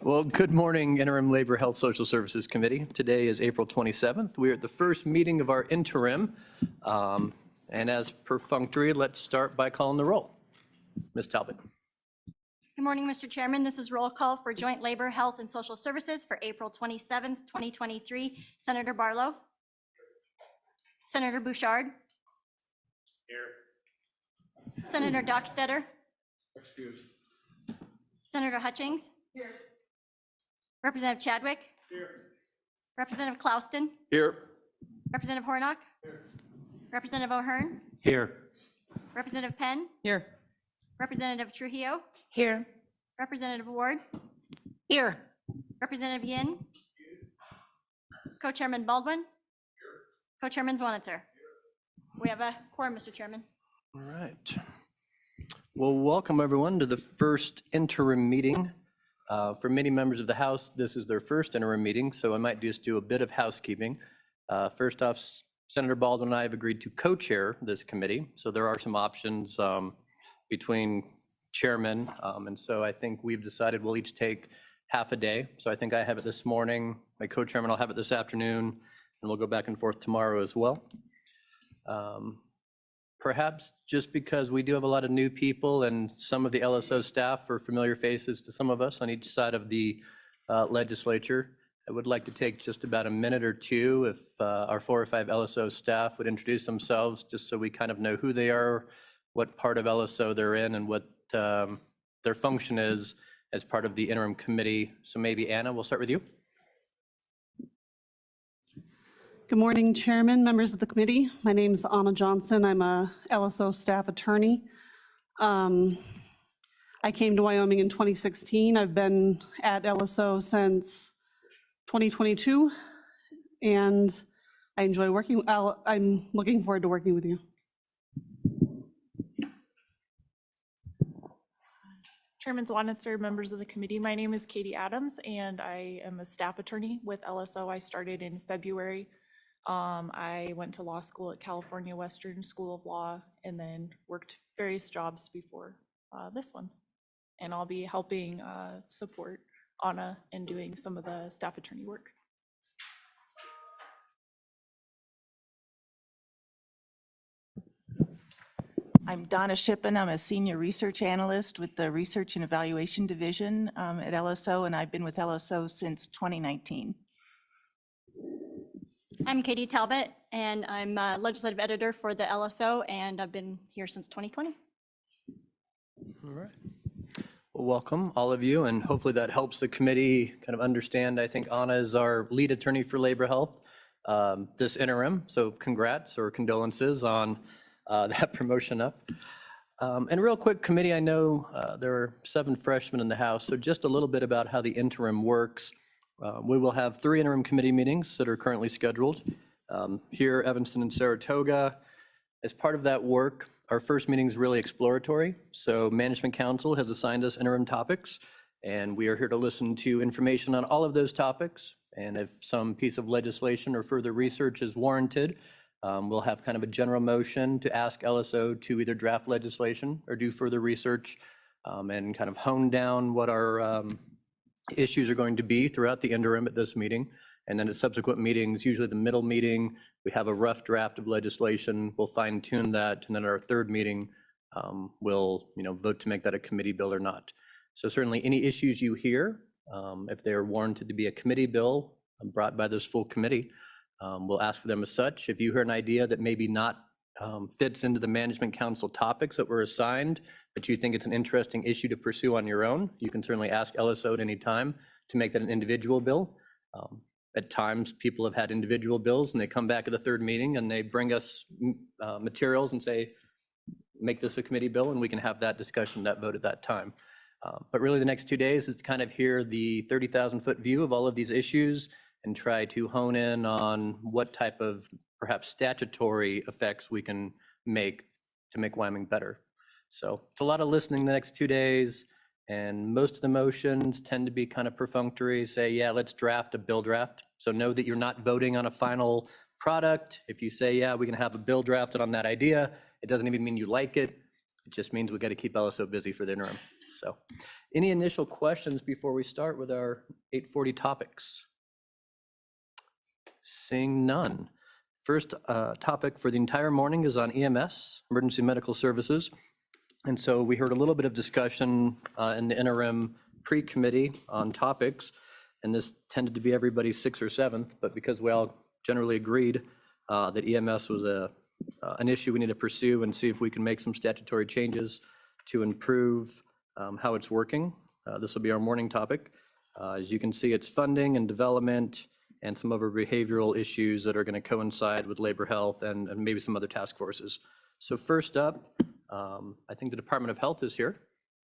Well, good morning, Interim Labor, Health, Social Services Committee. Today is April 27th. We are at the first meeting of our interim. And as perfunctory, let's start by calling the roll. Ms. Talbot. Good morning, Mr. Chairman. This is roll call for Joint Labor, Health, and Social Services for April 27th, 2023. Senator Barlow. Senator Bouchard. Here. Senator Dockstetter. Excused. Senator Hutchings. Here. Representative Chadwick. Here. Representative Clouston. Here. Representative Hornock. Here. Representative O'Hearn. Here. Representative Penn. Here. Representative Trujillo. Here. Representative Ward. Here. Representative Yin. Co-Chairman Baldwin. Co-Chairman Zwaniter. We have a quorum, Mr. Chairman. All right. Well, welcome everyone to the first interim meeting. For many members of the House, this is their first interim meeting, so I might just do a bit of housekeeping. First off, Senator Baldwin and I have agreed to co-chair this committee, so there are some options between chairmen, and so I think we've decided we'll each take half a day. So I think I have it this morning, my co-chairman will have it this afternoon, and we'll go back and forth tomorrow as well. Perhaps just because we do have a lot of new people and some of the LSO staff are familiar faces to some of us on each side of the legislature, I would like to take just about a minute or two if our 4 or 5 LSO staff would introduce themselves, just so we kind of know who they are, what part of LSO they're in, and what their function is as part of the interim committee. So maybe Anna, we'll start with you. Good morning, Chairman, members of the committee. My name is Anna Johnson. I'm a LSO staff attorney. I came to Wyoming in 2016. I've been at LSO since 2022, and I enjoy working. I'm looking forward to working with you. Chairman Zwaniter, members of the committee, my name is Katie Adams, and I am a staff attorney with LSO. I started in February. I went to law school at California Western School of Law and then worked various jobs before this one. And I'll be helping support Anna and doing some of the staff attorney work. I'm Donna Shippen. I'm a senior research analyst with the Research and Evaluation Division at LSO, and I've been with LSO since 2019. I'm Katie Talbot, and I'm a legislative editor for the LSO, and I've been here since 2020. All right. Well, welcome all of you, and hopefully that helps the committee kind of understand. I think Anna is our lead attorney for labor health this interim, so congrats or condolences on that promotion up. And real quick, committee, I know there are 7 freshmen in the House, so just a little bit about how the interim works. We will have 3 interim committee meetings that are currently scheduled here, Evanston and Saratoga. As part of that work, our first meeting is really exploratory. So Management Council has assigned us interim topics, and we are here to listen to information on all of those topics. And if some piece of legislation or further research is warranted, we'll have kind of a general motion to ask LSO to either draft legislation or do further research and kind of hone down what our issues are going to be throughout the interim at this meeting. And then at subsequent meetings, usually the middle meeting, we have a rough draft of legislation. We'll fine tune that. And then at our 3rd meeting, we'll vote to make that a committee bill or not. So certainly any issues you hear, if they are warranted to be a committee bill brought by this full committee, we'll ask for them as such. If you hear an idea that maybe not fits into the Management Council topics that were assigned, but you think it's an interesting issue to pursue on your own, you can certainly ask LSO at any time to make that an individual bill. At times, people have had individual bills and they come back at the 3rd meeting and they bring us materials and say, make this a committee bill, and we can have that discussion, that vote at that time. But really the next 2 days is to kind of hear the 30,000-foot view of all of these issues and try to hone in on what type of perhaps statutory effects we can make to make Wyoming better. So it's a lot of listening the next 2 days, and most of the motions tend to be kind of perfunctory, say, yeah, let's draft a bill draft. So know that you're not voting on a final product. If you say, yeah, we can have a bill drafted on that idea, it doesn't even mean you like it. It just means we got to keep LSO busy for the interim. So any initial questions before we start with our 840 topics? Seeing none. First topic for the entire morning is on EMS, emergency medical services. And so we heard a little bit of discussion in the interim pre-committee on topics, and this tended to be everybody's 6th or 7th, but because we all generally agreed that EMS was an issue we need to pursue and see if we can make some statutory changes to improve how it's working. This will be our morning topic. As you can see, it's funding and development and some other behavioral issues that are going to coincide with labor health and maybe some other task forces. So first up, I think the Department of Health is here.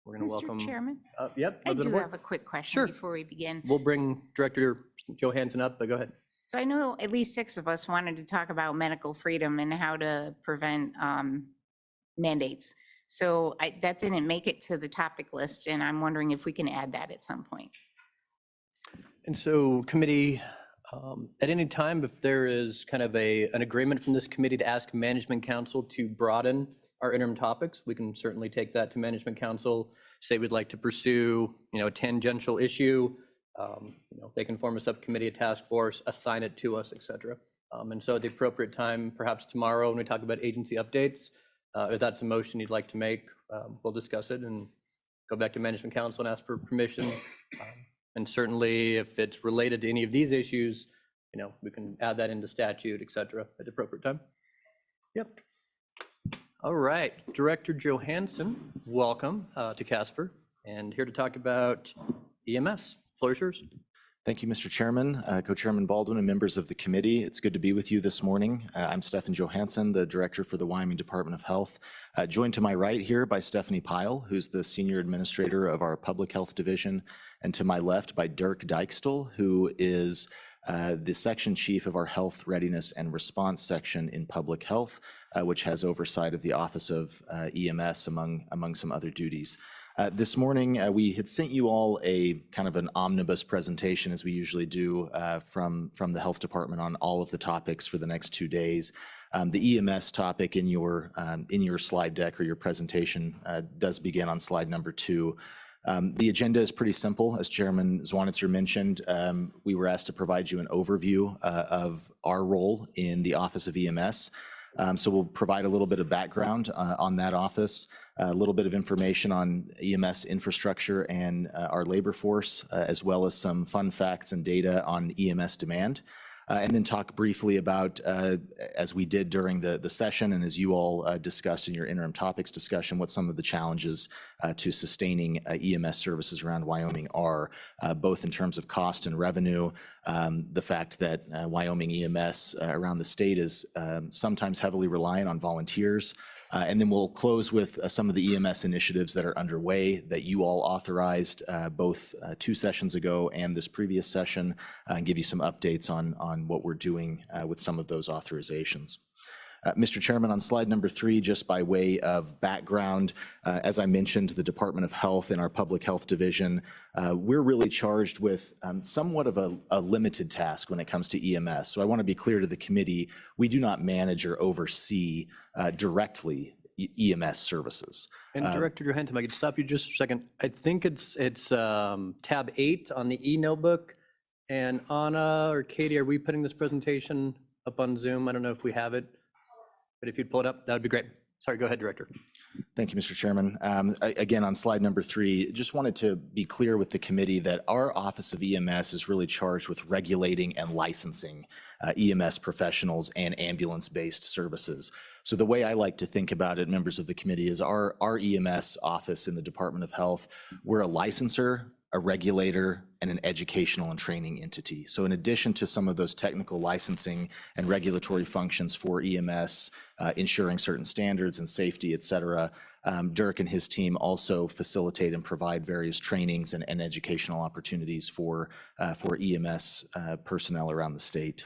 We're going to welcome. Mr. Chairman, Yep. I Member of the do board. have a quick question Sure. before we begin. We'll bring Director Johansson up, but go ahead. So I know at least 6 of us wanted to talk about medical freedom and how to prevent mandates. So that didn't make it to the topic list, and I'm wondering if we can add that at some point. And so committee, at any time, if there is kind of an agreement from this committee to ask Management Council to broaden our interim topics, we can certainly take that to Management Council, say we'd like to pursue, a tangential issue, they can form a subcommittee, a task force, assign it to us, et cetera. And so at the appropriate time, perhaps tomorrow when we talk about agency updates, if that's a motion you'd like to make, we'll discuss it and go back to Management Council and ask for permission. And certainly if it's related to any of these issues, we can add that into statute, et cetera, at the appropriate time. Yep. All right, Director Johansson, welcome to Casper, and here to talk about EMS. Floor is yours. Thank you, Mr. Chairman, Co-Chairman Baldwin, and members of the committee. It's good to be with you this morning. I'm Stefan Johansson, the Director for the Wyoming Department of Health, joined to my right here by Stephanie Pyle, who's the Senior Administrator of our Public Health Division, and to my left by Dirk Dijkstal, who is the Section Chief of our Health Readiness and Response Section in Public Health, which has oversight of the Office of EMS among some other duties. This morning, we had sent you all a kind of an omnibus presentation, as we usually do, from the Health Department on all of the topics for the next 2 days. The EMS topic in your slide deck or your presentation does begin on slide number 2. The agenda is pretty simple. As Chairman Zwanitzer mentioned, we were asked to provide you an overview of our role in the Office of EMS. So we'll provide a little bit of background on that office, a little bit of information on EMS infrastructure and our labor force, as well as some fun facts and data on EMS demand. And then talk briefly about, as we did during the session and as you all discussed in your interim topics discussion, what some of the challenges to sustaining EMS services around Wyoming are, both in terms of cost and revenue, the fact that Wyoming EMS around the state is sometimes heavily reliant on volunteers. And then we'll close with some of the EMS initiatives that are underway that you all authorized both 2 sessions ago and this previous session, and give you some updates on what we're doing with some of those authorizations. Mr. Chairman, on slide number 3, just by way of background, as I mentioned, the Department of Health and our Public Health Division, we're really charged with somewhat of a limited task when it comes to EMS. So I want to be clear to the committee, we do not manage or oversee directly EMS services. And Director Johansson, I could stop you just for a second. I think it's tab 8 on the e-notebook. And Anna or Katie, are we putting this presentation up on Zoom? I don't know if we have it, but if you'd pull it up, that would be great. Sorry, go ahead, Director. Thank you, Mr. Chairman. Again, on slide number 3, just wanted to be clear with the committee that our Office of EMS is really charged with regulating and licensing EMS professionals and ambulance-based services. So the way I like to think about it, members of the committee, is our EMS office in the Department of Health, we're a licensor, a regulator, and an educational and training entity. So in addition to some of those technical licensing and regulatory functions for EMS, ensuring certain standards and safety, et cetera, Dirk and his team also facilitate and provide various trainings and educational opportunities for EMS personnel around the state.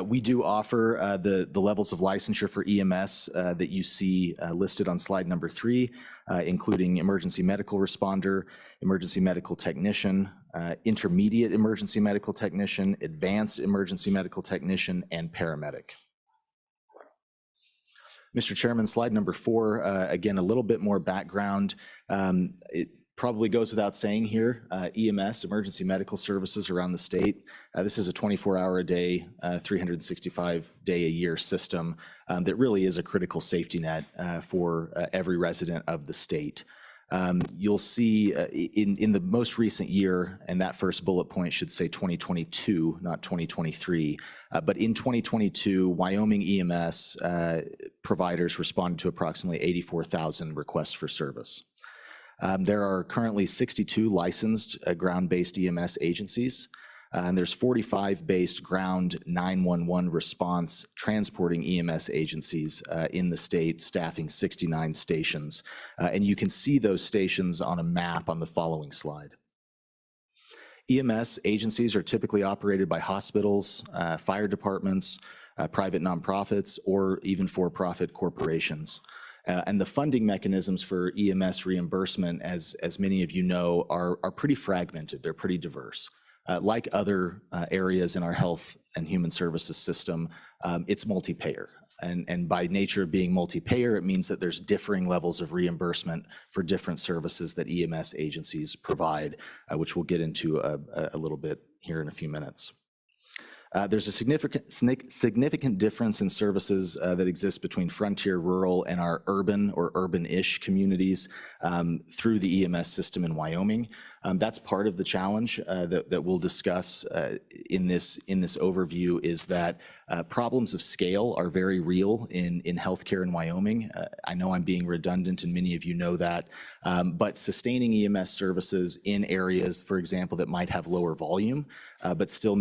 We do offer the levels of licensure for EMS that you see listed on slide number 3, including emergency medical responder, emergency medical technician, intermediate emergency medical technician, advanced emergency medical technician, and paramedic. Mr. Chairman, slide number 4, again, a little bit more background. It probably goes without saying here, EMS, emergency medical services around the state. This is a 24-hour-a-day, 365-day-a-year system that really is a critical safety net for every resident of the state. You'll see in the most recent year, and that first bullet point should say 2022, not 2023, but in 2022, Wyoming EMS providers responded to approximately 84,000 requests for service. There are currently 62 licensed ground-based EMS agencies, and there's 45 based ground 911 response transporting EMS agencies in the state, staffing 69 stations. And you can see those stations on a map on the following slide. EMS agencies are typically operated by hospitals, fire departments, private nonprofits, or even for-profit corporations. And the funding mechanisms for EMS reimbursement, as many of you know, are pretty fragmented. They're pretty diverse. Like other areas in our health and human services system, it's multi-payer. And by nature of being multi-payer, it means that there's differing levels of reimbursement for different services that EMS agencies provide, which we'll get into a little bit here in a few minutes. There's a significant difference in services that exist between frontier rural and our urban or urban-ish communities through the EMS system in Wyoming. That's part of the challenge that we'll discuss in this overview, is that problems of scale are very real in healthcare in Wyoming. I know I'm being redundant, and many of you know that, but sustaining EMS services in areas, for example, that might have lower volume, but still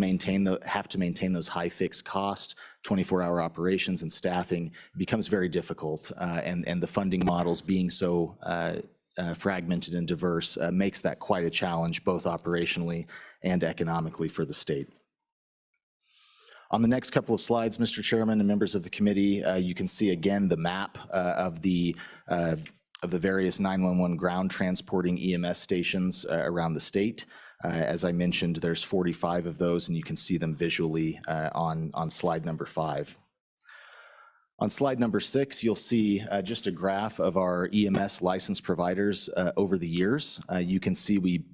have to maintain those high fixed cost, 24-hour operations and staffing becomes very difficult, and the funding models being so fragmented and diverse makes that quite a challenge, both operationally and economically for the state. On the next couple of slides, Mr. Chairman and members of the committee, you can see again the map of the various 911 ground transporting EMS stations around the state. As I mentioned, there's 45 of those, and you can see them visually on slide number 5. On slide number 6, you'll see just a graph of our EMS licensed providers over the years. You can see we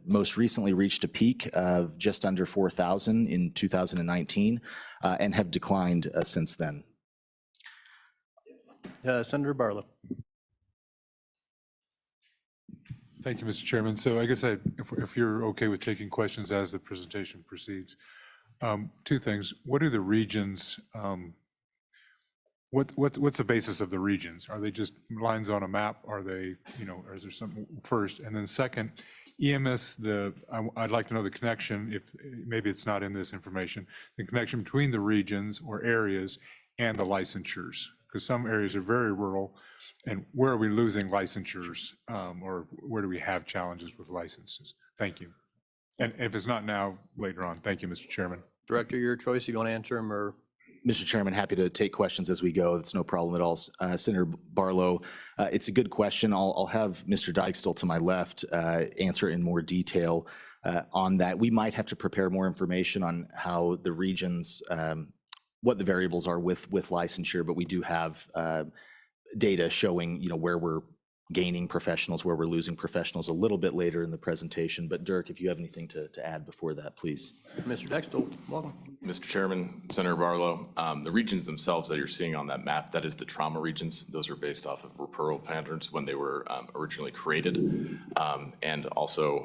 most recently reached a peak of just under 4,000 in 2019 and have declined since then. Senator Barlow. Thank you, Mr. Chairman. So I guess if you're okay with taking questions as the presentation proceeds, two things. What are the regions? What's the basis of the regions? Are they just lines on a map? Are they, or is there something first? And then second, EMS, I'd like to know the connection, if maybe it's not in this information, the connection between the regions or areas and the licensures, because some areas are very rural, and where are we losing licensures, or where do we have challenges with licenses? Thank you. And if it's not now, later on. Thank you, Mr. Chairman. Director, your choice. If you want to answer them, or Mr. Chairman, happy to take questions as we go. That's no problem at all. Senator Barlow, it's a good question. I'll have Mr. Dijkstal to my left answer in more detail on that. We might have to prepare more information on how the regions, what the variables are with licensure, but we do have data showing, where we're gaining professionals, where we're losing professionals a little bit later in the presentation. But Dirk, if you have anything to add before that, please. Mr. Dijkstal, welcome. Mr. Chairman, Senator Barlow, the regions themselves that you're seeing on that map, that is the trauma regions. Those are based off of referral patterns when they were originally created, and also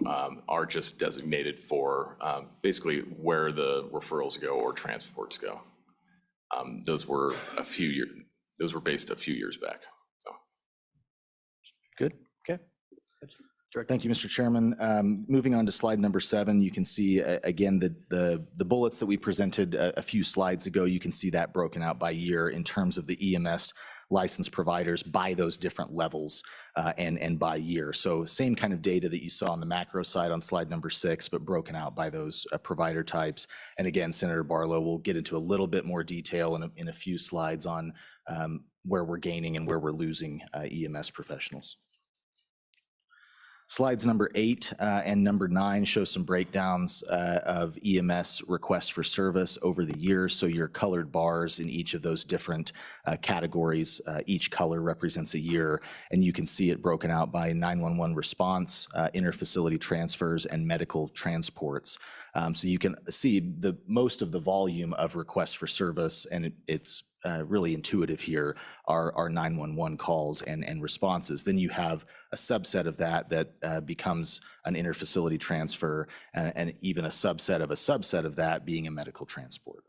are just designated for basically where the referrals go or transports go. Those were based a few years back. Good. Okay. Thank you, Mr. Chairman. Moving on to slide number 7, you can see again the bullets that we presented a few slides ago. You can see that broken out by year in terms of the EMS licensed providers by those different levels and by year. So same kind of data that you saw on the macro side on slide number 6, but broken out by those provider types. And again, Senator Barlow will get into a little bit more detail in a few slides on where we're gaining and where we're losing EMS professionals. Slides number 8 and number 9 show some breakdowns of EMS requests for service over the years. So your colored bars in each of those different categories, each color represents a year, and you can see it broken out by 911 response, interfacility transfers, and medical transports. So you can see most of the volume of requests for service, and it's really intuitive here, are 911 calls and responses. Then you have a subset of that becomes an interfacility transfer, and even a subset of that being a medical transport.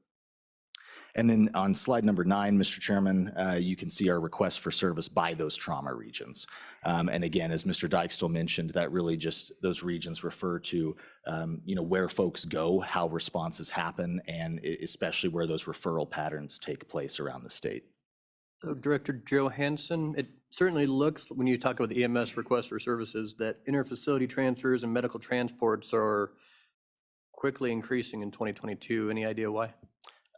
And then on slide number 9, Mr. Chairman, you can see our request for service by those trauma regions. And again, as Mr. Dykestal mentioned, that really just, those regions refer to, where folks go, how responses happen, and especially where those referral patterns take place around the state. So Director Johansson, it certainly looks, when you talk about the EMS request for services, that interfacility transfers and medical transports are quickly increasing in 2022. Any idea why?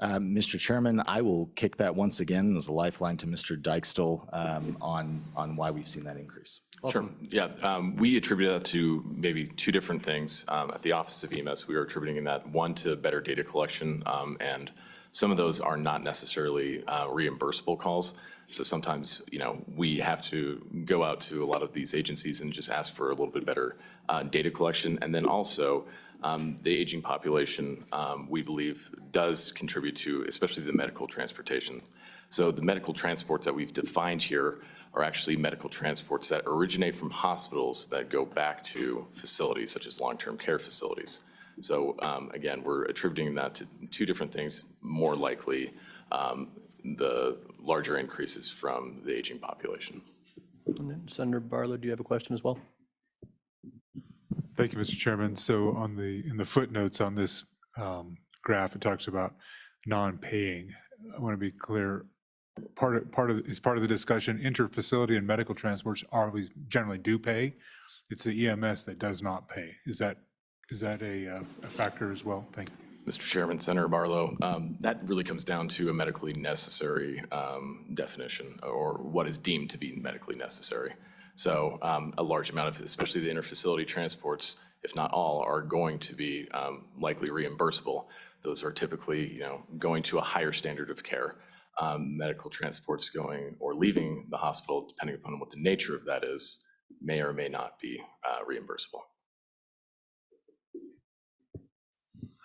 Mr. Chairman, I will kick that once again as a lifeline to Mr. Dykestal on why we've seen that increase. Sure. Yeah, we attribute that to maybe two different things. At the Office of EMS, we are attributing that, one, to better data collection, and some of those are not necessarily reimbursable calls. So sometimes, we have to go out to a lot of these agencies and just ask for a little bit better data collection. And then also, the aging population, we believe, does contribute to, especially the medical transportation. So the medical transports that we've defined here are actually medical transports that originate from hospitals that go back to facilities such as long-term care facilities. So again, we're attributing that to two different things. More likely, the larger increases from the aging population. And then Senator Barlow, do you have a question as well? Thank you, Mr. Chairman. So in the footnotes on this graph, it talks about non-paying. I want to be clear. Part of the discussion, interfacility and medical transports always generally do pay. It's the EMS that does not pay. Is that a factor as well? Thank you. Mr. Chairman, Senator Barlow, that really comes down to a medically necessary definition, or what is deemed to be medically necessary. So a large amount of, especially the interfacility transports, if not all, are going to be likely reimbursable. Those are typically, going to a higher standard of care. Medical transports going or leaving the hospital, depending upon what the nature of that is, may or may not be reimbursable.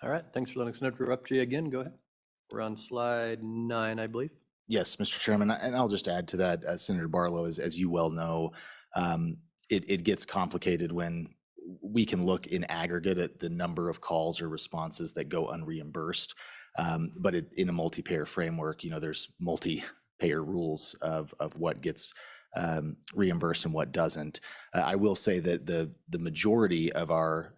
All right, thanks for letting us interrupt you again. Go ahead. We're on slide 9, I believe. Yes, Mr. Chairman, and I'll just add to that, Senator Barlow, as you well know, it gets complicated when we can look in aggregate at the number of calls or responses that go unreimbursed. But in a multi-payer framework, there's multi-payer rules of what gets reimbursed and what doesn't. I will say that the majority of our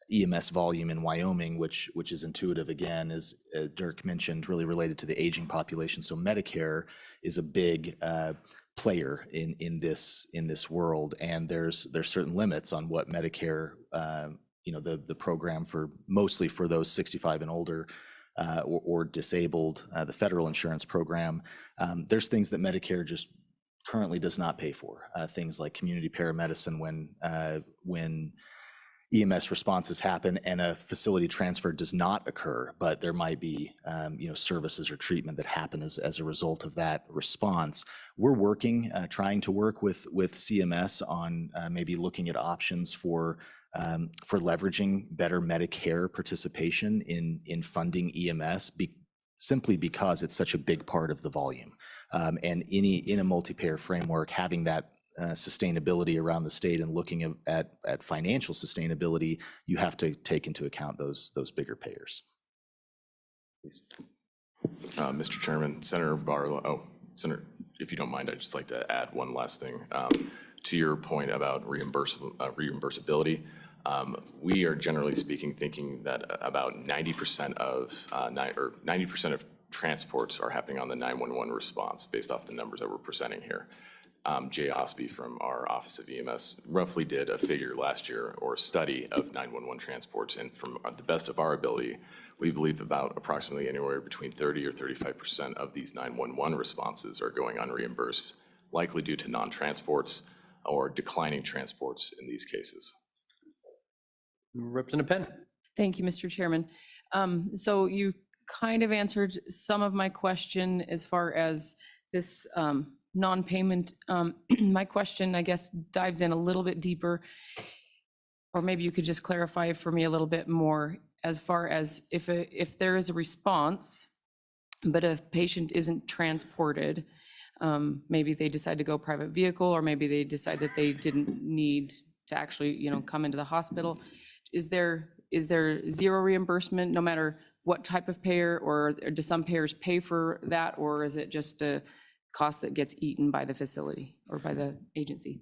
EMS volume in Wyoming, which is intuitive again, as Dirk mentioned, really related to the aging population. So Medicare is a big player in this world, and there's certain limits on what Medicare, the program mostly for those 65 and older or disabled, the federal insurance program. There's things that Medicare just currently does not pay for, things like community paramedicine when EMS responses happen and a facility transfer does not occur, but there might be services or treatment that happen as a result of that response. We're trying to work with CMS on maybe looking at options for leveraging better Medicare participation in funding EMS, simply because it's such a big part of the volume. And in a multi-payer framework, having that sustainability around the state and looking at financial sustainability, you have to take into account those bigger payers. Please. Mr. Chairman, Senator Barlow, Senator, if you don't mind, I'd just like to add one last thing to your point about reimbursability. We are generally speaking thinking that about 90% of transports are happening on the 911 response based off the numbers that we're presenting here. Jay Osby from our Office of EMS roughly did a figure last year or study of 911 transports, and from the best of our ability, we believe about approximately anywhere between 30 or 35% of these 911 responses are going unreimbursed, likely due to non-transports, or declining transports in these cases. Representative Penn. Thank you, Mr. Chairman. So you kind of answered some of my question as far as this non-payment. My question, I guess, dives in a little bit deeper, or maybe you could just clarify for me a little bit more as far as if there is a response, but a patient isn't transported, maybe they decide to go private vehicle, or maybe they decide that they didn't need to actually, come into the hospital. Is there zero reimbursement no matter what type of payer, or do some payers pay for that, or is it just a cost that gets eaten by the facility or by the agency?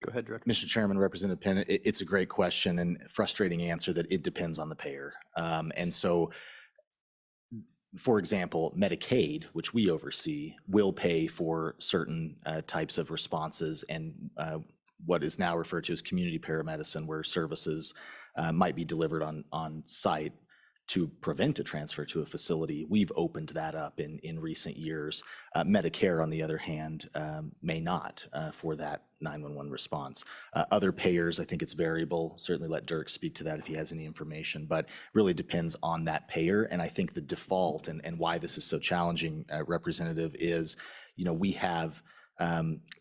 Go ahead, Director. Mr. Chairman, Representative Penn, it's a great question and frustrating answer that it depends on the payer. And so, for example, Medicaid, which we oversee, will pay for certain types of responses and what is now referred to as community paramedicine, where services might be delivered on site to prevent a transfer to a facility. We've opened that up in recent years. Medicare, on the other hand, may not for that 911 response. Other payers, I think it's variable. Certainly let Dirk speak to that if he has any information, but really depends on that payer. And I think the default and why this is so challenging, Representative, is, we have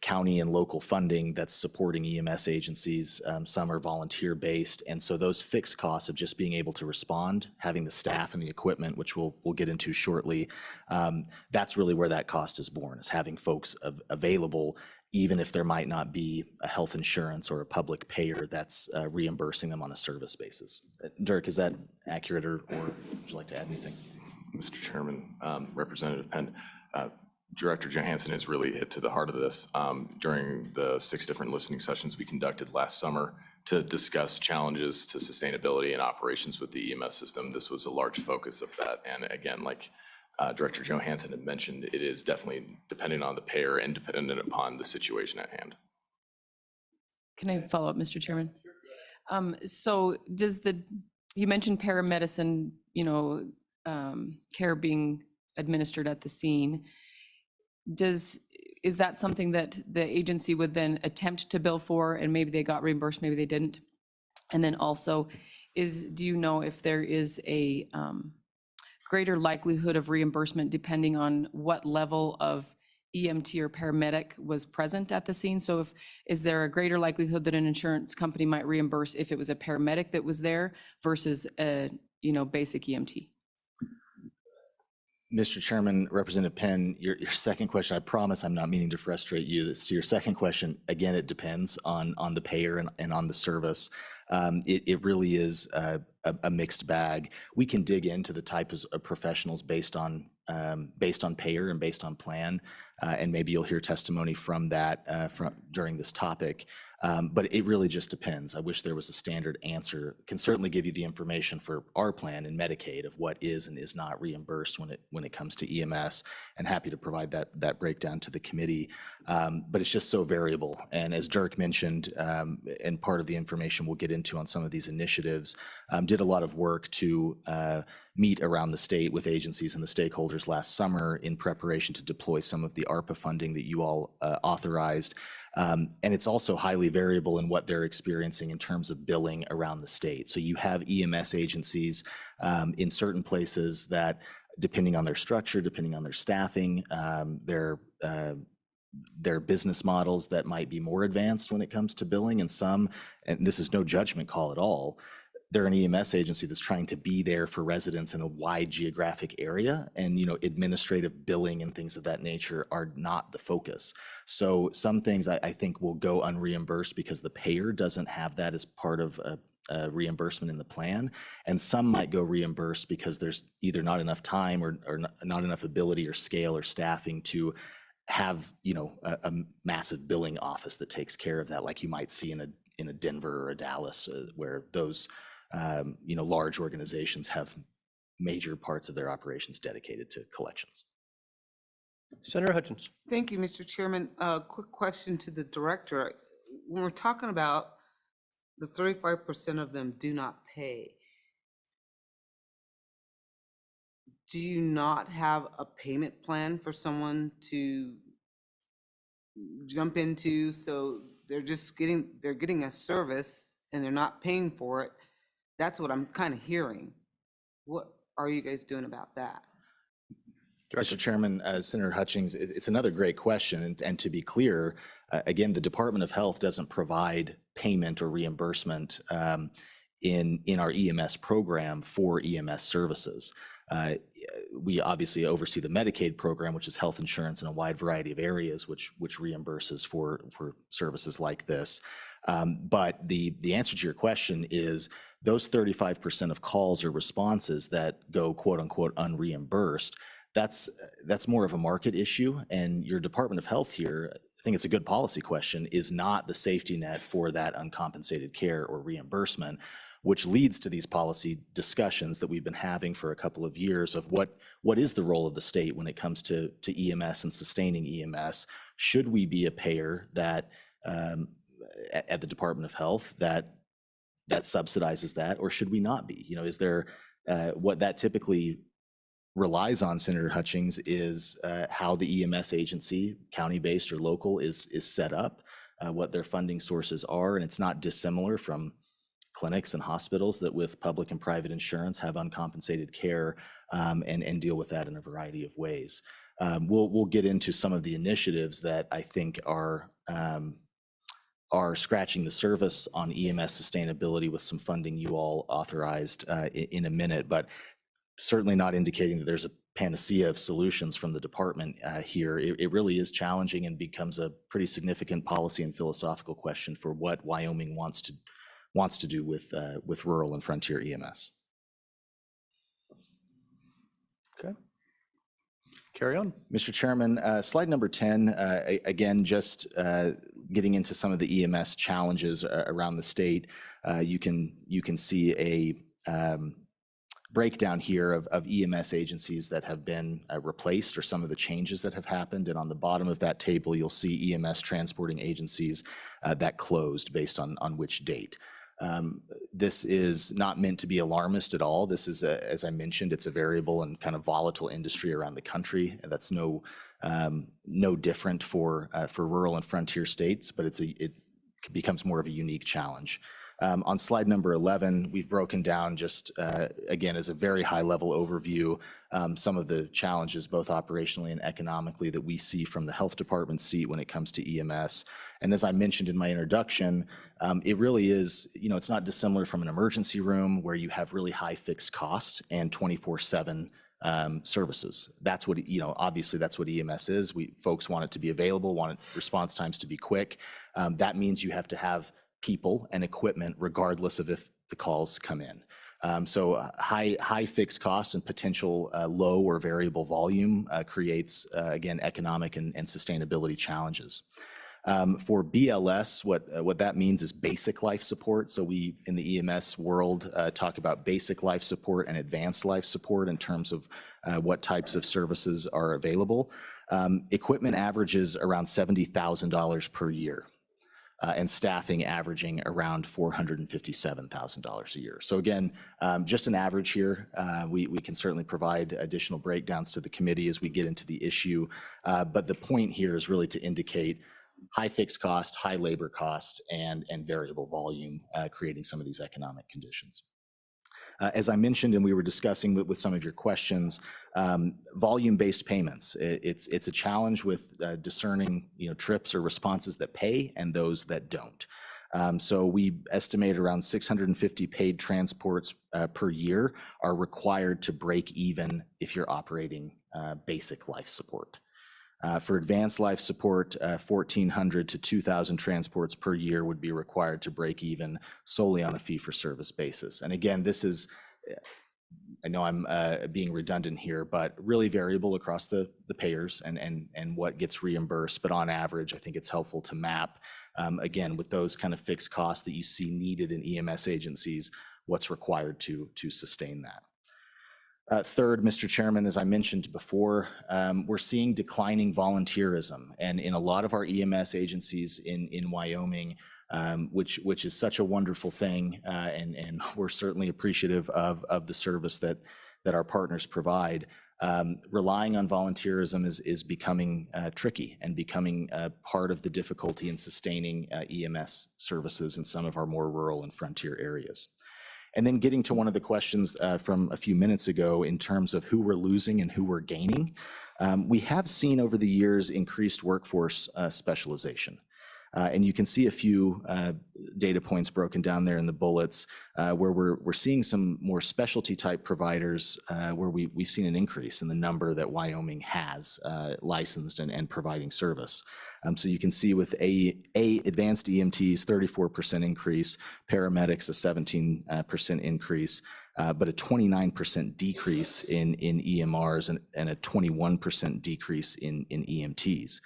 county and local funding that's supporting EMS agencies. Some are volunteer-based. And so those fixed costs of just being able to respond, having the staff and the equipment, which we'll get into shortly, that's really where that cost is born, is having folks available, even if there might not be a health insurance or a public payer that's reimbursing them on a service basis. Dirk, is that accurate, or would you like to add anything? Mr. Chairman, Representative Penn, Director Johansson has really hit to the heart of this. During the 6 different listening sessions we conducted last summer to discuss challenges to sustainability and operations with the EMS system, this was a large focus of that. And again, like Director Johansson had mentioned, it is definitely dependent on the payer and dependent upon the situation at hand. Can I follow up, Mr. Chairman? So you mentioned paramedicine, care being administered at the scene. Is that something that the agency would then attempt to bill for, and maybe they got reimbursed, maybe they didn't? And then also, do you know if there is a greater likelihood of reimbursement depending on what level of EMT or paramedic was present at the scene? So is there a greater likelihood that an insurance company might reimburse if it was a paramedic that was there versus a, basic EMT? Mr. Chairman, Representative Penn, your second question, I promise I'm not meaning to frustrate you. To your second question, again, it depends on the payer and on the service. It really is a mixed bag. We can dig into the types of professionals based on payer and based on plan, and maybe you'll hear testimony from that during this topic. But it really just depends. I wish there was a standard answer. Can certainly give you the information for our plan in Medicaid of what is and is not reimbursed when it comes to EMS, and happy to provide that breakdown to the committee. But it's just so variable. And as Dirk mentioned, and part of the information we'll get into on some of these initiatives, did a lot of work to meet around the state with agencies and the stakeholders last summer in preparation to deploy some of the ARPA funding that you all authorized. And it's also highly variable in what they're experiencing in terms of billing around the state. So you have EMS agencies in certain places that, depending on their structure, depending on their staffing, their business models that might be more advanced when it comes to billing, and some, and this is no judgment call at all, they're an EMS agency that's trying to be there for residents in a wide geographic area, and administrative billing and things of that nature are not the focus. So some things I think will go unreimbursed because the payer doesn't have that as part of a reimbursement in the plan, and some might go reimbursed because there's either not enough time or not enough ability or scale or staffing to have a massive billing office that takes care of that, like you might see in a Denver or a Dallas, where those large organizations have major parts of their operations dedicated to collections. Senator Hutchins. Thank you, Mr. Chairman. Quick question to the director. When we're talking about the 35% of them do not pay, do you not have a payment plan for someone to jump into so they're getting a service and they're not paying for it. That's what I'm kind of hearing. What are you guys doing about that? Mr. Chairman, Senator Hutchings, it's another great question. And to be clear, again, the Department of Health doesn't provide payment or reimbursement in our EMS program for EMS services. We obviously oversee the Medicaid program, which is health insurance in a wide variety of areas, which reimburses for services like this. But the answer to your question is those 35% of calls or responses that go quote unquote unreimbursed, that's more of a market issue. And your Department of Health here, I think it's a good policy question, is not the safety net for that uncompensated care or reimbursement, which leads to these policy discussions that we've been having for a couple of years of what is the role of the state when it comes to EMS and sustaining EMS? Should we be a payer that at the Department of Health that subsidizes that, or should we not be? You know, is there what that typically relies on, Senator Hutchings, is how the EMS agency, county-based or local, is set up, what their funding sources are, and it's not dissimilar from clinics and hospitals that with public and private insurance have uncompensated care and deal with that in a variety of ways. We'll get into some of the initiatives that I think are scratching the surface on EMS sustainability with some funding you all authorized in a minute, but certainly not indicating that there's a panacea of solutions from the department here. It really is challenging and becomes a pretty significant policy and philosophical question for what Wyoming wants to do with rural and frontier EMS. Okay. Carry on. Mr. Chairman, slide number 10, again, just getting into some of the EMS challenges around the state. You can see a breakdown here of EMS agencies that have been replaced or some of the changes that have happened. And on the bottom of that table, you'll see EMS transporting agencies that closed based on which date. This is not meant to be alarmist at all. This is, as I mentioned, it's a variable and kind of volatile industry around the country. That's no different for rural and frontier states, but it becomes more of a unique challenge. On slide number 11, we've broken down just, again, as a very high level overview, some of the challenges both operationally and economically that we see from the health department seat when it comes to EMS. And as I mentioned in my introduction, it really is, it's not dissimilar from an emergency room where you have really high fixed cost and 24/7 services. That's what, obviously that's what EMS is. Folks want it to be available, want response times to be quick. That means you have to have people and equipment regardless of if the calls come in. So high fixed costs and potential low or variable volume creates, again, economic and sustainability challenges. For BLS, what that means is basic life support. So we, in the EMS world, talk about basic life support and advanced life support in terms of what types of services are available. Equipment averages around $70,000 per year. And staffing averaging around $457,000 a year. So again, just an average here. We can certainly provide additional breakdowns to the committee as we get into the issue. But the point here is really to indicate high fixed cost, high labor cost, and variable volume, creating some of these economic conditions. As I mentioned, and we were discussing with some of your questions, volume-based payments. It's a challenge with discerning, trips or responses that pay and those that don't. So we estimate around 650 paid transports per year are required to break even if you're operating basic life support. For advanced life support, 1,400 to 2,000 transports per year would be required to break even solely on a fee-for-service basis. And again, this is, I know I'm being redundant here, but really variable across the payers and what gets reimbursed. But on average, I think it's helpful to map, again, with those kind of fixed costs that you see needed in EMS agencies, what's required to sustain that. Third, Mr. Chairman, as I mentioned before, we're seeing declining volunteerism. And in a lot of our EMS agencies in Wyoming, which is such a wonderful thing, and we're certainly appreciative of the service that our partners provide, Relying on volunteerism is becoming tricky and becoming part of the difficulty in sustaining EMS services in some of our more rural and frontier areas. And then getting to one of the questions from a few minutes ago in terms of who we're losing and who we're gaining, we have seen over the years increased workforce specialization. And you can see a few data points broken down there in the bullets where we're seeing some more specialty type providers where we've seen an increase in the number that Wyoming has licensed and providing service. So you can see with advanced EMTs, 34% increase, paramedics, a 17% increase, but a 29% decrease in EMRs and a 21% decrease in EMTs.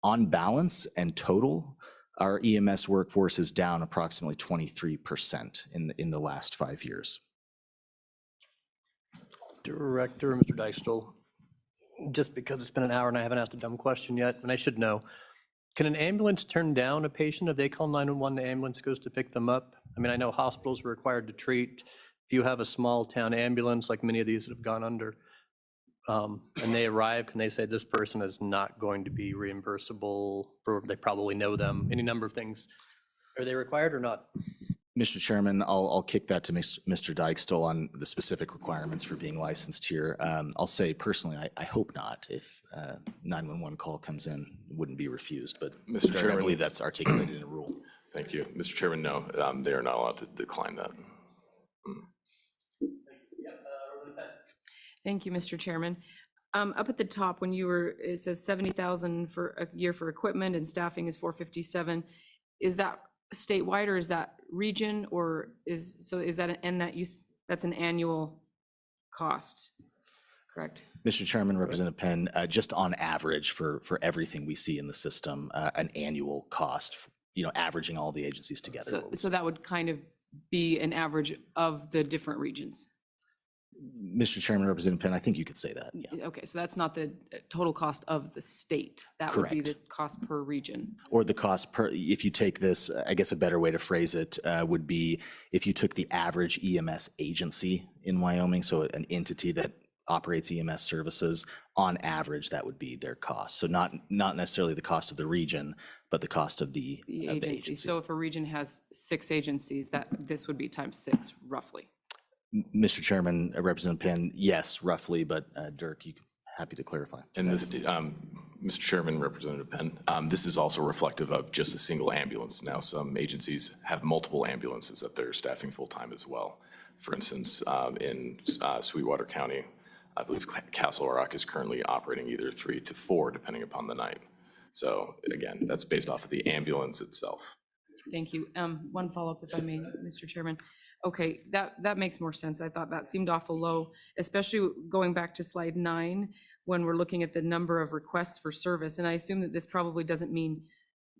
On balance and total, our EMS workforce is down approximately 23% in the last 5 years. Director, Mr. Dijkstal, just because it's been an hour and I haven't asked a dumb question yet, and I should know, can an ambulance turn down a patient if they call 911, the ambulance goes to pick them up? I mean, I know hospitals are required to treat. If you have a small town ambulance, like many of these that have gone under, and they arrive, can they say this person is not going to be reimbursable, or they probably know them, any number of things? Are they required or not? Mr. Chairman, I'll kick that to Mr. Dijkstal on the specific requirements for being licensed here. I'll say personally, I hope not. If 911 call comes in, it wouldn't be refused, but Mr. I Chairman. believe that's articulated in a rule. Thank you. Mr. Chairman, no, they are not allowed to decline that. Thank you, Mr. Chairman. Up at the top, when it says 70,000 for a year for equipment and staffing is 457, is that statewide or is that region, or is that that's an annual cost, correct? Mr. Chairman, Representative Penn, just on average for everything we see in the system, an annual cost, averaging all the agencies together. So that would kind of be an average of the different regions. Mr. Chairman, Representative Penn, I think you could say that. Yeah. Okay, so that's not the total cost of the state. That would be the cost per region. Or the cost per, if you take this, I guess a better way to phrase it would be if you took the average EMS agency in Wyoming, so an entity that operates EMS services, on average, that would be their cost. So not necessarily the cost of the region, but the cost of the agency. So if a region has 6 agencies, this would be times 6 roughly. Mr. Chairman, Representative Penn, yes, roughly, but Dirk, you happy to clarify. And this, Mr. Chairman, Representative Penn, this is also reflective of just a single ambulance. Now, some agencies have multiple ambulances that they're staffing full-time as well. For instance, in Sweetwater County, I believe Castle Rock is currently operating either 3 to 4, depending upon the night. So again, that's based off of the ambulance itself. Thank you. One follow-up, if I may, Mr. Chairman. Okay, that makes more sense. I thought that seemed awful low, especially going back to slide 9, when we're looking at the number of requests for service. And I assume that this probably doesn't mean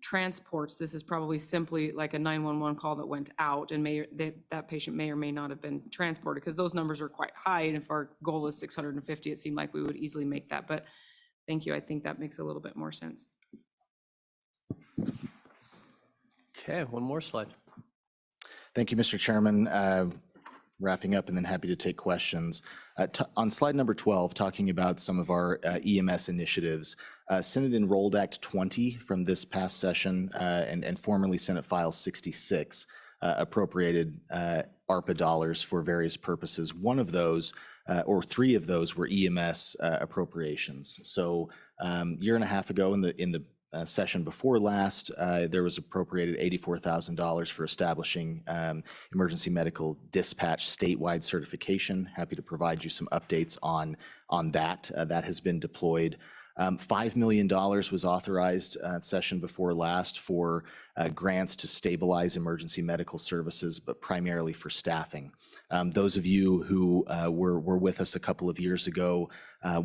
transports. This is probably simply like a 911 call that went out and that patient may or may not have been transported, because those numbers are quite high. And if our goal is 650, it seemed like we would easily make that. But thank you. I think that makes a little bit more sense. Okay, one more slide. Thank you, Mr. Chairman. Wrapping up and then happy to take questions. On slide number 12, talking about some of our EMS initiatives, Senate Enrolled Act 20 from this past session and formerly Senate File 66 appropriated ARPA dollars for various purposes. One of those, or 3 of those, were EMS appropriations. So year and a half ago in the session before last, there was appropriated $84,000 for establishing emergency medical dispatch statewide certification. Happy to provide you some updates on that. That has been deployed. $5 million was authorized session before last for grants to stabilize emergency medical services, but primarily for staffing. Those of you who were with us a couple of years ago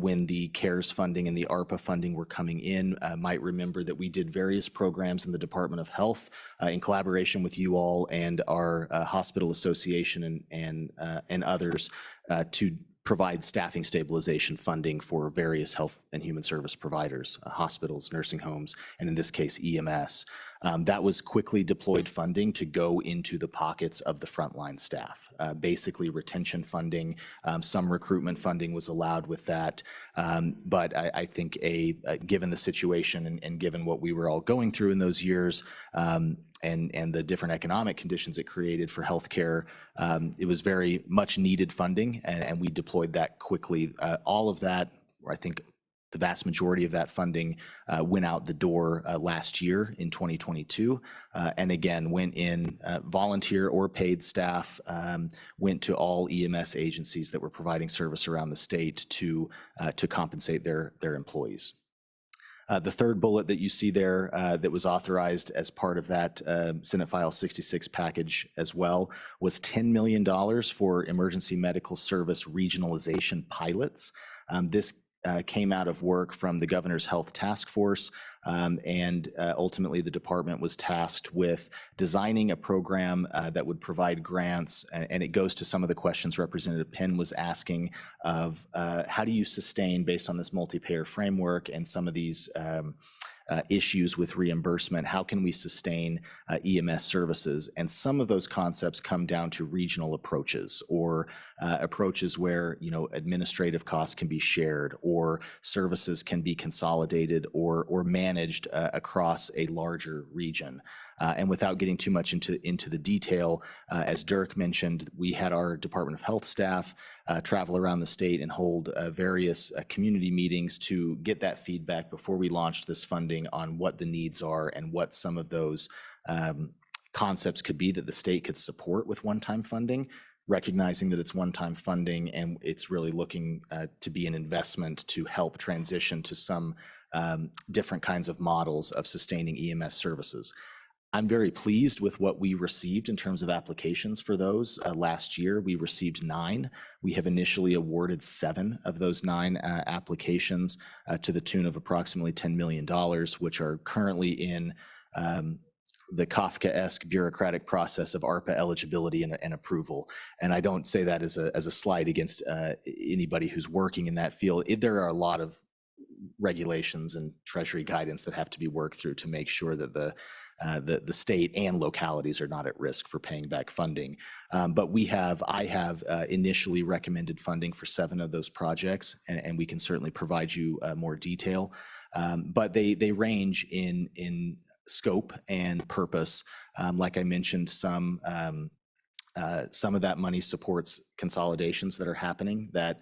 when the CARES funding and the ARPA funding were coming in might remember that we did various programs in the Department of Health in collaboration with you all and our hospital association and others to provide staffing stabilization funding for various health and human service providers, hospitals, nursing homes, and in this case, EMS. That was quickly deployed funding to go into the pockets of the frontline staff. Basically retention funding, some recruitment funding was allowed with that. But I think given the situation and given what we were all going through in those years, and the different economic conditions it created for healthcare, it was very much needed funding, and we deployed that quickly. All of that, or I think the vast majority of that funding, went out the door last year in 2022, and again went in volunteer or paid staff, went to all EMS agencies that were providing service around the state to compensate their employees. The third bullet that you see there that was authorized as part of that Senate File 66 package as well was $10 million for emergency medical service regionalization pilots. This came out of work from the Governor's Health Task Force, and ultimately the department was tasked with designing a program that would provide grants, and it goes to some of the questions Representative Penn was asking of how do you sustain, based on this multi-payer framework and some of these issues with reimbursement, how can we sustain EMS services? And some of those concepts come down to regional approaches, or approaches where, you know, administrative costs can be shared, or services can be consolidated or managed across a larger region. And without getting too much into the detail, as Dirk mentioned, we had our Department of Health staff travel around the state and hold various community meetings to get that feedback before we launched this funding on what the needs are and what some of those concepts could be that the state could support with one-time funding, recognizing that it's one-time funding and it's really looking to be an investment to help transition to some different kinds of models of sustaining EMS services. I'm very pleased with what we received in terms of applications for those. Last year, we received 9. We have initially awarded 7 of those 9 applications to the tune of approximately $10 million, which are currently in the Kafkaesque bureaucratic process of ARPA eligibility and approval. And I don't say that as a slight against anybody who's working in that field. There are a lot of regulations and Treasury guidance that have to be worked through to make sure that the state and localities are not at risk for paying back funding. But I have initially recommended funding for 7 of those projects, and we can certainly provide you more detail. But they range in scope and purpose. Like I mentioned, some of that money supports consolidations that are happening that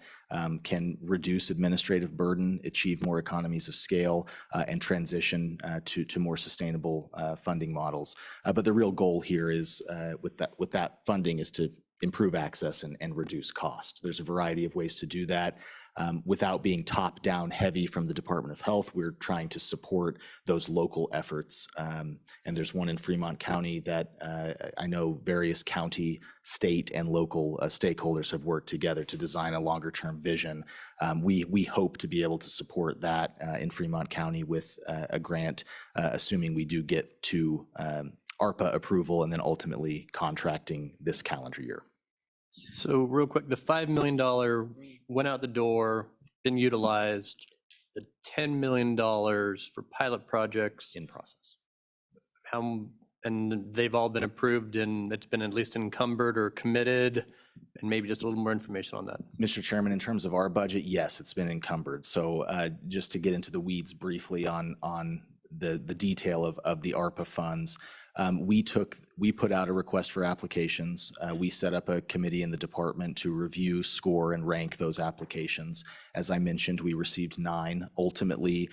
can reduce administrative burden, achieve more economies of scale, and transition to more sustainable funding models. But the real goal here is with that funding is to improve access and reduce cost. There's a variety of ways to do that. Without being top-down heavy from the Department of Health, we're trying to support those local efforts. And there's one in Fremont County that I know various county, state, and local stakeholders have worked together to design a longer-term vision. We hope to be able to support that in Fremont County with a grant, assuming we do get to ARPA approval and then ultimately contracting this calendar year. So real quick, the $5 million went out the door, been utilized. The $10 million for pilot projects, In process. and they've all been approved and it's been at least encumbered or committed, and maybe just a little more information on that. Mr. Chairman, in terms of our budget, yes, it's been encumbered. So just to get into the weeds briefly on the detail of the ARPA funds, we put out a request for applications. We set up a committee in the department to review, score, and rank those applications. As I mentioned, we received 9. Ultimately,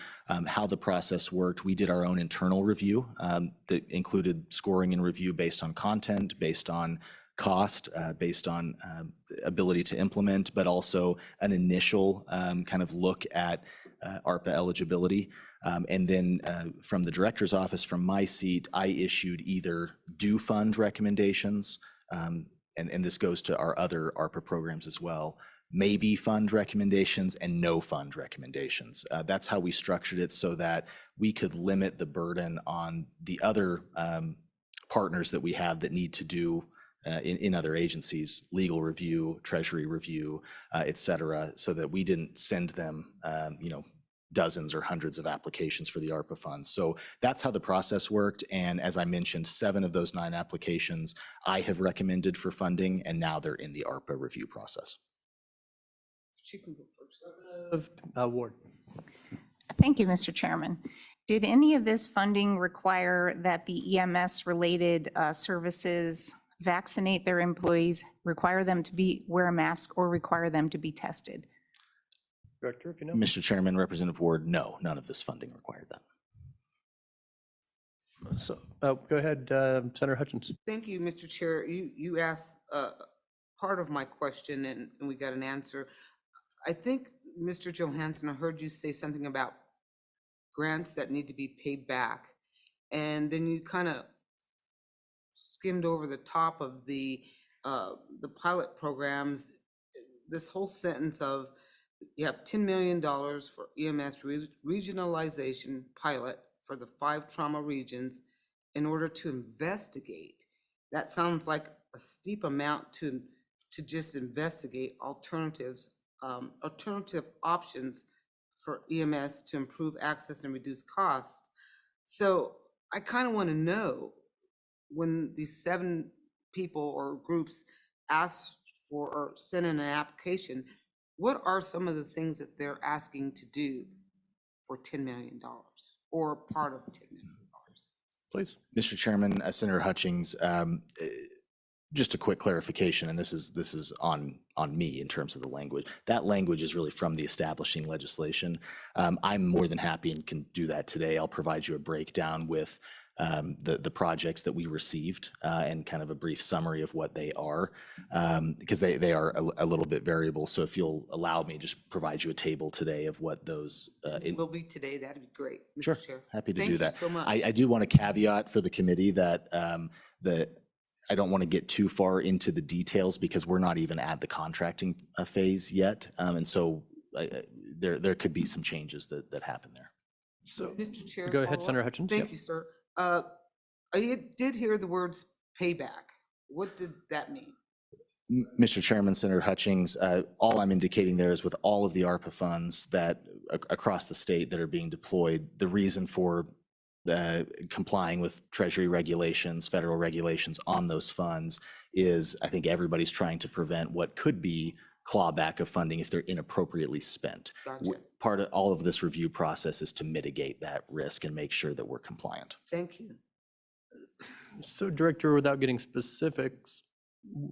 how the process worked, we did our own internal review that included scoring and review based on content, based on cost, based on ability to implement, but also an initial kind of look at ARPA eligibility. And then from the director's office, from my seat, I issued either do fund recommendations, and this goes to our other ARPA programs as well, maybe fund recommendations and no fund recommendations. That's how we structured it so that we could limit the burden on the other partners that we have that need to do in other agencies, legal review, treasury review, et cetera, so that we didn't send them, dozens or hundreds of applications for the ARPA funds. So that's how the process worked. And as I mentioned, 7 of those 9 applications I have recommended for funding, and now they're in the ARPA review process. She can go first. Ward. Thank you, Mr. Chairman. Did any of this funding require that the EMS-related services vaccinate their employees, require them to wear a mask, or require them to be tested? Director, if you know. Mr. Chairman, Representative Ward, no, none of this funding required that. So, go ahead, Senator Hutchins. Thank you, Mr. Chair. You asked part of my question and we got an answer. I think, Mr. Johansson, I heard you say something about grants that need to be paid back. And then you kind of skimmed over the top of the pilot programs. This whole sentence of you have $10 million for EMS regionalization pilot for the 5 trauma regions in order to investigate. That sounds like a steep amount to just investigate alternative options for EMS to improve access and reduce cost. So I kind of want to know, when these 7 people or groups ask for or send in an application, what are some of the things that they're asking to do for $10 million or part of $10 million? Please. Mr. Chairman, Senator Hutchings, just a quick clarification, and this is on me in terms of the language. That language is really from the establishing legislation. I'm more than happy and can do that today. I'll provide you a breakdown with the projects that we received and kind of a brief summary of what they are, because they are a little bit variable. So if you'll allow me, just provide you a table today of what those. Will be today, that'd be great, Mr. Sure, Chair. happy to Thank do that. you so much. I do want to caveat for the committee that I don't want to get too far into the details because we're not even at the contracting phase yet. And so there could be some changes that happen there. So, Mr. Chair. go ahead, follow-up? Senator Hutchins. Thank Yep. you, sir. I did hear the words payback. What did that mean? Mr. Chairman, Senator Hutchings, all I'm indicating there is with all of the ARPA funds that across the state that are being deployed, the reason for complying with Treasury regulations, federal regulations on those funds is I think everybody's trying to prevent what could be clawback of funding if they're inappropriately spent. Gotcha. Part of all of this review process is to mitigate that risk and make sure that we're compliant. Thank you. So, Director, without getting specifics,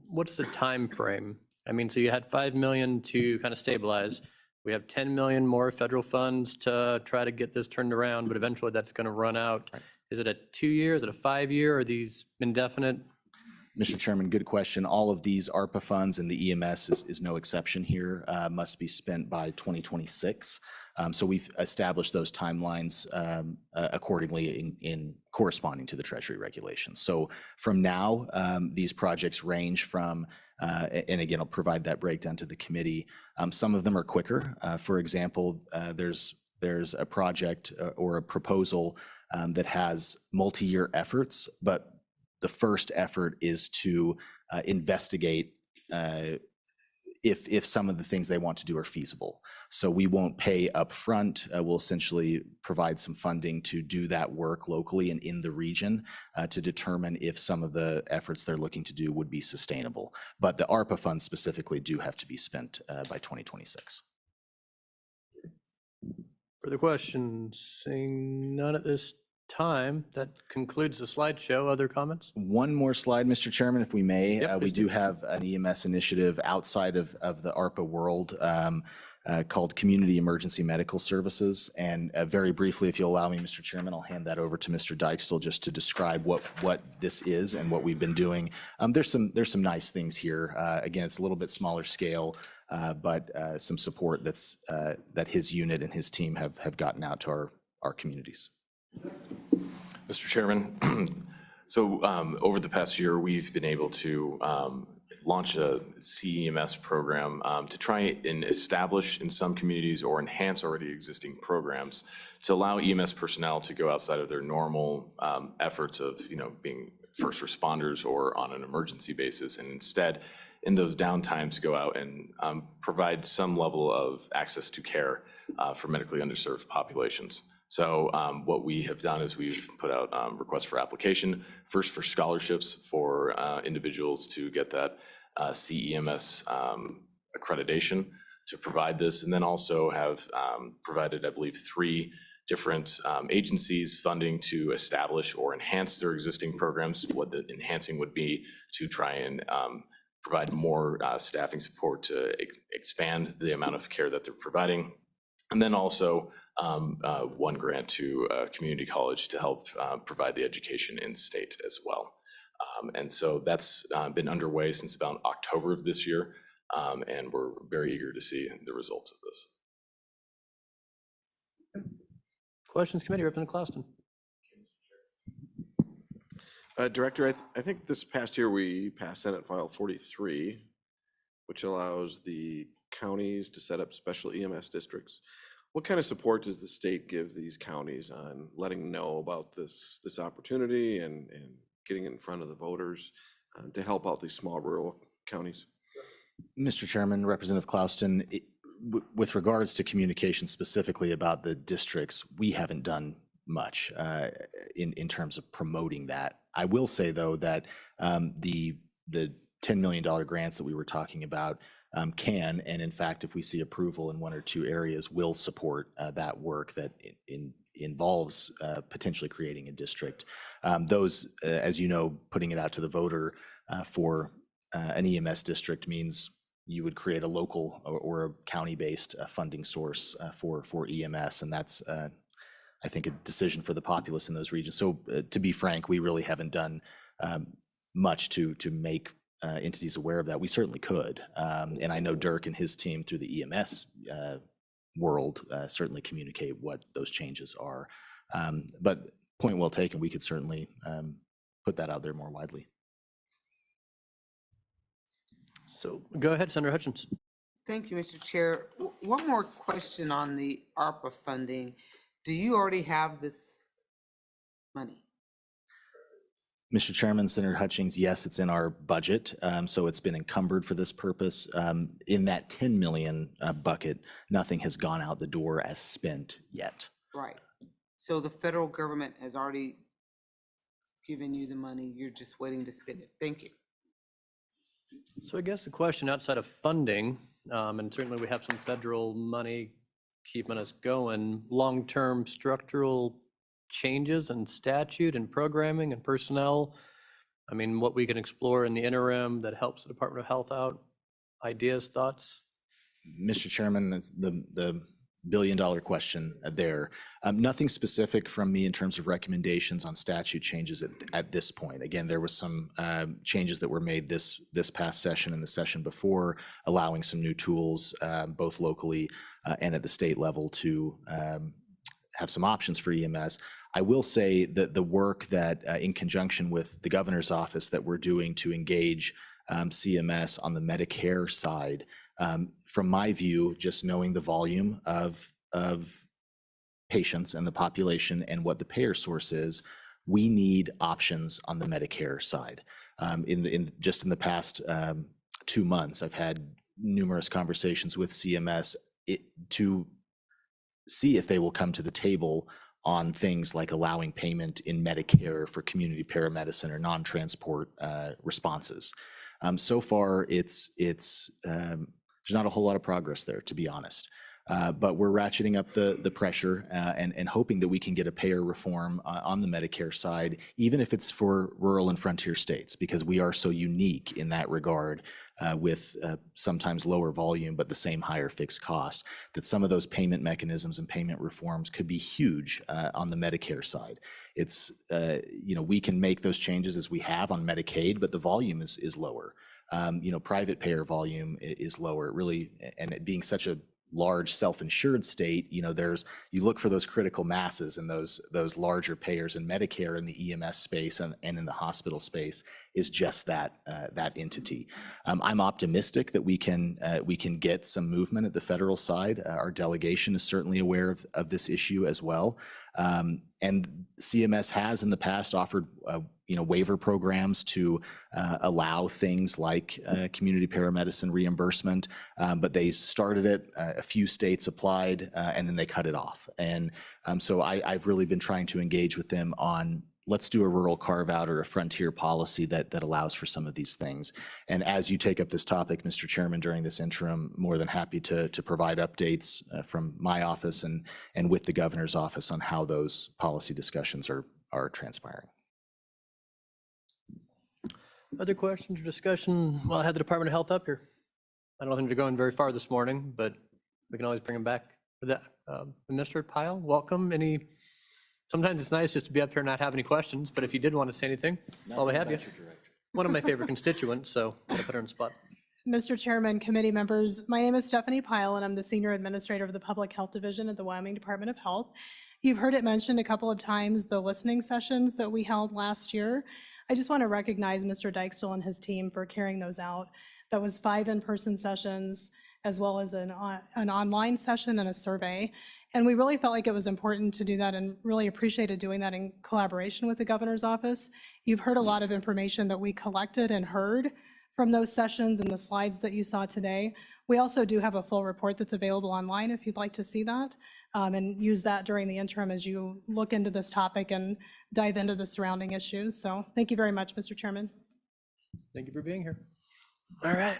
what's the time frame? I mean, so you had 5 million to kind of stabilize. We have 10 million more federal funds to try to get this turned around, but eventually that's going to run out. Right. Is it a 2-year? Is it a 5-year? Are these indefinite? Mr. Chairman, good question. All of these ARPA funds and the EMS is no exception here, must be spent by 2026. So we've established those timelines accordingly in corresponding to the Treasury regulations. So from now, these projects range from, and again, I'll provide that breakdown to the committee. Some of them are quicker. For example, there's a project or a proposal that has multi-year efforts, but the first effort is to investigate if some of the things they want to do are feasible. So we won't pay upfront. We'll essentially provide some funding to do that work locally and in the region to determine if some of the efforts they're looking to do would be sustainable. But the ARPA funds specifically do have to be spent by 2026. Further questions? Seeing none at this time, that concludes the slideshow. Other comments? One more slide, Mr. Chairman, if we may. Yep, We please do have an EMS initiative outside of the ARPA world called Community Emergency Medical Services. And very briefly, if you'll allow me, Mr. Chairman, I'll hand that over to Mr. Dykestel just to describe what this is and what we've been doing. There's some nice things here. Again, it's a little bit smaller scale, but some support that his unit and his team have gotten out to our communities. Mr. Chairman, so over the past year, we've been able to launch a CEMS program to try and establish in some communities or enhance already existing programs to allow EMS personnel to go outside of their normal efforts of being first responders or on an emergency basis, and instead, in those downtimes, go out and provide some level of access to care for medically underserved populations. So what we have done is we've put out requests for application, first for scholarships for individuals to get that CEMS accreditation to provide this, and then also have provided, I believe, 3 different agencies funding to establish or enhance their existing programs. What the enhancing would be to try and provide more staffing support to expand the amount of care that they're providing. And then also 1 grant to a community college to help provide the education in state as well. And so that's been underway since about October of this year. And we're very eager to see the results of this. Questions, committee, Representative Clouston. Director, I think this past year we passed Senate File 43, which allows the counties to set up special EMS districts. What kind of support does the state give these counties on letting them know about this opportunity and getting in front of the voters to help out these small rural counties? Mr. Chairman, Representative Clouston, with regards to communication specifically about the districts, we haven't done much in terms of promoting that. I will say, though, that the $10 million grants that we were talking about can, and in fact, if we see approval in 1 or 2 areas, will support that work that involves potentially creating a district. Those, as you know, putting it out to the voter for an EMS district means you would create a local or a county-based funding source for EMS, and that's, I think, a decision for the populace in those regions. So to be frank, we really haven't done much to make entities aware of that. We certainly could, and I know Dirk and his team through the EMS world certainly communicate what those changes are. But point well taken, we could certainly put that out there more widely. So go ahead, Senator Hutchins. Thank you, Mr. Chair. One more question on the ARPA funding. Do you already have this money? Mr. Chairman, Senator Hutchings, yes, it's in our budget, so it's been encumbered for this purpose. In that 10 million bucket, nothing has gone out the door as spent yet. Right. So the federal government has already given you the money. You're just waiting to spend it. Thank you. So I guess the question outside of funding, and certainly we have some federal money keeping us going, long-term structural changes in statute and programming and personnel. I mean, what we can explore in the interim that helps the Department of Health out. Ideas, thoughts? Mr. Chairman, it's the billion-dollar question there. Nothing specific from me in terms of recommendations on statute changes at this point. Again, there was some changes that were made this past session and the session before, allowing some new tools, both locally and at the state level, to have some options for EMS. I will say that the work that in conjunction with the governor's office that we're doing to engage CMS on the Medicare side, from my view, just knowing the volume of patients and the population and what the payer source is, we need options on the Medicare side. Just in the past 2 months, I've had numerous conversations with CMS to see if they will come to the table on things like allowing payment in Medicare for community paramedicine or non-transport responses. So far, there's not a whole lot of progress there, to be honest. But we're ratcheting up the pressure and hoping that we can get a payer reform on the Medicare side, even if it's for rural and frontier states, because we are so unique in that regard with sometimes lower volume, but the same higher fixed cost, that some of those payment mechanisms and payment reforms could be huge on the Medicare side. It's, we can make those changes as we have on Medicaid, but the volume is lower. Private payer volume is lower, really, and it being such a large self-insured state, you look for those critical masses and those larger payers, and Medicare in the EMS space and in the hospital space is just that entity. I'm optimistic that we can get some movement at the federal side. Our delegation is certainly aware of this issue as well. And CMS has in the past offered waiver programs to allow things like community paramedicine reimbursement, but they started it, a few states applied, and then they cut it off. And so I've really been trying to engage with them on, let's do a rural carve out or a frontier policy that allows for some of these things. And as you take up this topic, Mr. Chairman, during this interim, more than happy to provide updates from my office and with the governor's office on how those policy discussions are transpiring. Other questions or discussion? Well, I had the Department of Health up here. I don't think they're going very far this morning, but we can always bring them back. With that, Administrator Pyle, welcome. Sometimes it's nice just to be up here and not have any questions, but if you did want to say anything, while we have you. One of my favorite constituents, so I'll put her on the spot. Mr. Chairman, committee members, my name is Stephanie Pyle, and I'm the Senior Administrator of the Public Health Division at the Wyoming Department of Health. You've heard it mentioned a couple of times, the listening sessions that we held last year. I just want to recognize Mr. Dykestil and his team for carrying those out. That was 5 in-person sessions, as well as an online session and a survey. And we really felt like it was important to do that and really appreciated doing that in collaboration with the governor's office. You've heard a lot of information that we collected and heard from those sessions and the slides that you saw today. We also do have a full report that's available online if you'd like to see that, and use that during the interim as you look into this topic and dive into the surrounding issues. So thank you very much, Mr. Chairman. Thank you for being here. All right.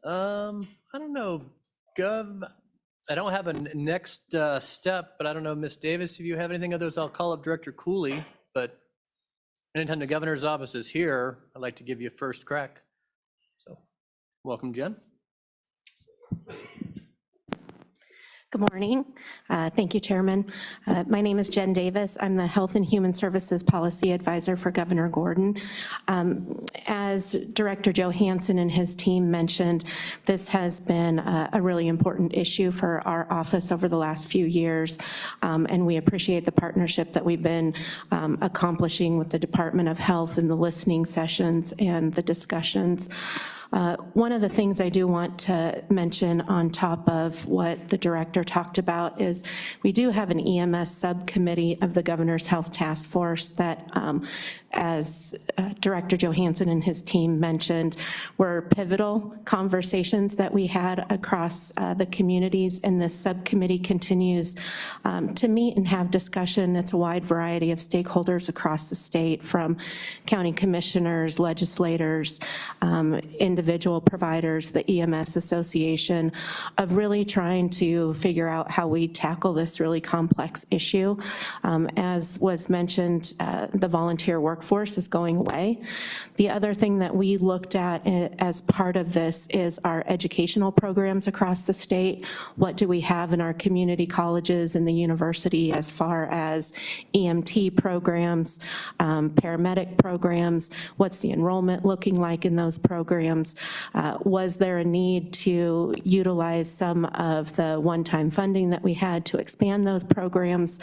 I don't know, Gov, I don't have a next step, but I don't know, Ms. Davis, if you have anything, others I'll call up Director Cooley, but anytime the governor's office is here, I'd like to give you a first crack. So welcome, Jen. Good morning. Thank you, Chairman. My name is Jen Davis. I'm the Health and Human Services Policy Advisor for Governor Gordon. As Director Johansson and his team mentioned, this has been a really important issue for our office over the last few years, and we appreciate the partnership that we've been accomplishing with the Department of Health in the listening sessions and the discussions. One of the things I do want to mention on top of what the director talked about is we do have an EMS subcommittee of the Governor's Health Task Force that, as Director Johansson and his team mentioned, were pivotal conversations that we had across the communities, and this subcommittee continues to meet and have discussion. It's a wide variety of stakeholders across the state, from county commissioners, legislators, individual providers, the EMS Association, of really trying to figure out how we tackle this really complex issue. As was mentioned, the volunteer workforce is going away. The other thing that we looked at as part of this is our educational programs across the state. What do we have in our community colleges and the university as far as EMT programs, paramedic programs? What's the enrollment looking like in those programs? Was there a need to utilize some of the one-time funding that we had to expand those programs?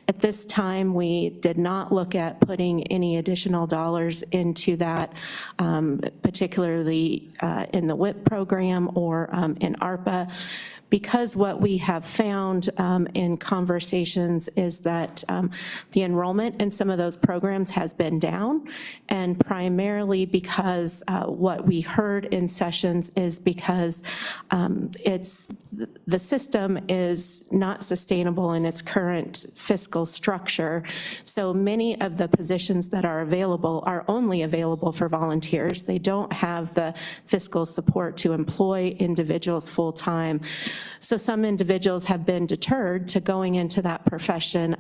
At this time, we did not look at putting any additional dollars into that, particularly in the WIP program or in ARPA, because what we have found in conversations is that the enrollment in some of those programs has been down, and primarily because what we heard in sessions is because the system is not sustainable in its current fiscal structure. So many of the positions that are available are only available for volunteers. They don't have the fiscal support to employ individuals full-time. So some individuals have been deterred to going into that profession,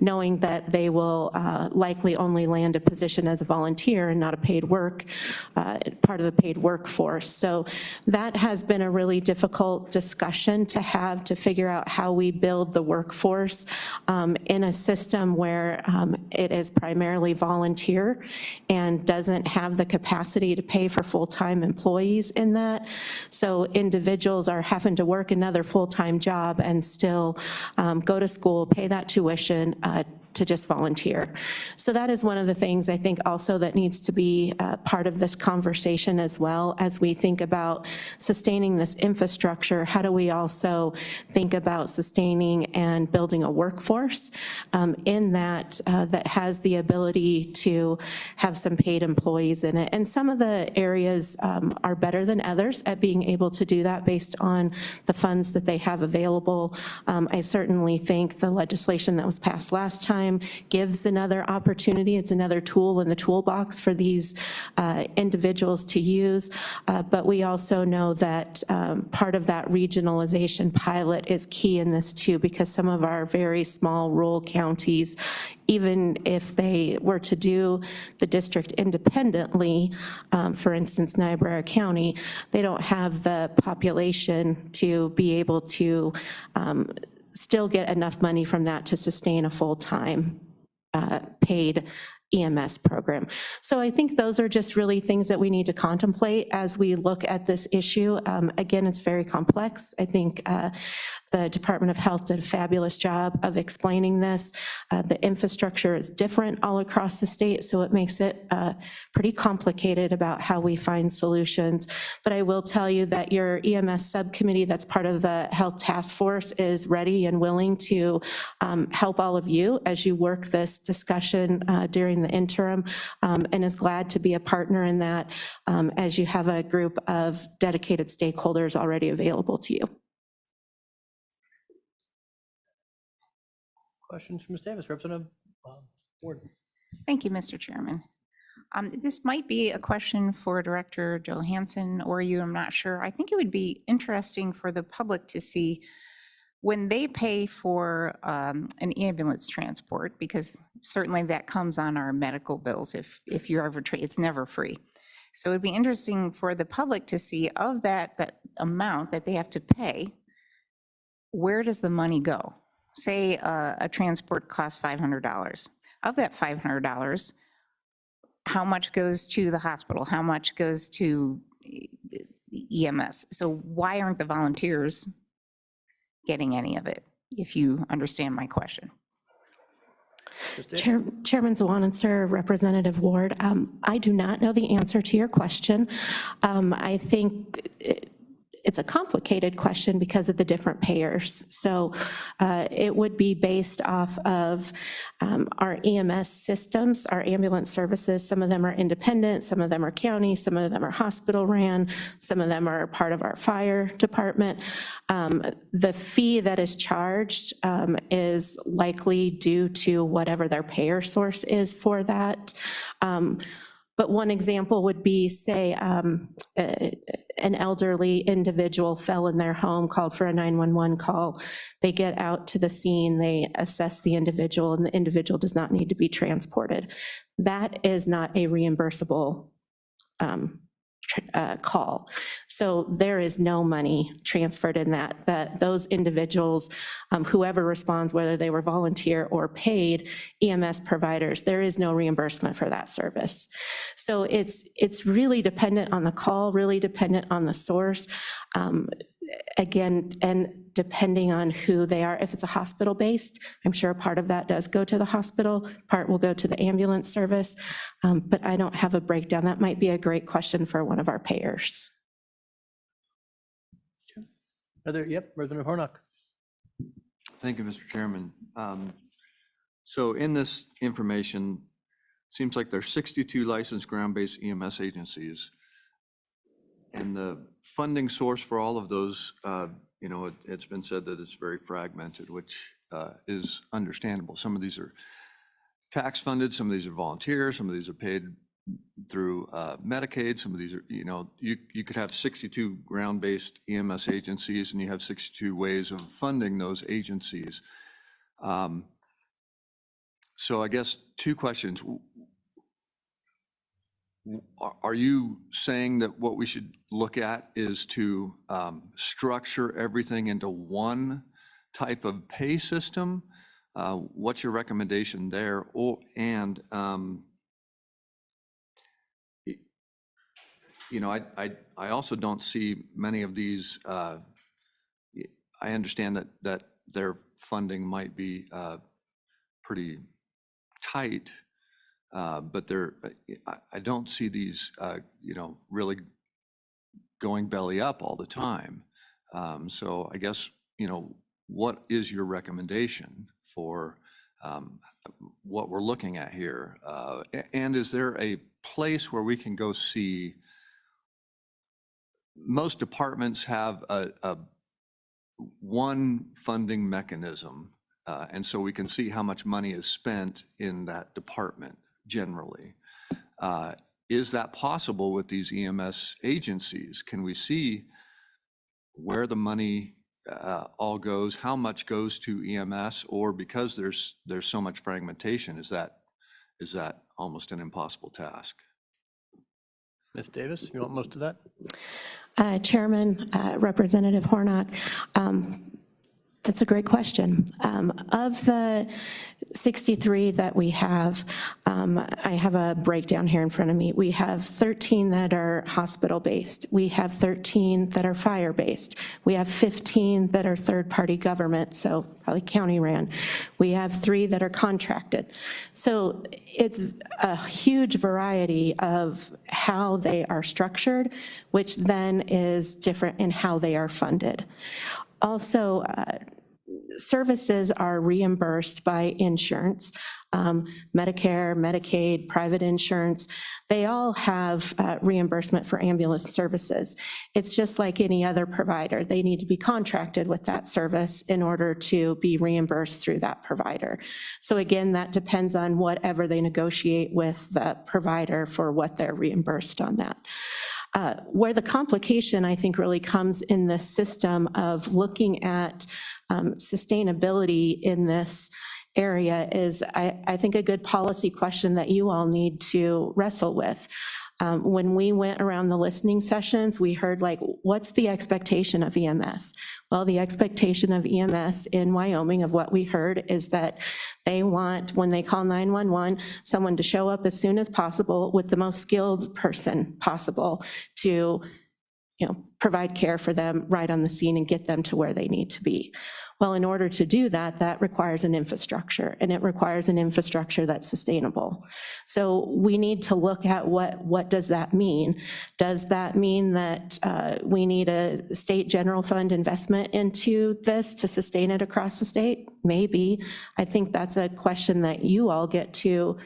knowing that they will likely only land a position as a volunteer and not a paid part of the paid workforce. So that has been a really difficult discussion to have, to figure out how we build the workforce in a system where it is primarily volunteer and doesn't have the capacity to pay for full-time employees in that. So individuals are having to work another full-time job and still go to school, pay that tuition, to just volunteer. So that is one of the things I think also that needs to be part of this conversation as well. As we think about sustaining this infrastructure, how do we also think about sustaining and building a workforce in that that has the ability to have some paid employees in it. And some of the areas are better than others at being able to do that based on the funds that they have available. I certainly think the legislation that was passed last time gives another opportunity. It's another tool in the toolbox for these individuals to use. But we also know that part of that regionalization pilot is key in this too, because some of our very small rural counties, even if they were to do the district independently, for instance, Niobrara County, they don't have the population to be able to still get enough money from that to sustain a full-time paid EMS program. So I think those are just really things that we need to contemplate as we look at this issue. Again, it's very complex. I think the Department of Health did a fabulous job of explaining this. The infrastructure is different all across the state, so it makes it pretty complicated about how we find solutions. But I will tell you that your EMS subcommittee that's part of the Health Task Force is ready and willing to help all of you as you work this discussion during the interim, and is glad to be a partner in that as you have a group of dedicated stakeholders already available to you. Questions from Ms. Davis, Representative Ward. Thank you, Mr. Chairman. This might be a question for Director Johansson or you, I'm not sure. I think it would be interesting for the public to see when they pay for an ambulance transport, because certainly that comes on our medical bills if you're ever, it's never free. So it'd be interesting for the public to see of that amount that they have to pay, where does the money go? Say a transport costs $500. Of that $500, how much goes to the hospital? How much goes to the EMS? So why aren't the volunteers getting any of it, if you understand my question? Chairman Zwanitzer, Representative Ward, I do not know the answer to your question. I think it's a complicated question because of the different payers. So it would be based off of our EMS systems, our ambulance services. Some of them are independent, some of them are county, some of them are hospital ran, some of them are part of our fire department. The fee that is charged is likely due to whatever their payer source is for that. But one example would be, say, an elderly individual fell in their home, called for a 911 call. They get out to the scene, they assess the individual, and the individual does not need to be transported. That is not a reimbursable call. So there is no money transferred in that those individuals, whoever responds, whether they were volunteer or paid EMS providers, there is no reimbursement for that service. So it's really dependent on the call, really dependent on the source. Again, and depending on who they are, if it's a hospital-based, I'm sure part of that does go to the hospital, part will go to the ambulance service, but I don't have a breakdown. That might be a great question for one of our payers. Representative Hornock. Thank you, Mr. Chairman. So in this information, seems like there's 62 licensed ground-based EMS agencies. And the funding source for all of those, it's been said that it's very fragmented, which is understandable. Some of these are tax funded, some of these are volunteer, some of these are paid through Medicaid, some of these are, you could have 62 ground-based EMS agencies and you have 62 ways of funding those agencies. So I guess two questions. Are you saying that what we should look at is to structure everything into one type of pay system? What's your recommendation there? I also don't see many of these. I understand that their funding might be pretty tight, but I don't see these, really going belly up all the time. So I guess, what is your recommendation for what we're looking at here? And is there a place where we can go see? Most departments have one funding mechanism, and so we can see how much money is spent in that department generally. Is that possible with these EMS agencies? Can we see where the money all goes, how much goes to EMS, or because there's so much fragmentation, is that almost an impossible task? Ms. Davis, you want most of that? Chairman, Representative Hornock, that's a great question. Of the 63 that we have, I have a breakdown here in front of me. We have 13 that are hospital-based. We have 13 that are fire-based. We have 15 that are third-party government, so probably county-ran. We have 3 that are contracted. So it's a huge variety of how they are structured, which then is different in how they are funded. Also, services are reimbursed by insurance, Medicare, Medicaid, private insurance. They all have reimbursement for ambulance services. It's just like any other provider. They need to be contracted with that service in order to be reimbursed through that provider. So again, that depends on whatever they negotiate with the provider for what they're reimbursed on that. Where the complication, I think, really comes in this system of looking at sustainability in this area is, I think, a good policy question that you all need to wrestle with. When we went around the listening sessions, we heard, like, what's the expectation of EMS? Well, the expectation of EMS in Wyoming, of what we heard, is that they want, when they call 911, someone to show up as soon as possible with the most skilled person possible to, provide care for them right on the scene and get them to where they need to be. Well, in order to do that, that requires an infrastructure, and it requires an infrastructure that's sustainable. So we need to look at what does that mean? Does that mean that we need a state general fund investment into this to sustain it across the state? Maybe. I think that's a question that you all get to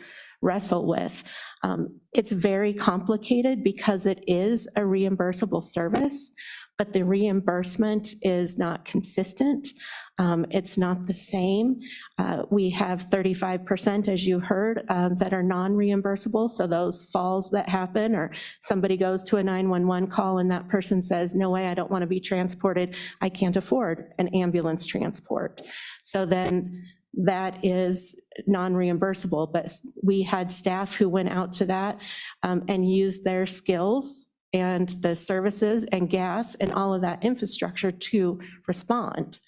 wrestle with. It's very complicated because it is a reimbursable service, but the reimbursement is not consistent. It's not the same. We have 35%, as you heard, that are non-reimbursable. So those falls that happen, or somebody goes to a 911 call and that person says, no way, I don't want to be transported. I can't afford an ambulance transport. So then that is non-reimbursable, but we had staff who went out to that and used their skills and the services and gas and all of that infrastructure to respond.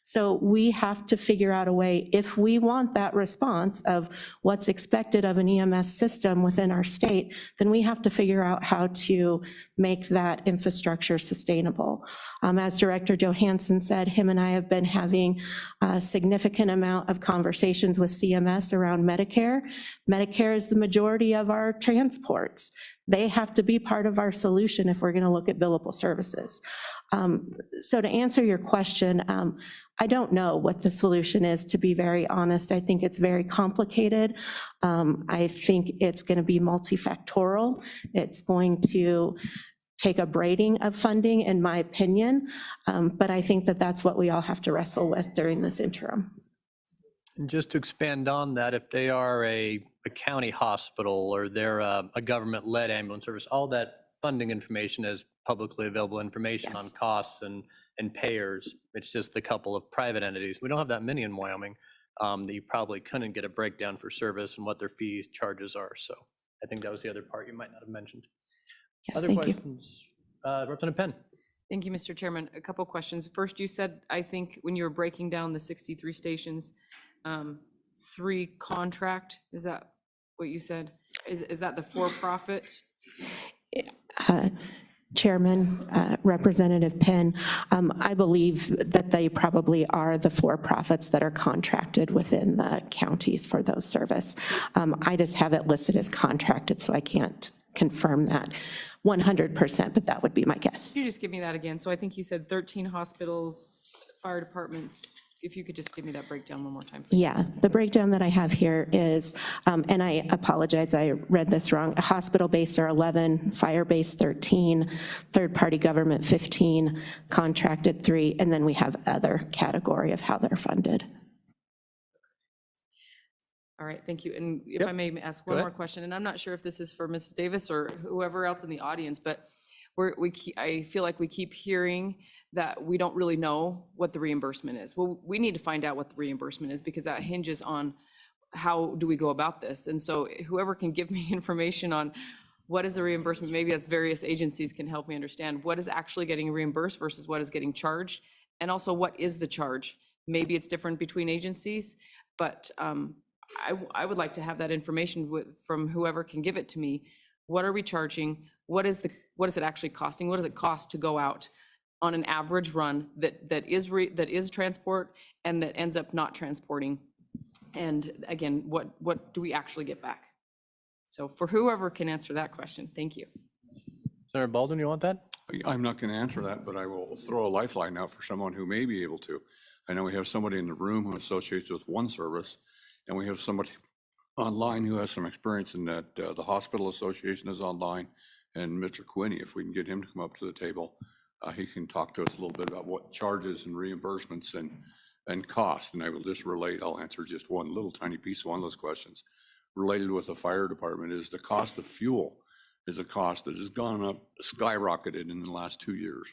So we have to figure out a way, if we want that response of what's expected of an EMS system within our state, then we have to figure out how to make that infrastructure sustainable. As Director Johansson said, him and I have been having a significant amount of conversations with CMS around Medicare. Medicare is the majority of our transports. They have to be part of our solution if we're going to look at billable services. So to answer your question, I don't know what the solution is, to be very honest. I think it's very complicated. I think it's going to be multifactorial. It's going to take a braiding of funding, in my opinion, but I think that that's what we all have to wrestle with during this interim. And just to expand on that, if they are a county hospital or they're a government-led ambulance service, all that funding information is publicly available information on costs and payers. It's just the couple of private entities. We don't have that many in Wyoming that you probably couldn't get a breakdown for service and what their fees, charges are. So I think that was the other part you might not have mentioned. Yes, Other thank you. questions? Representative Penn. Thank you, Mr. Chairman. A couple questions. First, you said, I think, when you were breaking down the 63 stations, 3 contract, is that what you said? Is that the for-profit? Chairman, Representative Penn, I believe that they probably are the for-profits that are contracted within the counties for those service. I just have it listed as contracted, so I can't confirm that 100%, but that would be my guess. Could you just give me that again? So I think you said 13 hospitals, fire departments. If you could just give me that breakdown one more time, please. Yeah, the breakdown that I have here is, and I apologize, I read this wrong. Hospital-based are 11, fire-based 13, third-party government 15, contracted 3, and then we have other category of how they're funded. All right, thank you. And if I may ask one ahead. more question, and I'm not sure if this is for Mrs. Davis or whoever else in the audience, but I feel like we keep hearing that we don't really know what the reimbursement is. Well, we need to find out what the reimbursement is because that hinges on how do we go about this. And so whoever can give me information on what is the reimbursement, maybe that's various agencies can help me understand what is actually getting reimbursed versus what is getting charged. And also what is the charge? Maybe it's different between agencies, but I would like to have that information from whoever can give it to me. What are we charging? What is it actually costing? What does it cost to go out on an average run that is transport and that ends up not transporting? And again, what do we actually get back? So for whoever can answer that question, thank you. Senator Baldwin, you want that? I'm not going to answer that, but I will throw a lifeline out for someone who may be able to. I know we have somebody in the room who associates with one service, and we have somebody online who has some experience in that. The Hospital Association is online, and Mr. Quinney, if we can get him to come up to the table, he can talk to us a little bit about what charges and reimbursements and cost. And I will just relate, I'll answer just one little tiny piece of one of those questions. Related with the fire department is the cost of fuel is a cost that has gone up, skyrocketed in the last 2 years.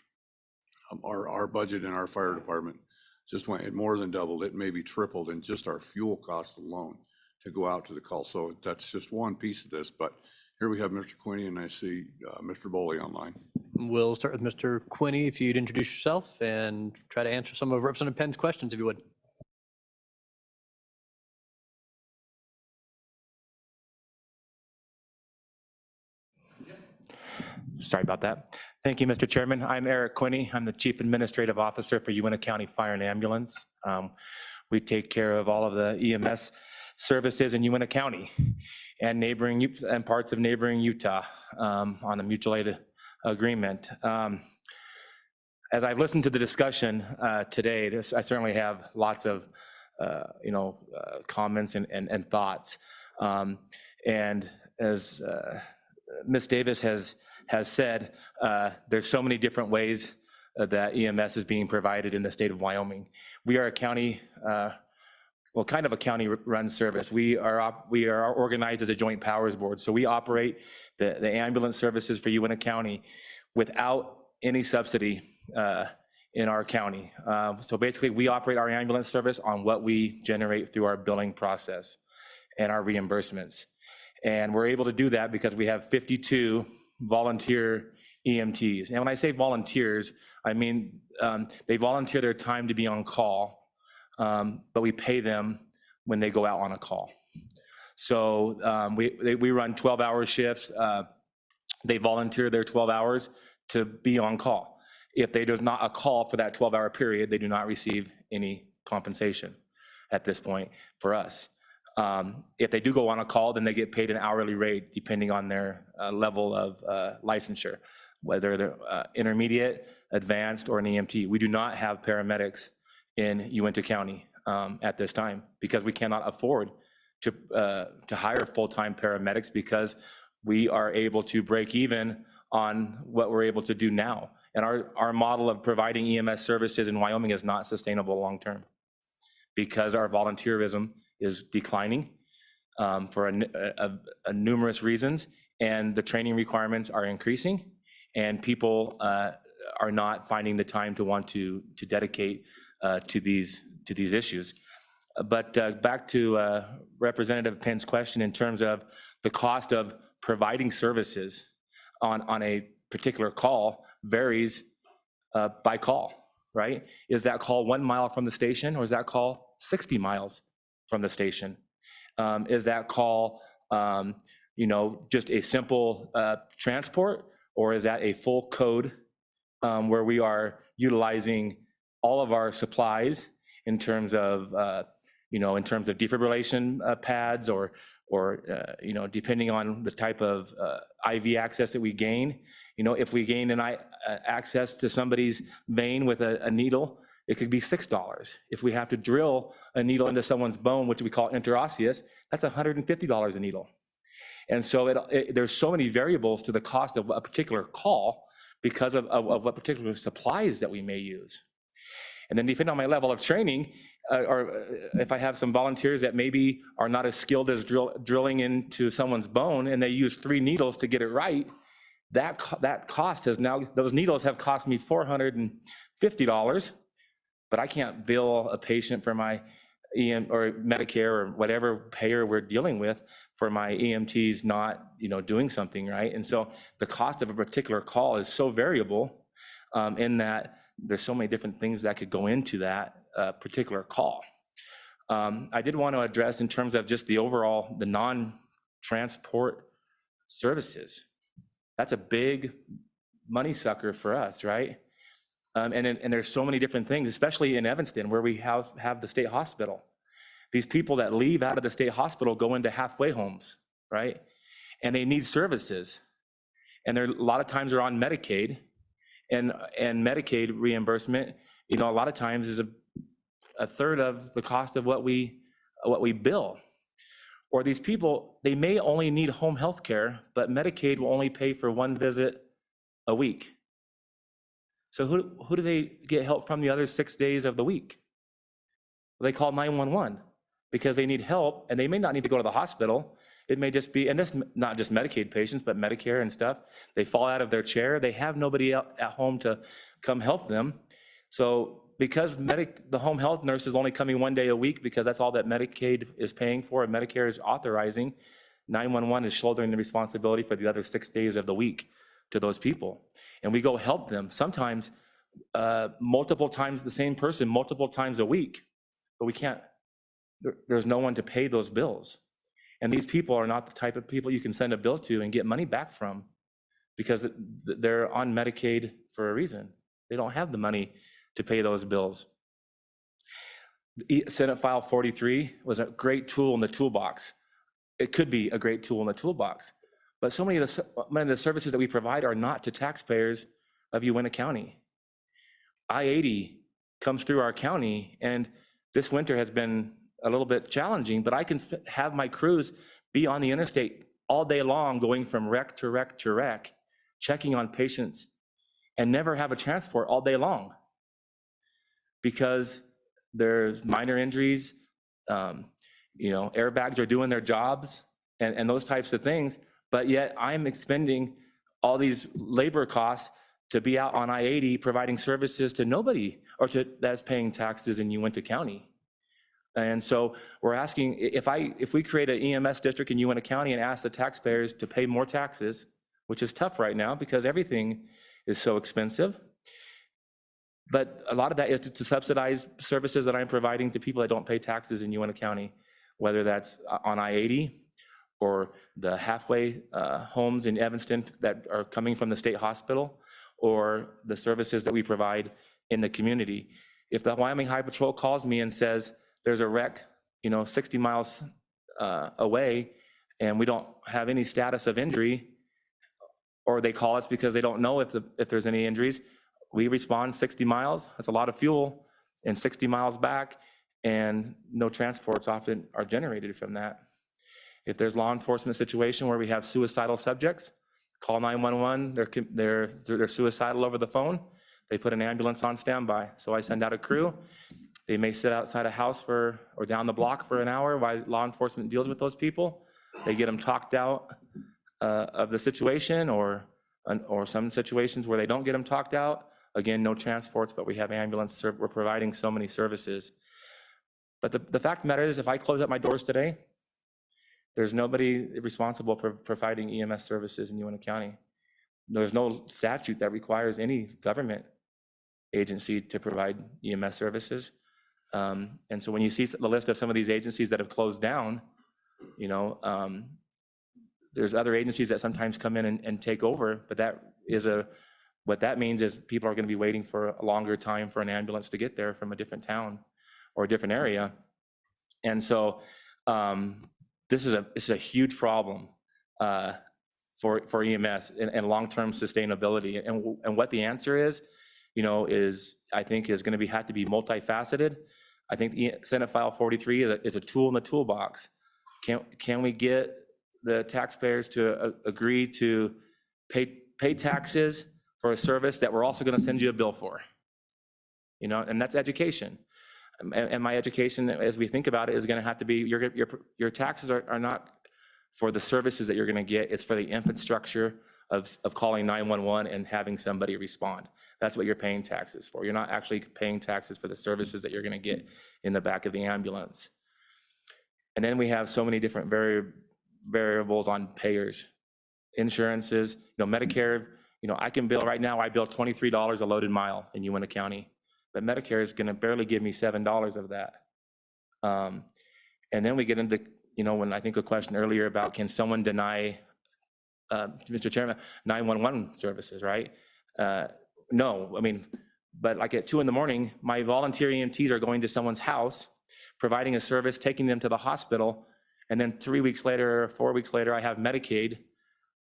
Our budget in our fire department just went, it more than doubled, it maybe tripled in just our fuel cost alone to go out to the call. So that's just one piece of this, but here we have Mr. Quinney and I see Mr. Boley online. We'll start with Mr. Quinney, if you'd introduce yourself and try to answer some of Representative Penn's questions, if you would. Sorry about that. Thank you, Mr. Chairman. I'm Eric Quinney. I'm the Chief Administrative Officer for Uintah County Fire and Ambulance. We take care of all of the EMS services in Uintah County and neighboring and parts of neighboring Utah on a mutual aid agreement. As I've listened to the discussion today, I certainly have lots of comments and thoughts. And as Ms. Davis has said, there's so many different ways that EMS is being provided in the state of Wyoming. We are a county, well, kind of a county-run service. We are organized as a joint powers board, so we operate the ambulance services for Uintah County without any subsidy in our county. So basically, we operate our ambulance service on what we generate through our billing process and our reimbursements. And we're able to do that because we have 52 volunteer EMTs. And when I say volunteers, I mean they volunteer their time to be on call, but we pay them when they go out on a call. So we run 12-hour shifts. They volunteer their 12 hours to be on call. If there's not a call for that 12-hour period, they do not receive any compensation at this point for us. If they do go on a call, then they get paid an hourly rate depending on their level of licensure, whether they're intermediate, advanced, or an EMT. We do not have paramedics in Uintah County at this time because we cannot afford to hire full-time paramedics because we are able to break even on what we're able to do now. And our model of providing EMS services in Wyoming is not sustainable long-term because our volunteerism is declining for a numerous reasons, and the training requirements are increasing, and people are not finding the time to want to dedicate to these issues. But back to Representative Penn's question in terms of the cost of providing services on a particular call varies by call, right? Is that call 1 mile from the station, or is that call 60 miles from the station? Is that call, just a simple transport, Or is that a full code where we are utilizing all of our supplies in terms of, in terms of defibrillation pads or depending on the type of IV access that we gain. If we gain access to somebody's vein with a needle, it could be $6. If we have to drill a needle into someone's bone, which we call interosseous, that's $150 a needle. And so there's so many variables to the cost of a particular call because of what particular supplies that we may use. And then depending on my level of training, or if I have some volunteers that maybe are not as skilled as drilling into someone's bone and they use 3 needles to get it right, that cost has now, those needles have cost me $450, but I can't bill a patient for my or Medicare or whatever payer we're dealing with for my EMTs not, doing something right. And so the cost of a particular call is so variable in that there's so many different things that could go into that particular call. I did want to address in terms of just the overall, the non-transport services. That's a big money sucker for us, right? And there's so many different things, especially in Evanston, where we have the state hospital. These people that leave out of the state hospital go into halfway homes, right? And they need services. And a lot of times they're on Medicaid, and Medicaid reimbursement, a lot of times is a third of the cost of what we bill. Or these people, they may only need home health care, but Medicaid will only pay for 1 visit a week. So who do they get help from the other 6 days of the week? They call 911 because they need help, and they may not need to go to the hospital. It may just be, and this not just Medicaid patients, but Medicare and stuff. They fall out of their chair. They have nobody at home to come help them. So because the home health nurse is only coming 1 day a week because that's all that Medicaid is paying for and Medicare is authorizing, 911 is shouldering the responsibility for the other 6 days of the week to those people. And we go help them, sometimes multiple times the same person, multiple times a week, but we can't, there's no one to pay those bills. And these people are not the type of people you can send a bill to and get money back from because they're on Medicaid for a reason. They don't have the money to pay those bills. Senate File 43 was a great tool in the toolbox. It could be a great tool in the toolbox, but so many of the services that we provide are not to taxpayers of Uintah County. I-80 comes through our county, and this winter has been a little bit challenging, but I can have my crews be on the interstate all day long, going from wreck to wreck to wreck, checking on patients, and never have a transport all day long because there's minor injuries, airbags are doing their jobs and those types of things, but yet I'm expending all these labor costs to be out on I-80 providing services to nobody or that's paying taxes in Uintah County. And so we're asking, if we create an EMS district in Uintah County and ask the taxpayers to pay more taxes, which is tough right now because everything is so expensive, but a lot of that is to subsidize services that I'm providing to people that don't pay taxes in Uintah County, whether that's on I-80 or the halfway homes in Evanston that are coming from the state hospital, or the services that we provide in the community. If the Wyoming Highway Patrol calls me and says there's a wreck, 60 miles away, and we don't have any status of injury, or they call us because they don't know if there's any injuries, we respond 60 miles. That's a lot of fuel, and 60 miles back, and no transports often are generated from that. If there's law enforcement situation where we have suicidal subjects, call 911, they're suicidal over the phone, they put an ambulance on standby. So I send out a crew. They may sit outside a house or down the block for an hour while law enforcement deals with those people. They get them talked out of the situation, or some situations where they don't get them talked out. Again, no transports, but we have ambulance, we're providing so many services. But the fact of the matter is, if I close up my doors today, there's nobody responsible for providing EMS services in Uintah County. There's no statute that requires any government agency to provide EMS services. And so when you see the list of some of these agencies that have closed down, there's other agencies that sometimes come in and take over, but what that means is people are going to be waiting for a longer time for an ambulance to get there from a different town or a different area. And so this is a huge problem for EMS and long-term sustainability. And what the answer is, I think is going to have to be multifaceted. I think Senate File 43 is a tool in the toolbox. Can we get the taxpayers to agree to pay taxes for a service that we're also going to send you a bill for? And that's education. And my education, as we think about it, is going to have to be your taxes are not for the services that you're going to get. It's for the infrastructure of calling 911 and having somebody respond. That's what you're paying taxes for. You're not actually paying taxes for the services that you're going to get in the back of the ambulance. And then we have so many different variables on payers, insurances, Medicare. I can bill right now. I bill $23 a loaded mile in Uintah County, but Medicare is going to barely give me $7 of that. And then we get into, when I think a question earlier about can someone deny, Mr. Chairman, 911 services, right? No, but like at 2 a.m, my volunteer EMTs are going to someone's house, providing a service, taking them to the hospital, and then 3 weeks later, or 4 weeks later, I have Medicaid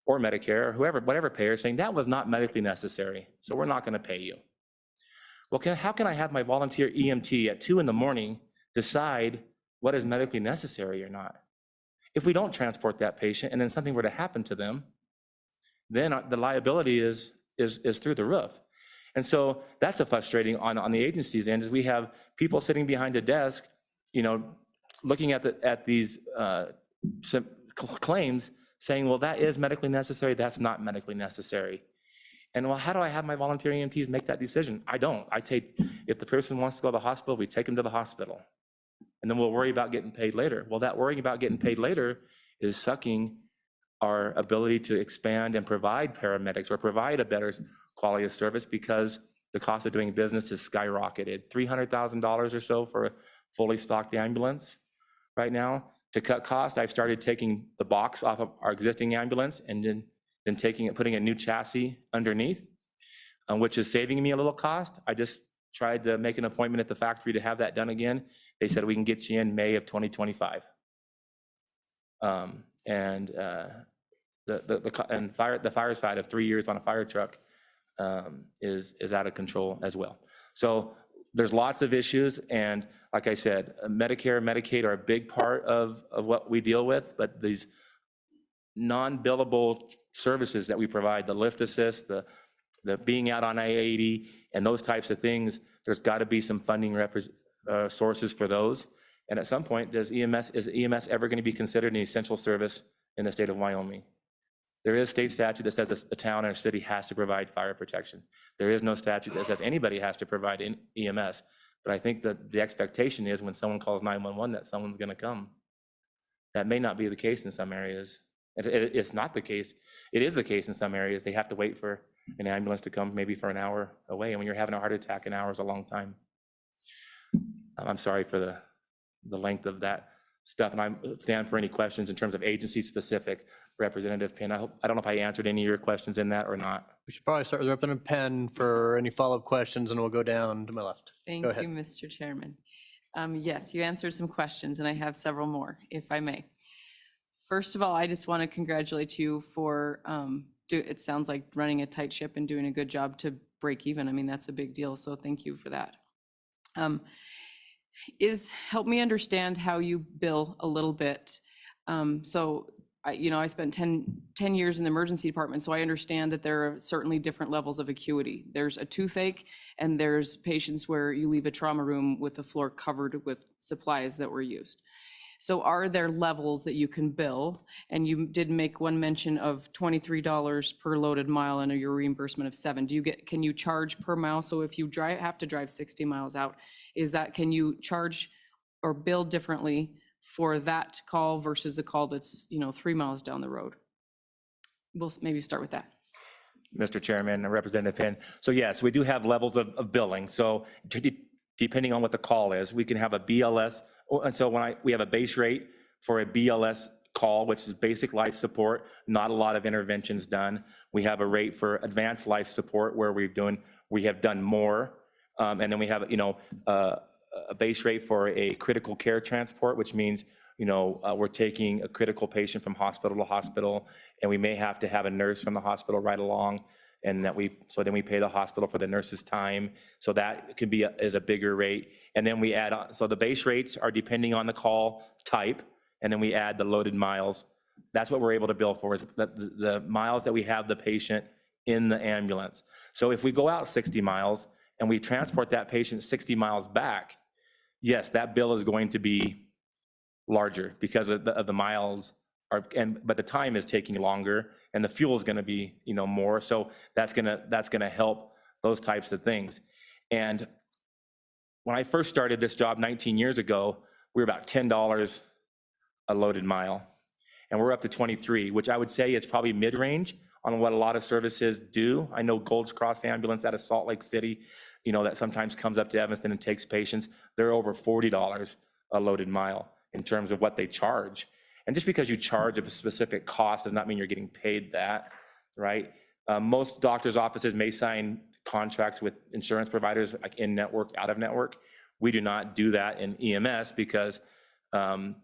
or Medicare or whatever payer saying that was not medically necessary, so we're not going to pay you. Well, how can I have my volunteer EMT at 2 a.m. decide what is medically necessary or not? If we don't transport that patient and then something were to happen to them, then the liability is through the roof. And so that's a frustrating on the agency's end, is we have people sitting behind a desk, looking at these claims saying, well, that is medically necessary, that's not medically necessary. And well, how do I have my volunteer EMTs make that decision? I don't. I say, if the person wants to go to the hospital, we take them to the hospital. And then we'll worry about getting paid later. Well, that worrying about getting paid later is sucking our ability to expand and provide paramedics or provide a better quality of service, because the cost of doing business has skyrocketed. $300,000 or so for a fully stocked ambulance right now. To cut costs, I've started taking the box off of our existing ambulance and then putting a new chassis underneath, which is saving me a little cost. I just tried to make an appointment at the factory to have that done again. They said we can get you in May of 2025. The fire side of 3 years on a fire truck is out of control as well. So there's lots of issues, and like I said, Medicare and Medicaid are a big part of what we deal with, but these non-billable services that we provide, the lift assist, the being out on I-80, and those types of things, there's got to be some funding sources for those. And at some point, is EMS ever going to be considered an essential service in the state of Wyoming? There is state statute that says a town or a city has to provide fire protection. There is no statute that says anybody has to provide EMS. But I think that the expectation is when someone calls 911 that someone's going to come. That may not be the case in some areas. It's not the case. It is the case in some areas. They have to wait for an ambulance to come maybe for an hour away. And when you're having a heart attack, an hour is a long time. I'm sorry for the length of that stuff. And I stand for any questions in terms of agency specific. Representative Penn, I don't know if I answered any of your questions in that or not. We should probably start with Representative Penn for any follow-up questions, and we'll go down to my left. Thank Go ahead. you, Mr. Chairman. Yes, you answered some questions, and I have several more, if I may. First of all, I just want to congratulate you for, it sounds like running a tight ship and doing a good job to break even. I mean, that's a big deal, so thank you for that. Help me understand how you bill a little bit. I spent 10 years in the emergency department, so I understand that there are certainly different levels of acuity. There's a toothache, and there's patients where you leave a trauma room with the floor covered with supplies that were used. So are there levels that you can bill? And you did make one mention of $23 per loaded mile and your reimbursement of $7. Can you charge per mile? So if you have to drive 60 miles out, can you charge or bill differently for that call versus the call that's 3 miles down the road? We'll maybe start with that. Mr. Chairman and Representative Penn. So yes, we do have levels of billing. So depending on what the call is, we can have a BLS. And so we have a base rate for a BLS call, which is basic life support, not a lot of interventions done. We have a rate for advanced life support where we have done more. And then we have, a base rate for a critical care transport, which means, we're taking a critical patient from hospital to hospital, and we may have to have a nurse from the hospital right along, and so then we pay the hospital for the nurse's time. So that could be is a bigger rate. And then we add on, so the base rates are depending on the call type, and then we add the loaded miles. That's what we're able to bill for, is the miles that we have the patient in the ambulance. So if we go out 60 miles and we transport that patient 60 miles back, yes, that bill is going to be larger because of the miles but the time is taking longer, and the fuel is going to be, more. So that's going to help those types of things. And when I first started this job 19 years ago, we were about $10 a loaded mile, and we're up to 23, which I would say is probably mid-range on what a lot of services do. I know Gold's Cross Ambulance out of Salt Lake City, that sometimes comes up to Evanston and takes patients. They're over $40 a loaded mile in terms of what they charge. And just because you charge a specific cost does not mean you're getting paid that, right? Most doctors' offices may sign contracts with insurance providers, like in-network, out-of-network. We do not do that in EMS because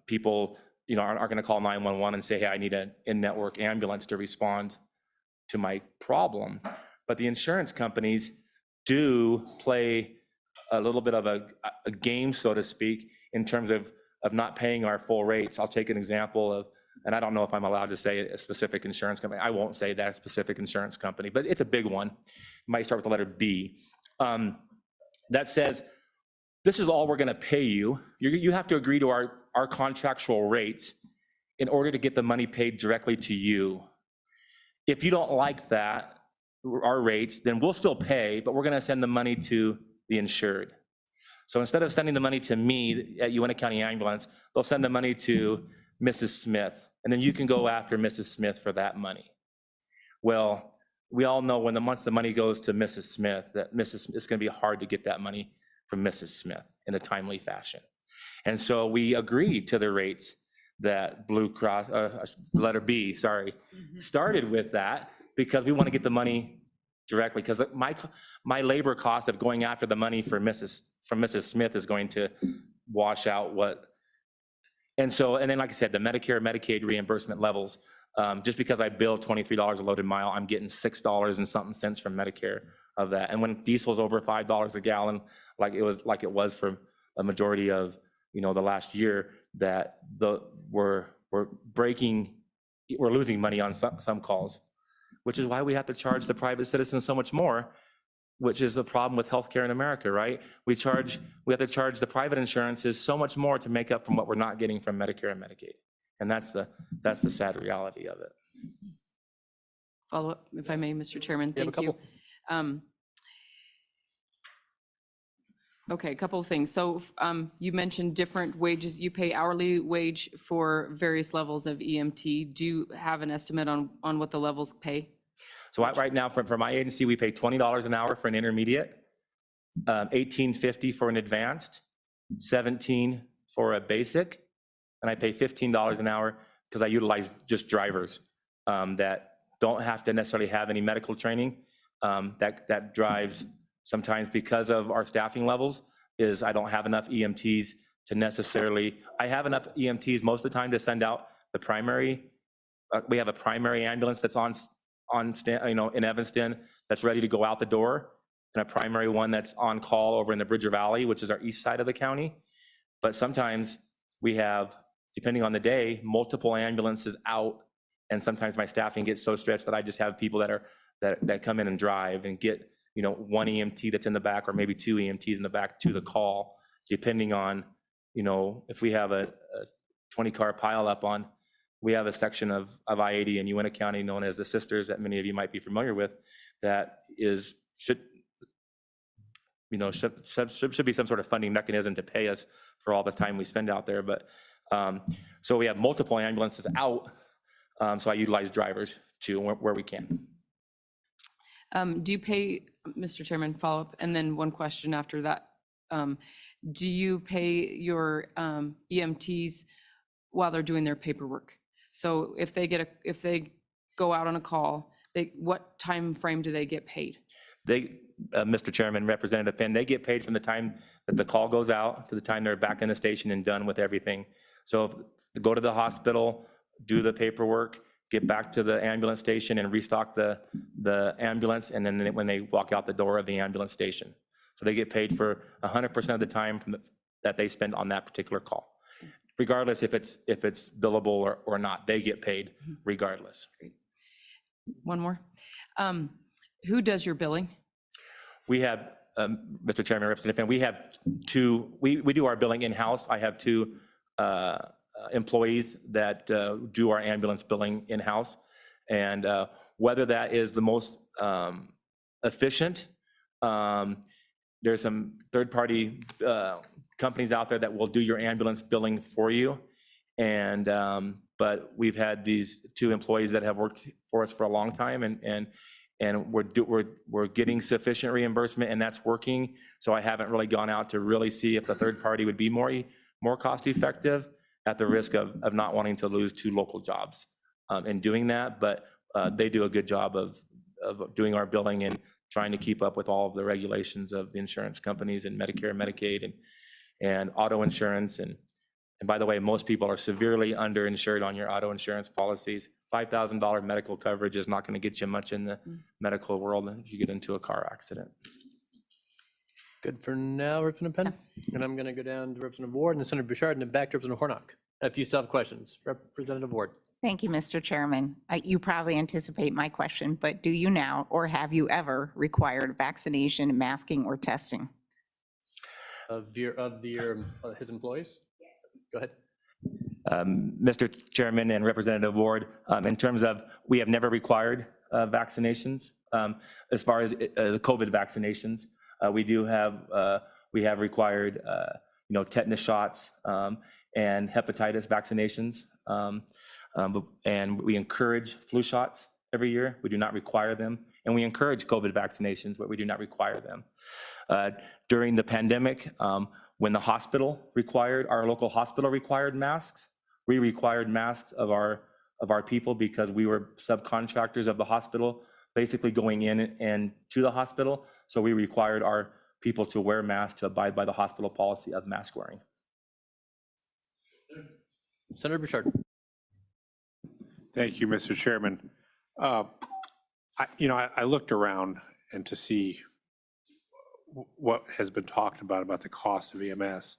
people, aren't going to call 911 and say, hey, I need an in-network ambulance to respond to my problem. But the insurance companies do play a little bit of a game, so to speak, in terms of not paying our full rates. I'll take an example of, and I don't know if I'm allowed to say a specific insurance company. I won't say that specific insurance company, but it's a big one. It might start with the letter B. That says, this is all we're going to pay you. You have to agree to our contractual rates in order to get the money paid directly to you. If you don't like that, our rates, then we'll still pay, but we're going to send the money to the insured. So instead of sending the money to me at Uintah County Ambulance, they'll send the money to Mrs. Smith, and then you can go after Mrs. Smith for that money. Well, we all know once the money goes to Mrs. Smith, that it's going to be hard to get that money from Mrs. Smith in a timely fashion. And so we agreed to the rates that Blue Cross, letter B, started with that, because we want to get the money directly, because my labor cost of going after the money from Mrs. Smith is going to wash out what. And then, like I said, the Medicare, Medicaid reimbursement levels, just because I bill $23 a loaded mile, I'm getting $6 and something cents from Medicare of that. And when diesel's over $5 a gallon, like it was for a majority of, the last year, that we're losing money on some calls, which is why we have to charge the private citizens so much more, which is the problem with healthcare in America, right? We have to charge the private insurances so much more to make up from what we're not getting from Medicare and Medicaid. And that's the sad reality of it. Follow up, if I may, Mr. Chairman. Thank you. Okay, a couple of things. So you mentioned different wages. You pay hourly wage for various levels of EMT. Do you have an estimate on what the levels pay? So right now, for my agency, we pay $20 an hour for an intermediate, $18.50 for an advanced, $17 for a basic, and I pay $15 an hour because I utilize just drivers that don't have to necessarily have any medical training. That drives sometimes, because of our staffing levels, is I don't have enough EMTs to necessarily. I have enough EMTs most of the time to send out the primary. We have a primary ambulance that's in Evanston that's ready to go out the door, and a primary one that's on call over in the Bridger Valley, which is our east side of the county. But sometimes we have, depending on the day, multiple ambulances out, and sometimes my staffing gets so stretched that I just have people that come in and drive and get one EMT that's in the back, or maybe two EMTs in the back to the call, depending on if we have a 20-car pile up on. We have a section of I-80 in Uintah County known as the Sisters that many of you might be familiar with, that should be some sort of funding mechanism to pay us for all the time we spend out there. But so we have multiple ambulances out, so I utilize drivers too where we can. Do you pay, Mr. Chairman, follow up, and then one question after that. Do you pay your EMTs while they're doing their paperwork? So if they go out on a call, what time frame do they get paid? Mr. Chairman, Representative Penn, they get paid from the time that the call goes out to the time they're back in the station and done with everything. So if they go to the hospital, do the paperwork, get back to the ambulance station and restock the ambulance, and then when they walk out the door of the ambulance station. So they get paid for 100% of the time that they spend on that particular call. Regardless if it's billable or not, they get paid regardless. One more. Who does your billing? We have, Mr. Chairman, Representative Penn, we have two, we do our billing in-house. I have two employees that do our ambulance billing in-house. And whether that is the most efficient, there's some third-party companies out there that will do your ambulance billing for you. And, but we've had these two employees that have worked for us for a long time, and we're getting sufficient reimbursement, and that's working. So I haven't really gone out to really see if the third party would be more cost effective, at the risk of not wanting to lose two local jobs in doing that. But they do a good job of doing our billing and trying to keep up with all of the regulations of the insurance companies and Medicare, Medicaid, and auto insurance. And by the way, most people are severely underinsured on your auto insurance policies. $5,000 medical coverage is not going to get you much in the medical world if you get into a car accident. Good for now, Representative Penn. And I'm going to go down to Representative Ward and then Senator Bouchard and then back to Representative Hornock. If you still have questions, Representative Ward. Thank you, Mr. Chairman. You probably anticipate my question, but do you now, or have you ever required vaccination, masking, or testing? Of his employees? Yes. Go ahead. Mr. Chairman and Representative Ward, in terms of, we have never required vaccinations. As far as the COVID vaccinations, we have required, tetanus shots and hepatitis vaccinations. And we encourage flu shots every year. We do not require them. And we encourage COVID vaccinations, but we do not require them. During the pandemic, when the hospital required, our local hospital required masks, we required masks of our people because we were subcontractors of the hospital, basically going in and to the hospital. So we required our people to wear masks to abide by the hospital policy of mask wearing. Senator Bouchard. Thank you, Mr. Chairman. I looked around and to see what has been talked about the cost of EMS.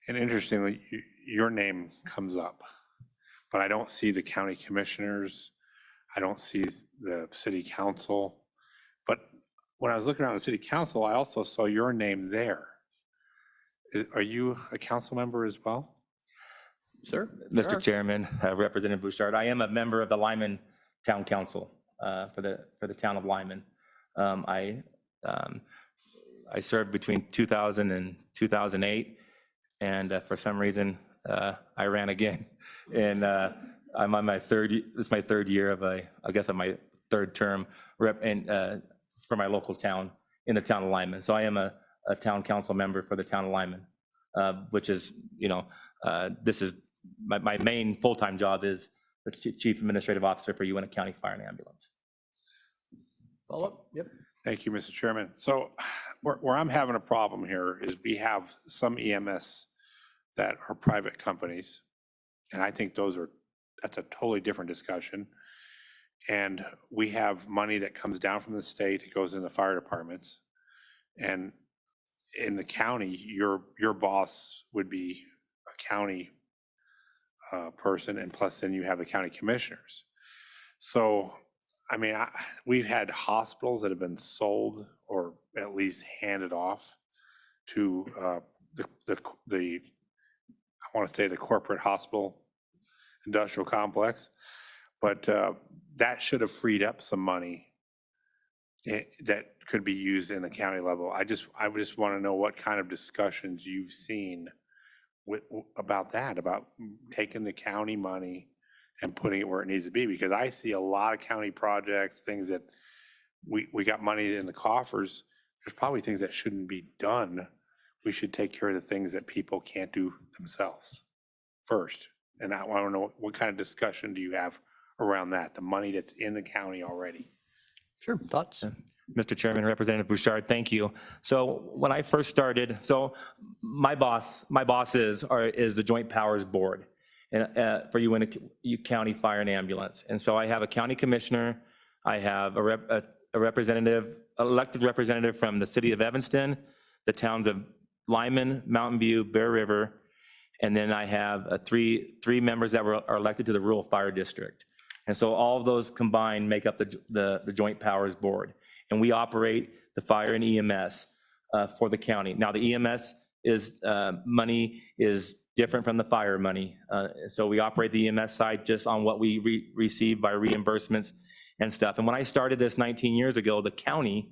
And interestingly, your name comes up, but I don't see the county commissioners. I don't see the city council. But when I was looking around the city council, I also saw your name there. Are you a council member as well? Sir? Mr. Chairman, Representative Bouchard, I am a member of the Lyman Town Council for the town of Lyman. I served between 2000 and 2008, and for some reason, I ran again. And I'm on this is my third year of my third term for my local town in the town of Lyman. So I am a town council member for the town of Lyman, which is, this is my main full-time job is the Chief Administrative Officer for Uinta County Fire and Ambulance. Follow up? Yep. Thank you, Mr. Chairman. So where I'm having a problem here is we have some EMS that are private companies. And I think that's a totally different discussion. And we have money that comes down from the state, it goes in the fire departments. And in the county, your boss would be a county person, and plus then you have the county commissioners. So, I mean, we've had hospitals that have been sold or at least handed off to I want to say the corporate hospital industrial complex, but that should have freed up some money that could be used in the county level. I just want to know what kind of discussions you've seen about that, about taking the county money and putting it where it needs to be, because I see a lot of county projects, things that we got money in the coffers. There's probably things that shouldn't be done. We should take care of the things that people can't do themselves first. And I want to know, what kind of discussion do you have around that, the money that's in the county already? Sure, thoughts? Mr. Chairman, Representative Bouchard, thank you. So when I first started, so my boss is the Joint Powers Board and for Uinta County Fire and Ambulance. And so I have a county commissioner, I have a representative, elected representative from the city of Evanston, the towns of Lyman, Mountain View, Bear River, and then I have three members that are elected to the Rural Fire District. And so all of those combined make up the Joint Powers Board. And we operate the fire and EMS for the county. Now, the EMS money is different from the fire money. So we operate the EMS side just on what we receive by reimbursements and stuff. And when I started this 19 years ago, the county,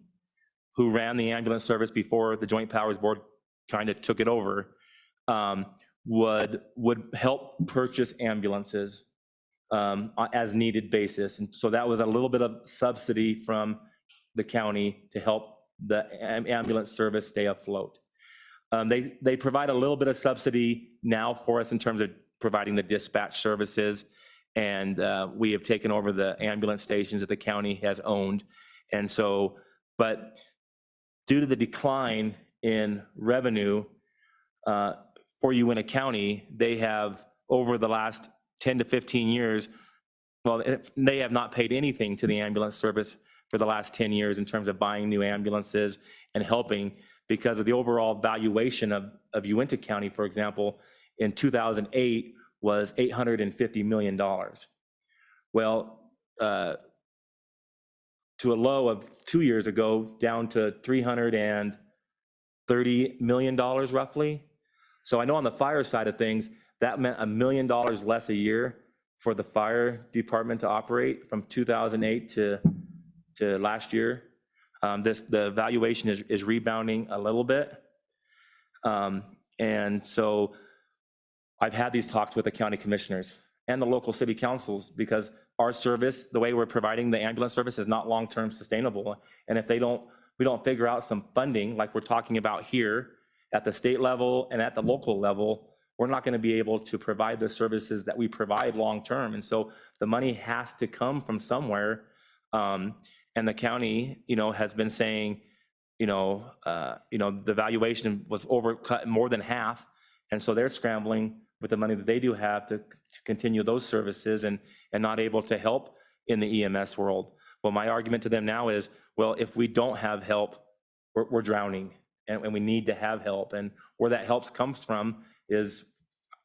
who ran the ambulance service before the Joint Powers Board kind of took it over, would help purchase ambulances as needed basis. And so that was a little bit of subsidy from the county to help the ambulance service stay afloat. They provide a little bit of subsidy now for us in terms of providing the dispatch services. And we have taken over the ambulance stations that the county has owned. And so, but due to the decline in revenue for Uinta County, they have, over the last 10 to 15 years, well, they have not paid anything to the ambulance service for the last 10 years in terms of buying new ambulances and helping, because of the overall valuation of Uinta County, for example, in 2008 was $850 million. Well, to a low of 2 years ago, down to $330 million roughly. So I know on the fire side of things, that meant $1 million less a year for the fire department to operate from 2008 to last year. The valuation is rebounding a little bit. And so I've had these talks with the county commissioners and the local city councils, because our service, the way we're providing the ambulance service, is not long-term sustainable. And if we don't figure out some funding like we're talking about here at the state level and at the local level, we're not going to be able to provide the services that we provide long-term. And so the money has to come from somewhere. And the county, has been saying, the valuation was overcut more than half. And so they're scrambling with the money that they do have to continue those services and not able to help in the EMS world. Well, my argument to them now is, well, if we don't have help, we're drowning, and we need to have help. And where that help comes from is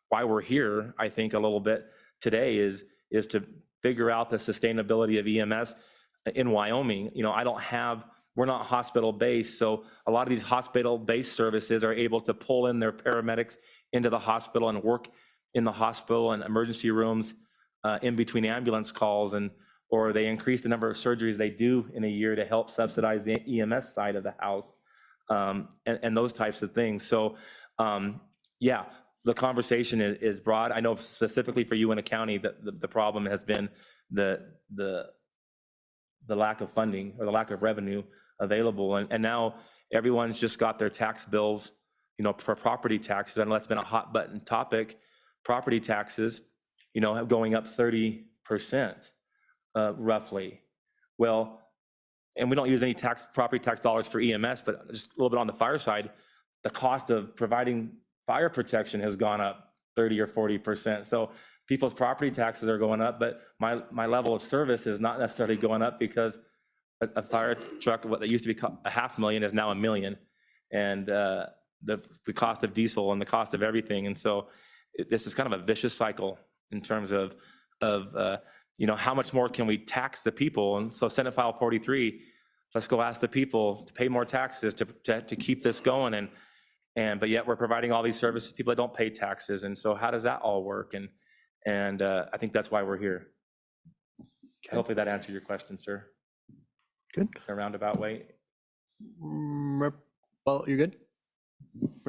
why we're here, I think, a little bit today is to figure out the sustainability of EMS in Wyoming. We're not hospital-based, so a lot of these hospital-based services are able to pull in their paramedics into the hospital and work in the hospital and emergency rooms in between ambulance calls, or they increase the number of surgeries they do in a year to help subsidize the EMS side of the house, and those types of things. So, yeah, the conversation is broad. I know specifically for Uinta County that the problem has been the lack of funding or the lack of revenue available. And now everyone's just got their tax bills, for property taxes. I know that's been a hot button topic. Property taxes, going up 30%, roughly. Well, and we don't use any property tax dollars for EMS, but just a little bit on the fire side, the cost of providing fire protection has gone up 30 or 40%. So people's property taxes are going up, but my level of service is not necessarily going up, because a fire truck, what that used to be $500,000 is now $1 million. And the cost of diesel and the cost of everything. And so this is kind of a vicious cycle in terms of how much more can we tax the people? And so Senate File 43, let's go ask the people to pay more taxes to keep this going. But yet we're providing all these services to people that don't pay taxes. And so how does that all work? And I think that's why we're here. Okay. Hopefully that answered your question, sir. Good. In a roundabout way. Well, you're good?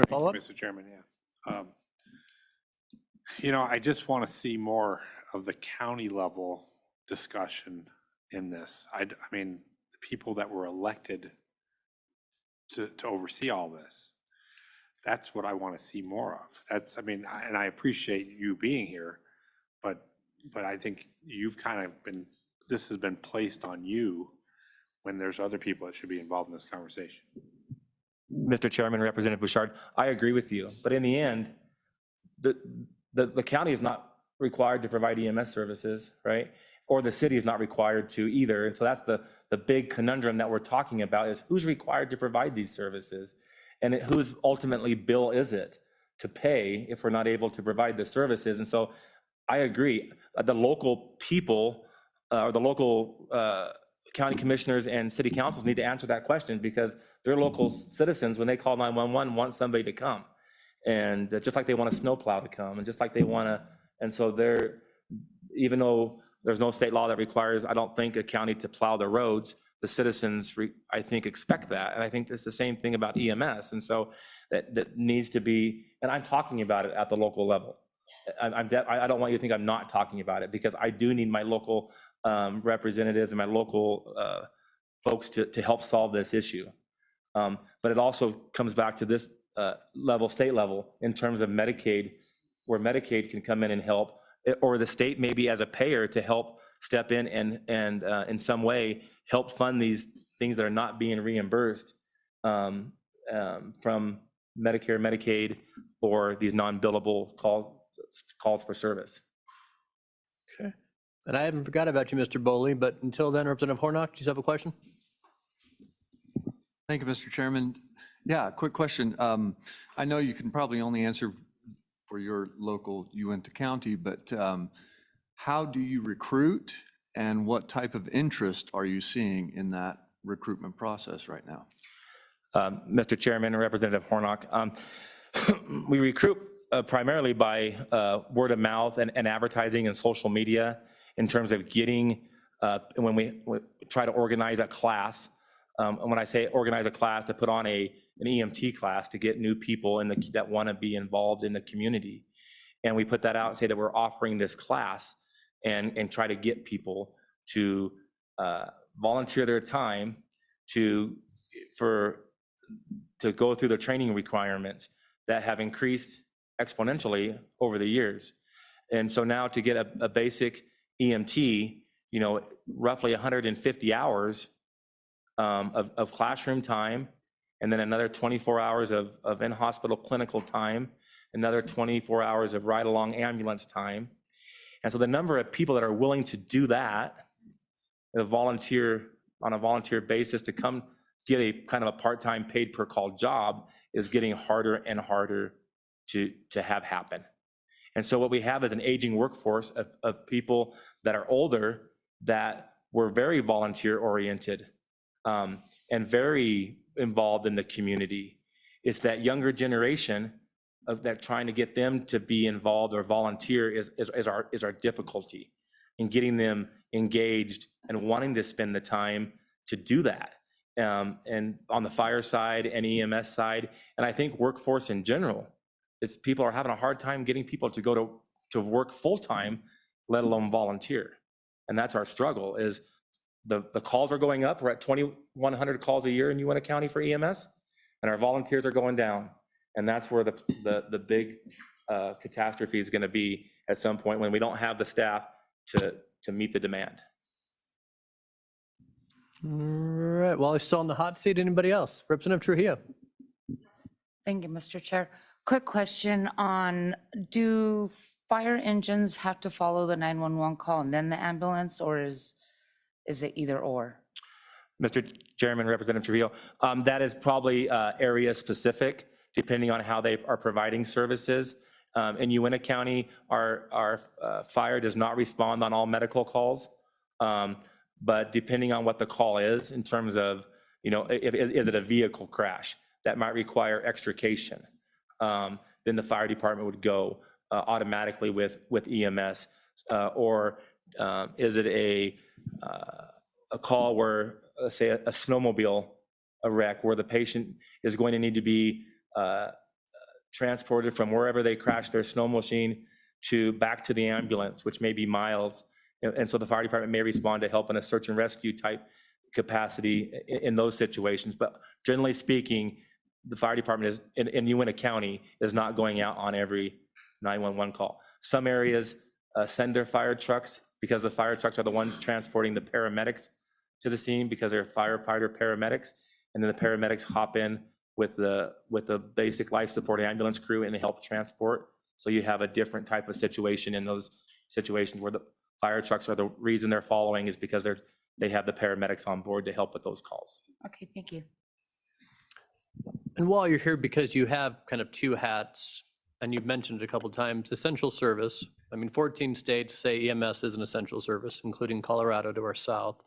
Follow up? Mr. Chairman, yeah. I just want to see more of the county level discussion in this. I mean, the people that were elected to oversee all this, that's what I want to see more of. And I appreciate you being here, but I think you've kind of been, this has been placed on you when there's other people that should be involved in this conversation. Mr. Chairman, Representative Bouchard, I agree with you. But in the end, the county is not required to provide EMS services, right? Or the city is not required to either. And so that's the big conundrum that we're talking about, is who's required to provide these services? And whose ultimately bill is it to pay if we're not able to provide the services? And so I agree. The local people or the local county commissioners and city councils need to answer that question, because their local citizens, when they call 911, want somebody to come. And just like they want a snowplow to come, and just like they want to, and so they're, even though there's no state law that requires, I don't think, a county to plow the roads, the citizens, I think, expect that. And I think it's the same thing about EMS. And so that needs to be, and I'm talking about it at the local level. I don't want you to think I'm not talking about it, because I do need my local representatives and my local folks to help solve this issue. But it also comes back to this level, state level, in terms of Medicaid, where Medicaid can come in and help, or the state maybe as a payer to help step in and in some way help fund these things that are not being reimbursed from Medicare, Medicaid, or these non-billable calls for service. Okay. And I haven't forgot about you, Mr. Boley, but until then, Representative Hornock, do you have a question? Thank you, Mr. Chairman. Yeah, quick question. I know you can probably only answer for your local Uinta County, but how do you recruit, and what type of interest are you seeing in that recruitment process right now? Mr. Chairman and Representative Hornock, we recruit primarily by word of mouth and advertising and social media, in terms of getting, when we try to organize a class. And when I say organize a class, to put on an EMT class to get new people that want to be involved in the community. And we put that out and say that we're offering this class, and try to get people to volunteer their time to go through the training requirements that have increased exponentially over the years. And so now to get a basic EMT, roughly 150 hours of classroom time, and then another 24 hours of in-hospital clinical time, another 24 hours of ride-along ambulance time. And so the number of people that are willing to do that, on a volunteer basis, to come get a kind of a part-time paid per call job, is getting harder and harder to have happen. And so what we have is an aging workforce of people that are older, that were very volunteer-oriented and very involved in the community. It's that younger generation of that, trying to get them to be involved or volunteer is our difficulty in getting them engaged and wanting to spend the time to do that. And on the fire side and EMS side, and I think workforce in general, people are having a hard time getting people to go to work full-time, let alone volunteer. And that's our struggle, is the calls are going up. We're at 2,100 calls a year in Uinta County for EMS, and our volunteers are going down. And that's where the big catastrophe is going to be at some point, when we don't have the staff to meet the demand. All right, while he's still on the hot seat, anybody else? Representative Trujillo. Thank you, Mr. Chair. Quick question on, do fire engines have to follow the 911 call and then the ambulance, or is it either or? Mr. Chairman, Representative Trujillo, that is probably area specific, depending on how they are providing services. In Uinta County, our fire does not respond on all medical calls, but depending on what the call is, in terms of, is it a vehicle crash that might require extrication, then the fire department would go automatically with EMS, or is it a call where, let's say, a snowmobile wreck, where the patient is going to need to be transported from wherever they crashed their snow machine back to the ambulance, which may be miles. And so the fire department may respond to help in a search and rescue type capacity in those situations. But generally speaking, the fire department in Uinta County is not going out on every 911 call. Some areas send their fire trucks, because the fire trucks are the ones transporting the paramedics to the scene, because they're firefighter paramedics. And then the paramedics hop in with the basic life support ambulance crew and they help transport. So you have a different type of situation in those situations where the fire trucks are the reason they're following is because they have the paramedics on board to help with those calls. Okay, thank you. And while you're here, because you have kind of two hats, and you've mentioned it a couple times, essential service. I mean, 14 states say EMS is an essential service, including Colorado to our south.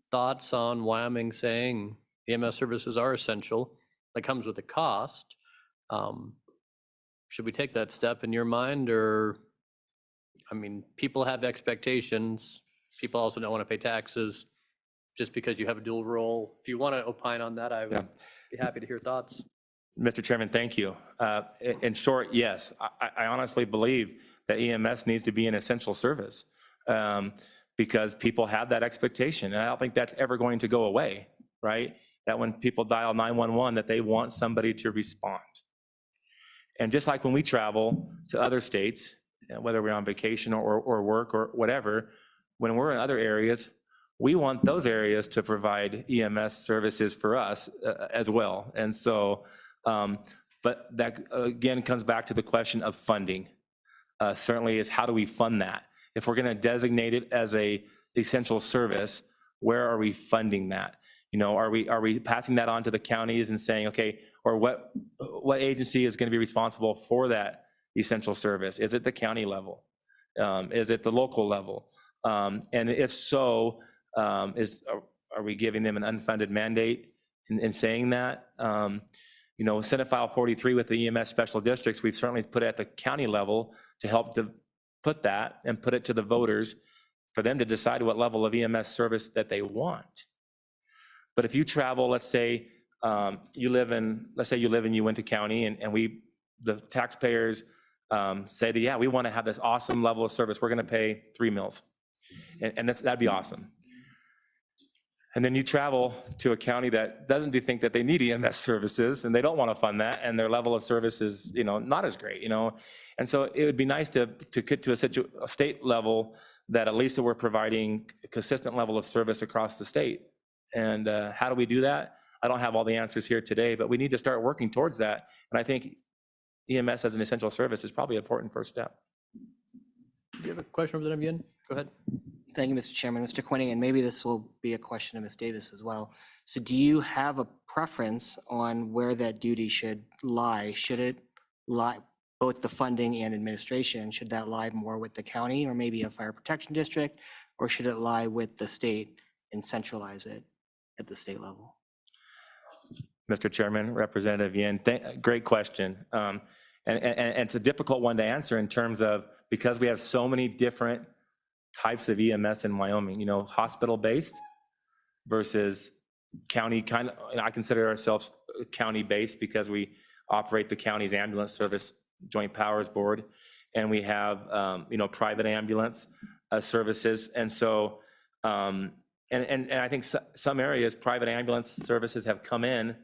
Thoughts on Wyoming saying EMS services are essential? That comes with a cost. Should we take that step in your mind, or, I mean, people have expectations. People also don't want to pay taxes just because you have a dual role. If you want to opine on that, I would be happy to hear thoughts. Mr. Chairman, thank you. In short, yes, I honestly believe that EMS needs to be an essential service because people have that expectation. And I don't think that's ever going to go away, right? That when people dial 911, that they want somebody to respond. And just like when we travel to other states, whether we're on vacation or work or whatever, when we're in other areas, we want those areas to provide EMS services for us as well. And so, but that again comes back to the question of funding. Certainly is how do we fund that? If we're gonna designate it as a essential service, where are we funding that? You know, are we passing that on to the counties and saying, okay, or what agency is gonna be responsible for that essential service? Is it the county level? Is it the local level? And if so, are we giving them an unfunded mandate in saying that? You know, Senate File 43 with the EMS special districts, we've certainly put it at the county level to help to put that and put it to the voters for them to decide what level of EMS service that they want. But if you travel, let's say you live in Uinta County and the taxpayers say that, yeah, we want to have this awesome level of service. We're going to pay 3 meals. And that'd be awesome. And then you travel to a county that doesn't think that they need EMS services and they don't want to fund that and their level of service is, you know, not as great, you know. And so it would be nice to get to a state level that at least that we're providing a consistent level of service across the state. And how do we do that? I don't have all the answers here today, but we need to start working towards that. And I think EMS as an essential service is probably an important first step. Do you have a question over there, Yen? Go ahead. Thank you, Mr. Chairman. Mr. Quinning, and maybe this will be a question to Ms. Davis as well. So do you have a preference on where that duty should lie? Should it lie, both the funding and administration, should that lie more with the county or maybe a fire protection district? Or should it lie with the state and centralize it at the state level? Mr. Chairman, Representative Yin, great question. And it's a difficult one to answer in terms of, because we have so many different types of EMS in Wyoming, you know, hospital-based versus county kind of, I consider ourselves county-based because we operate the county's ambulance service joint powers board, and we have, you know, private ambulance services. And so, and I think some areas, private ambulance services have come in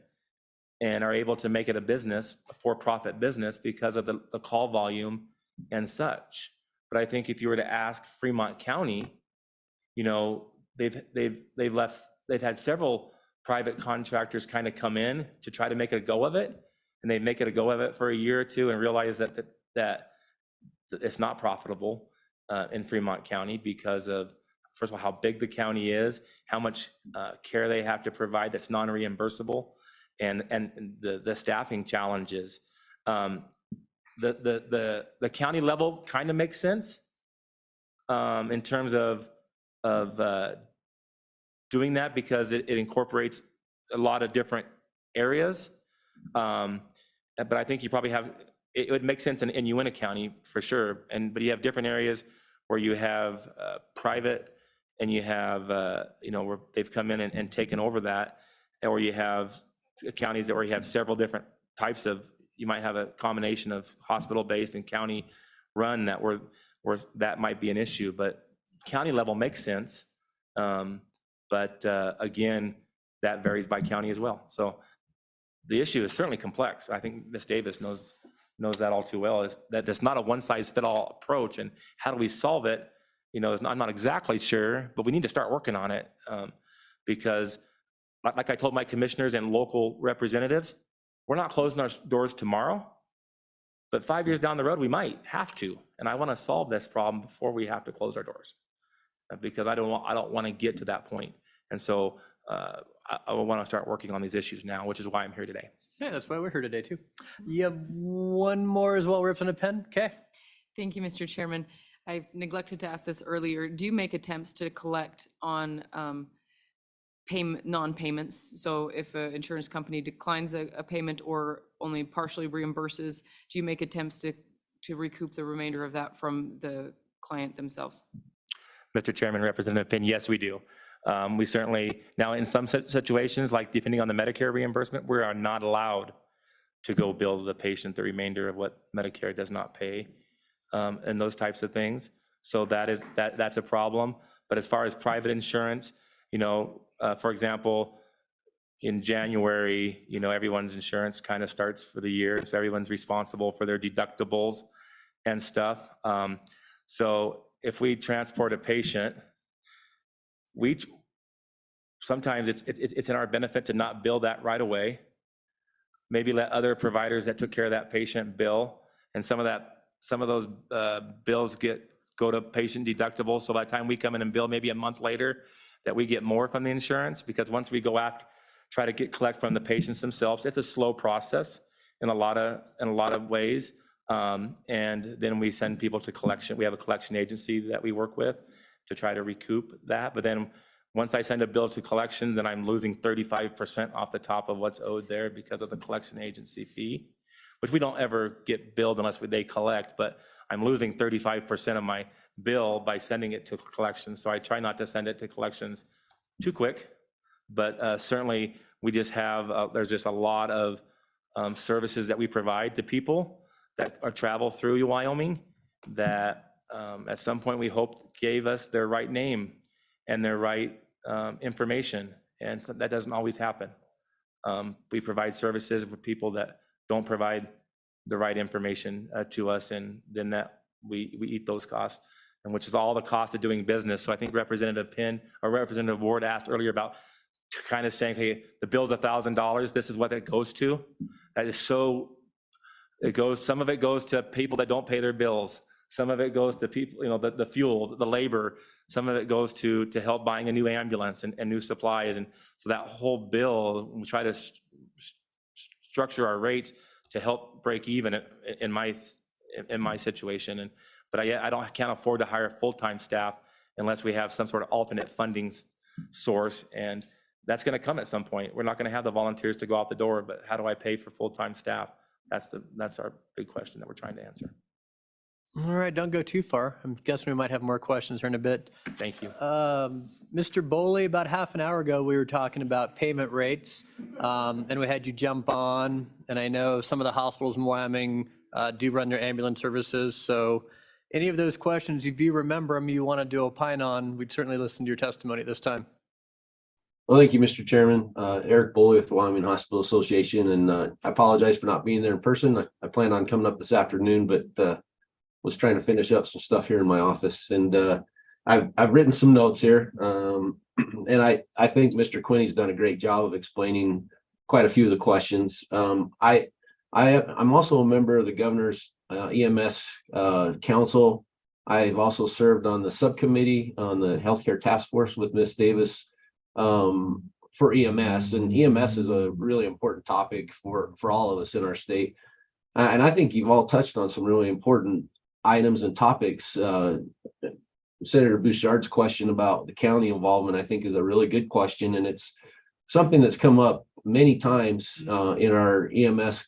and are able to make it a business, a for-profit business because of the call volume and such. But I think if you were to ask Fremont County, you know, they've had several private contractors kind of come in to try to make a go of it, and they make it a go of it for a year or two and realize that it's not profitable in Fremont County because of, first of all, how big the county is, how much care they have to provide that's non-reimbursable, and the staffing challenges. The county level kind of makes sense in terms of doing that because it incorporates a lot of different areas. But I think you probably have, it would make sense in Uinta County for sure. But you have different areas where you have private and you have, you know, where they've come in and taken over that, or you have counties where you have several different types of, you might have a combination of hospital-based and county-run where that might be an issue, but county level makes sense. But again, that varies by county as well. So the issue is certainly complex. I think Ms. Davis knows knows that all too well, is that there's not a one-size-fit-all approach, and how do we solve it? I'm not exactly sure, but we need to start working on it, because like I told my commissioners and local representatives, we're not closing our doors tomorrow, but 5 years down the road, we might have to. And I want to solve this problem before we have to close our doors, because I don't want to get to that point. And so I want to start working on these issues now, which is why I'm here today. Yeah, that's why we're here today too. You have one more as well, Representative Penn? Okay. Thank you, Mr. Chairman. I neglected to ask this earlier. Do you make attempts to collect on non-payments? So if an insurance company declines a payment or only partially reimburses, do you make attempts to recoup the remainder of that from the client themselves? Mr. Chairman, Representative Finn, yes, we do. We certainly, now in some situations, like depending on the Medicare reimbursement, we are not allowed to go bill the patient the remainder of what Medicare does not pay, and those types of things. So that's a problem. But as far as private insurance, for example, in January, everyone's insurance kind of starts for the year, so everyone's responsible for their deductibles and stuff. So if we transport a patient, sometimes it's in our benefit to not bill that right away. Maybe let other providers that took care of that patient bill, and some of those bills go to patient deductibles. So by the time we come in and bill maybe a month later, that we get more from the insurance, because once we go after, try to collect from the patients themselves, it's a slow process in a lot of ways. And then we send people to collection. We have a collection agency that we work with to try to recoup that. But then once I send a bill to collections, then I'm losing 35% off the top of what's owed there because of the collection agency fee, which we don't ever get billed unless they collect, but I'm losing 35% of my bill by sending it to collections. So I try not to send it to collections too quick, but certainly we just have, there's just a lot of services that we provide to people that are travel through Wyoming that at some point we hope gave us their right name and their right information. And so that doesn't always happen. We provide services for people that don't provide the right information to us, and then that we eat those costs, and which is all the cost of doing business. So I think Representative Penn or Representative Ward asked earlier about kind of saying, hey, the bill's $1,000, this is what it goes to. That is so, some of it goes to people that don't pay their bills. Some of it goes to people, the fuel, the labor. Some of it goes to help buying a new ambulance and new supplies. And so that whole bill, we try to structure our rates to help break even in my situation. But I can't afford to hire full-time staff unless we have some sort of alternate funding source. And that's going to come at some point. We're not going to have the volunteers to go out the door, but how do I pay for full-time staff? That's our big question that we're trying to answer. All right, don't go too far. I'm guessing we might have more questions here in a bit. Thank you. Mr. Boley, about half an hour ago, we were talking about payment rates, and we had you jump on, and I know some of the hospitals in Wyoming do run their ambulance services, so any of those questions, if you remember them, you wanted to opine on, we'd certainly listen to your testimony at this time. Well, thank you, Mr. Chairman. Eric Boley with the Wyoming Hospital Association, and I apologize for not being there in person. I plan on coming up this afternoon, but was trying to finish up some stuff here in my office, and I've written some notes here, and I think Mr. Quinney's done a great job of explaining quite a few of the questions. I'm also a member of the Governor's EMS Council. I've also served on the subcommittee on the Healthcare Task Force with Ms. Davis for EMS, and EMS is a really important topic for all of us in our state. And I think you've all touched on some really important items and topics. Senator Bouchard's question about the county involvement, I think, is a really good question, and it's something that's come up many times in our EMS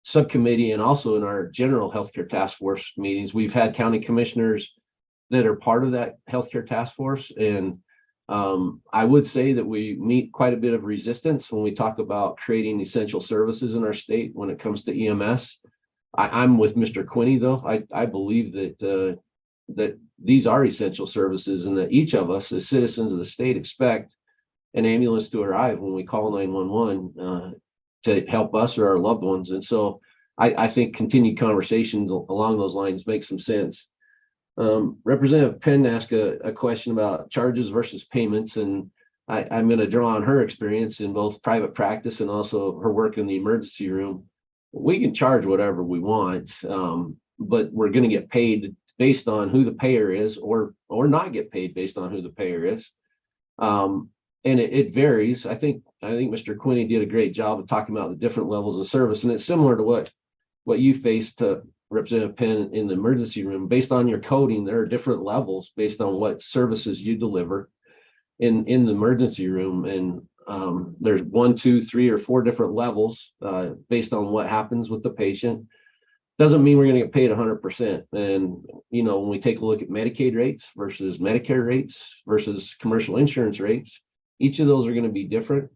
subcommittee and also in our general healthcare task force meetings. We've had county commissioners that are part of that healthcare task force, and I would say that we meet quite a bit of resistance when we talk about creating essential services in our state when it comes to EMS. I'm with Mr. Quinney, though. I believe that that these are essential services, and that each of us as citizens of the state expect an ambulance to arrive when we call 911 to help us or our loved ones. And so I think continued conversations along those lines make some sense. Representative Penn asked a question about charges versus payments, and I'm going to draw on her experience in both private practice and also her work in the emergency room. We can charge whatever we want, but we're going to get paid based on who the payer is, or not get paid based on who the payer is. And it varies. I think Mr. Quinney did a great job of talking about the different levels of service, and it's similar to what you faced, to Representative Penn, in the emergency room. Based on your coding, there are different levels based on what services you deliver in the emergency room, and there's 1, 2, 3, or 4 different levels based on what happens with the patient. Doesn't mean we're going to get paid 100%. And when we take a look at Medicaid rates versus Medicare rates versus commercial insurance rates, each of those are going to be different.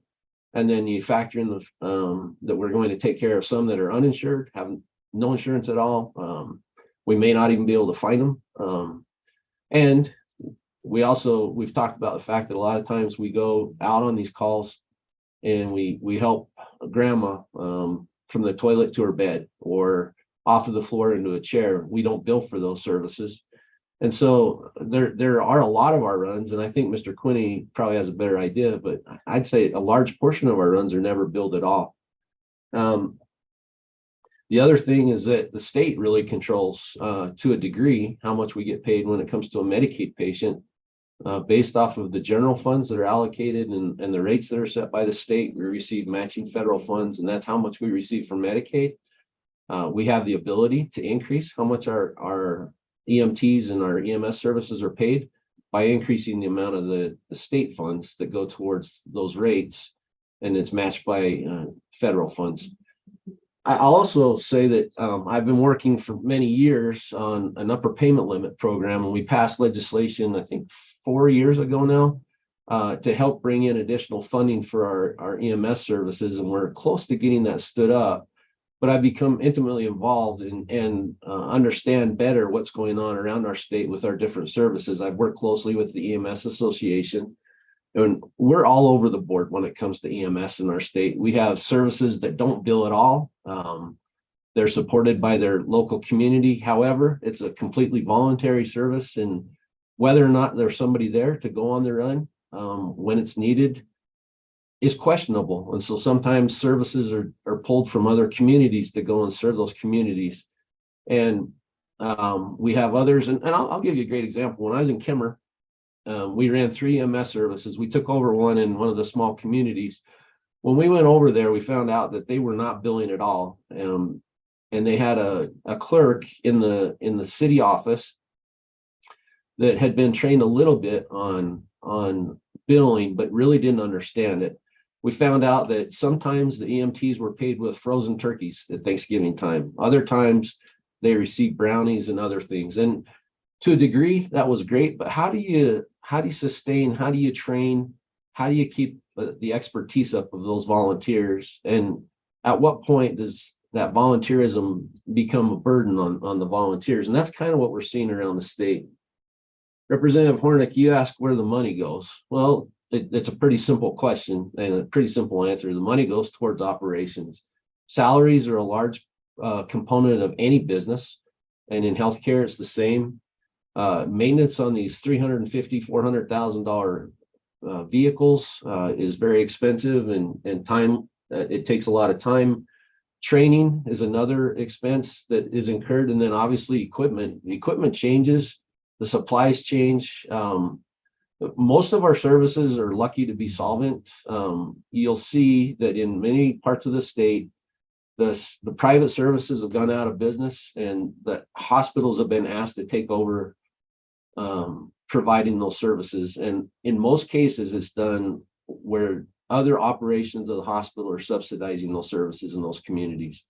And then you factor in that we're going to take care of some that are uninsured, have no insurance at all. We may not even be able to find them. And we've talked about the fact that a lot of times we go out on these calls and we help grandma from the toilet to her bed, or off of the floor into a chair. We don't bill for those services. And so there are a lot of our runs, and I think Mr. Quinney probably has a better idea, but I'd say a large portion of our runs are never billed at all. The other thing is that the state really controls to a degree how much we get paid when it comes to a Medicaid patient, based off of the general funds that are allocated and the rates that are set by the state. We receive matching federal funds, and that's how much we receive from Medicaid. We have the ability to increase how much our EMTs and our EMS services are paid by increasing the amount of the state funds that go towards those rates, and it's matched by federal funds. I'll also say that I've been working for many years on an upper payment limit program, and we passed legislation, I think 4 years ago now, to help bring in additional funding for our EMS services, and we're close to getting that stood up. But I've become intimately involved and understand better what's going on around our state with our different services. I've worked closely with the EMS Association, and we're all over the board when it comes to EMS in our state. We have services that don't bill at all. They're supported by their local community. However, it's a completely voluntary service, and whether or not there's somebody there to go on the run when it's needed is questionable. And so sometimes services are pulled from other communities to go and serve those communities. And we have others, and I'll give you a great example. When I was in Kimmer, we ran 3 EMS services. We took over one in one of the small communities. When we went over there, we found out that they were not billing at all. And they had a clerk in the city office that had been trained a little bit on billing, but really didn't understand it. We found out that sometimes the EMTs were paid with frozen turkeys at Thanksgiving time. Other times they received brownies and other things. And to a degree, that was great, but how do you sustain, how do you train, how do you keep the expertise up of those volunteers? And at what point does that volunteerism become a burden on the volunteers? And that's kind of what we're seeing around the state. Representative Hornick, you asked where the money goes. Well, it's a pretty simple question and a pretty simple answer. The money goes towards operations. Salaries are a large component of any business, and in healthcare, it's the same. Maintenance on these $350,000, $400,000 vehicles is very expensive, and time. It takes a lot of time. Training is another expense that is incurred, and then obviously equipment. The equipment changes, the supplies change. Most of our services are lucky to be solvent. You'll see that in many parts of the state, the private services have gone out of business, and the hospitals have been asked to take over providing those services. And in most cases, it's done where other operations of the hospital are subsidizing those services in those communities.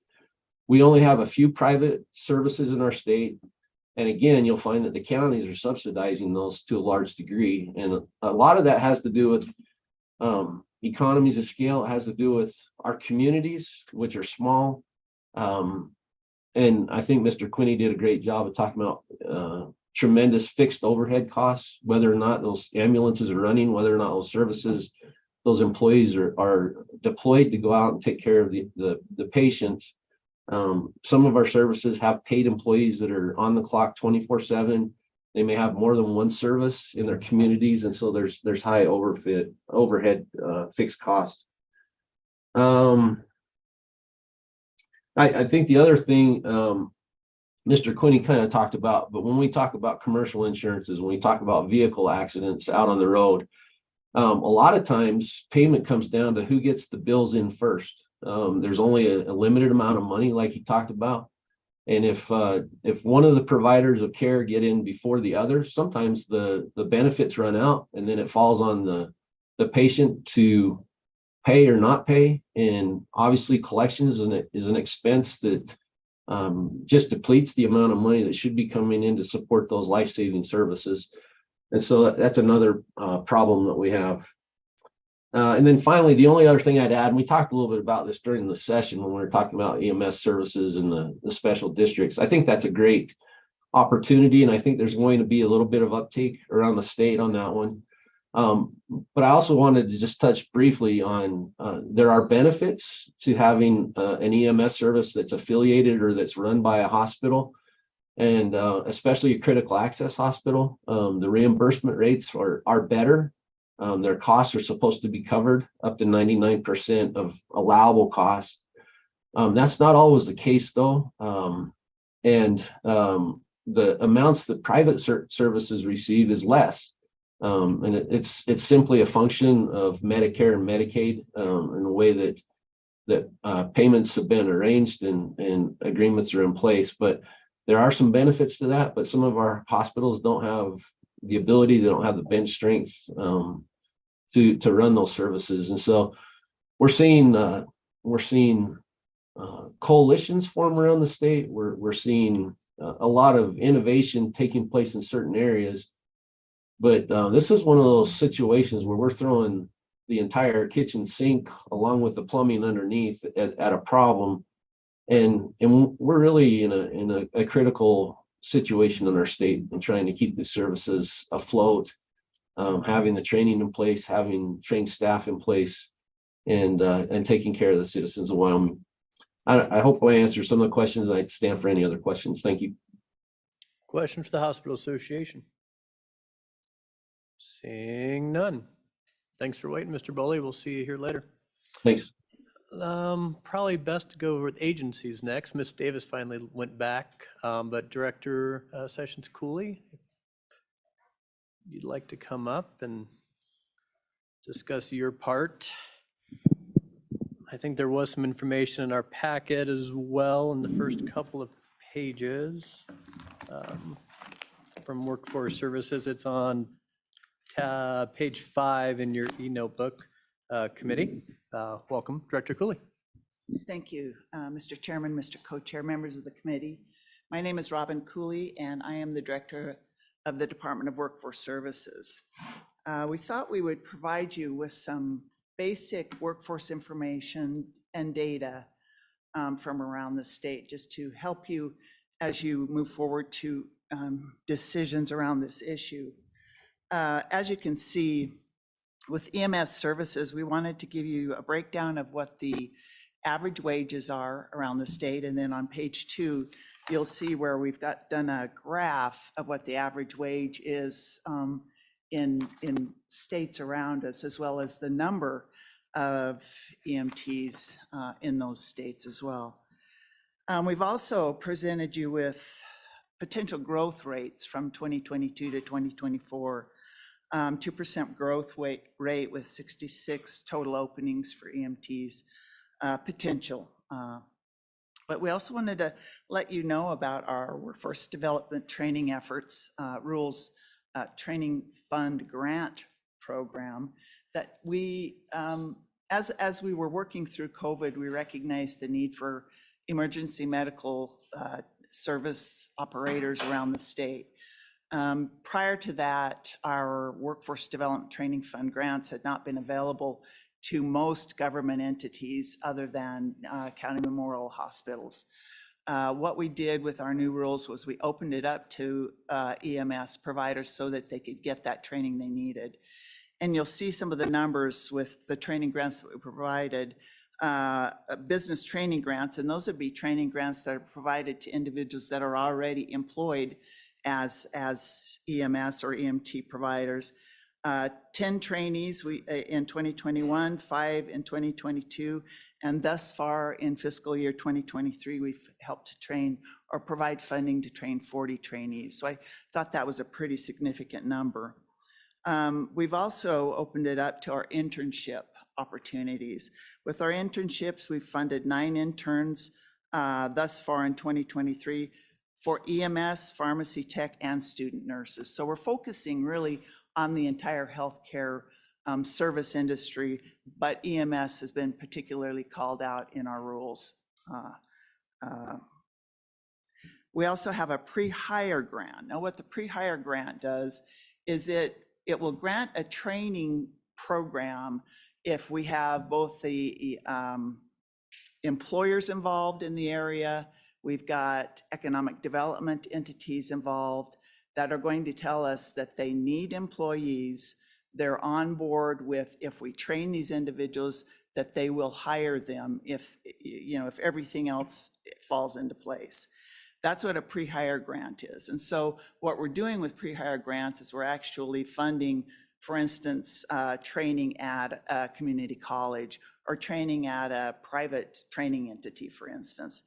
We only have a few private services in our state. And again, you'll find that the counties are subsidizing those to a large degree. And a lot of that has to do with economies of scale. It has to do with our communities, which are small. And I think Mr. Quinney did a great job of talking about tremendous fixed overhead costs, whether or not those ambulances are running, whether or not those services, those employees are deployed to go out and take care of the patients. Some of our services have paid employees that are on the clock 24/7. They may have more than one service in their communities, and so there's high overhead fixed costs. I think the other thing Mr. Quinney kind of talked about, but when we talk about commercial insurances, when we talk about vehicle accidents out on the road, a lot of times payment comes down to who gets the bills in first. There's only a limited amount of money, like you talked about. And if one of the providers of care get in before the other, sometimes the benefits run out, and then it falls on the patient to pay or not pay. And obviously collections is an expense that just depletes the amount of money that should be coming in to support those life-saving services. And so that's another problem that we have. And then finally, the only other thing I'd add, and we talked a little bit about this during the session when we were talking about EMS services and the special districts. I think that's a great opportunity, and I think there's going to be a little bit of uptake around the state on that one. But I also wanted to just touch briefly on there are benefits to having an EMS service that's affiliated or that's run by a hospital, and especially a critical access hospital. The reimbursement rates are better. Their costs are supposed to be covered up to 99% of allowable costs. That's not always the case though. And the amounts that private services receive is less. And it's simply a function of Medicare and Medicaid and the way that payments have been arranged and agreements are in place. But there are some benefits to that, but some of our hospitals don't have the ability, they don't have the bench strength to run those services. And so we're seeing coalitions form around the state. We're seeing a lot of innovation taking place in certain areas. But this is one of those situations where we're throwing the entire kitchen sink along with the plumbing underneath at a problem. And we're really in a critical situation in our state and trying to keep the services afloat, having the training in place, having trained staff in place, and taking care of the citizens of Wyoming. I hope I answered some of the questions. I'd stand for any other questions. Thank you. Questions for the Hospital Association? Seeing none. Thanks for waiting, Mr. Boley. We'll see you here later. Thanks. Probably best to go with agencies next. Ms. Davis finally went back, but Director Sessions Cooley, if you'd like to come up and discuss your part. I think there was some information in our packet as well in the first couple of pages from Workforce Services. It's on page 5 in your e-notebook committee. Welcome, Director Cooley. Thank you, Mr. Chairman, Mr. Co-Chair, members of the committee. My name is Robin Cooley, and I am the Director of the Department of Workforce Services. We thought we would provide you with some basic workforce information and data from around the state, just to help you as you move forward to decisions around this issue. As you can see, with EMS services, we wanted to give you a breakdown of what the average wages are around the state. And then on page 2, you'll see where we've done a graph of what the average wage is in states around us, as well as the number of EMTs in those states as well. We've also presented you with potential growth rates from 2022 to 2024. 2% growth rate with 66 total openings for EMTs potential. But we also wanted to let you know about our workforce development training efforts, rules training fund grant program that we, as we were working through COVID, we recognized the need for emergency medical service operators around the state. Prior to that, our Workforce Development Training Fund grants had not been available to most government entities other than county memorial hospitals. What we did with our new rules was we opened it up to EMS providers so that they could get that training they needed. And you'll see some of the numbers with the training grants that we provided. business training grants, and those would be training grants that are provided to individuals that are already employed as EMS or EMT providers. 10 trainees in 2021, 5 in 2022, and thus far in fiscal year 2023, we've helped to train or provide funding to train 40 trainees. So I thought that was a pretty significant number. We've also opened it up to our internship opportunities. With our internships, we've funded 9 interns thus far in 2023 for EMS, pharmacy tech, and student nurses. So we're focusing really on the entire healthcare service industry, but EMS has been particularly called out in our rules. We also have a pre-hire grant. Now what the pre-hire grant does is it will grant a training program if we have both the employers involved in the area, we've got economic development entities involved that are going to tell us that they need employees. They're on board with, if we train these individuals, that they will hire them if everything else falls into place. That's what a pre-hire grant is. And so what we're doing with pre-hire grants is we're actually funding, for instance, training at a community college or training at a private training entity, for instance.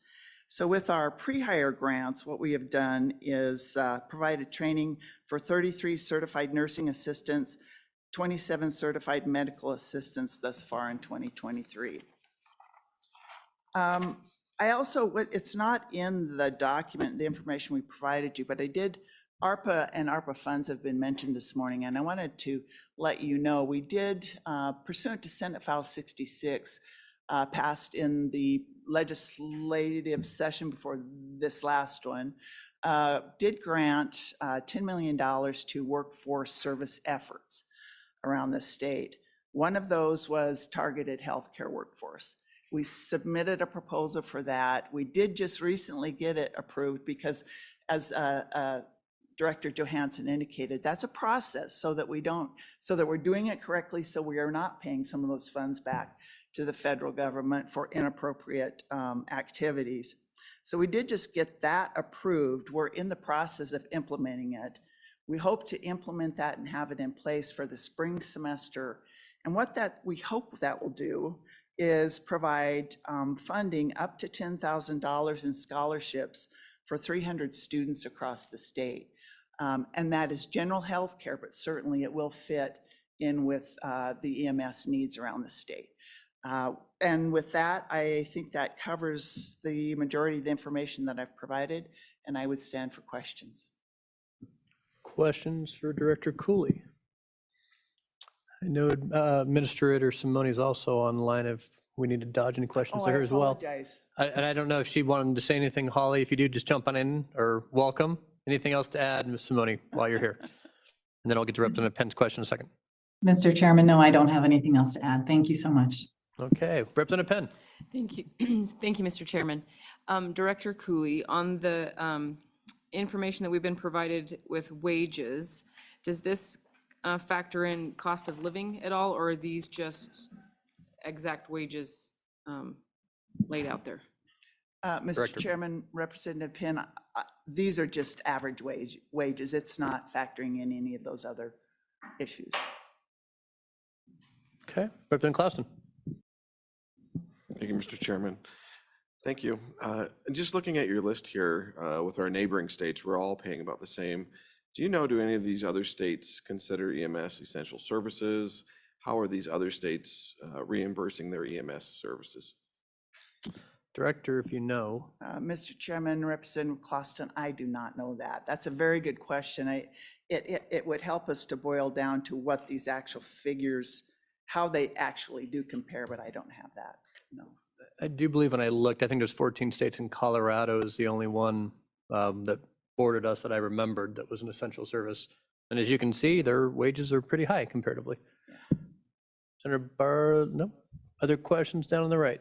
So with our pre-hire grants, what we have done is provided training for 33 certified nursing assistants, 27 certified medical assistants thus far in 2023. I also, it's not in the document, the information we provided you, but I did, ARPA and ARPA funds have been mentioned this morning, and I wanted to let you know, we did, pursuant to Senate File 66, passed in the legislative session before this last one, did grant $10 million to workforce service efforts around the state. One of those was targeted healthcare workforce. We submitted a proposal for that. We did just recently get it approved because, as Director Johansson indicated, that's a process so that we're doing it correctly, so we are not paying some of those funds back to the federal government for inappropriate activities. So we did just get that approved. We're in the process of implementing it. We hope to implement that and have it in place for the spring semester. And what we hope that will do is provide funding up to $10,000 in scholarships for 300 students across the state. And that is general health care, but certainly it will fit in with the EMS needs around the state. And with that, I think that covers the majority of the information that I've provided, and I would stand for questions. Questions for Director Cooley? I know Administrator Simone is also online if we need to dodge any questions to her as well. I apologize. And I don't know if she wanted to say anything, Holly. If you do, just jump on in or welcome. Anything else to add, Ms. Simone, while you're here? And then I'll get to Representative Penn's question in a second. Mr. Chairman, no, I don't have anything else to add. Thank you so much. Okay, Representative Penn. Thank you. Thank you, Mr. Chairman. Director Cooley, on the information that we've been provided with wages, does this factor in cost of living at all, or are these just exact wages laid out there? Mr. Director. Chairman, Representative Penn, these are just average wages. It's not factoring in any of those other issues. Okay, Representative Clausen. Thank you, Mr. Chairman. Thank you. Just looking at your list here with our neighboring states, we're all paying about the same. Do any of these other states consider EMS essential services? How are these other states reimbursing their EMS services? Director, if you know. Mr. Chairman, Representative Clausen, I do not know that. That's a very good question. It would help us to boil down to what these actual figures, how they actually do compare, but I don't have that, no. I do believe when I looked, I think there's 14 states, and Colorado is the only one that bordered us that I remembered that was an essential service. And as you can see, their wages are pretty high comparatively. Senator Barr, no? Other questions down on the right?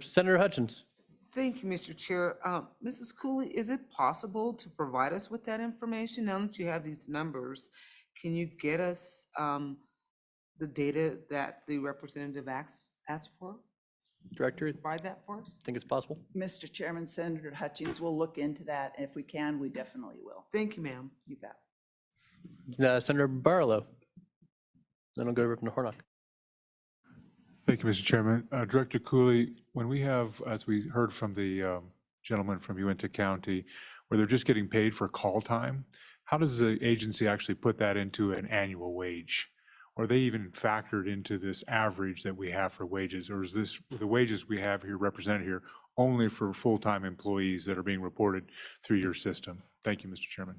Senator Hutchins. Thank you, Mr. Chair. Mrs. Cooley, is it possible to provide us with that information? Now that you have these numbers, can you get us the data that the representative asked for? Director, provide that for us? think it's possible? Mr. Chairman, Senator Hutchings will look into that. If we can, we definitely will. Thank you, ma'am. You bet. Senator Barlow. Then I'll go to Representative Hornock. Thank you, Mr. Chairman. Director Cooley, when we have, as we heard from the gentleman from Uinta County, where they're just getting paid for call time, how does the agency actually put that into an annual wage? Or are they even factored into this average that we have for wages? Or is this, the wages we have here represented here, only for full-time employees that are being reported through your system? Thank you, Mr. Chairman.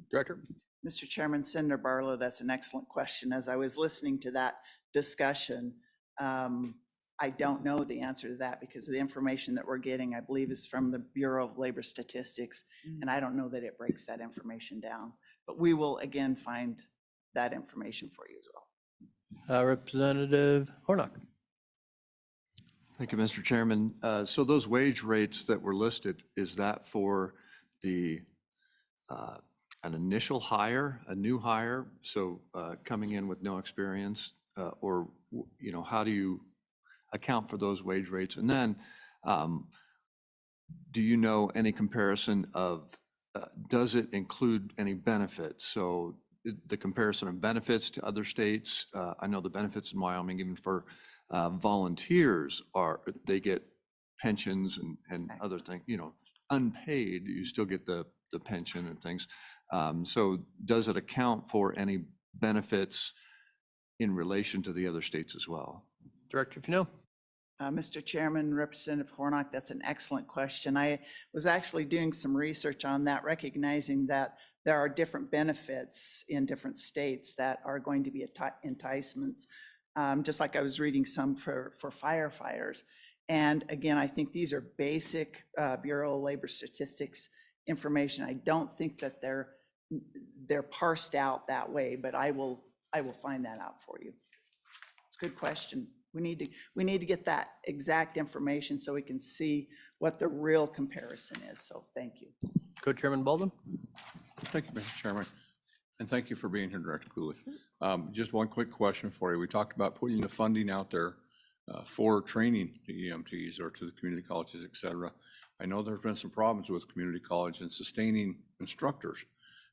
Director? Mr. Chairman, Senator Barlow, that's an excellent question. As I was listening to that discussion, I don't know the answer to that because the information that we're getting, I believe, is from the Bureau of Labor Statistics, and I don't know that it breaks that information down. But we will again find that information for you as well. Representative Hornock. Thank you, Mr. Chairman. So those wage rates that were listed, is that for the an initial hire, a new hire, so coming in with no experience, or how do you account for those wage rates? And then, do you know any comparison of, does it include any benefits? So the comparison of benefits to other states, I know the benefits in Wyoming, even for volunteers, they get pensions and other things, unpaid, you still get the pension and things. So does it account for any benefits in relation to the other states as well? Director, if you know. Mr. Chairman, Representative Hornock, that's an excellent question. I was actually doing some research on that, recognizing that there are different benefits in different states that are going to be enticements, just like I was reading some for firefighters. And again, I think these are basic Bureau of Labor Statistics information. I don't think that they're parsed out that way, but I will find that out for you. It's a good question. We need to get that exact information so we can see what the real comparison is. So thank you. Co-Chairman Baldwin. Thank you, Mr. Chairman. And thank you for being here, Director Cooley. Just one quick question for you. We talked about putting the funding out there for training the EMTs or to the community colleges, et cetera. I know there's been some problems with community college and sustaining instructors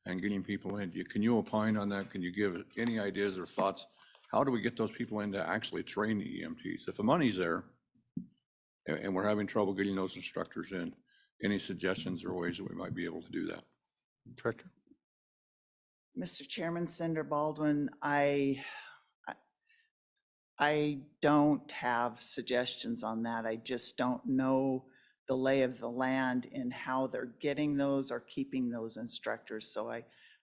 and getting people in. Can you opine on that? Can you give any ideas or thoughts? How do we get those people in to actually train the EMTs? If the money's there and we're having trouble getting those instructors in, any suggestions or ways that we might be able to do that? Director. Mr. Chairman, Senator Baldwin, I don't have suggestions on that. I just don't know the lay of the land in how they're getting those or keeping those instructors. So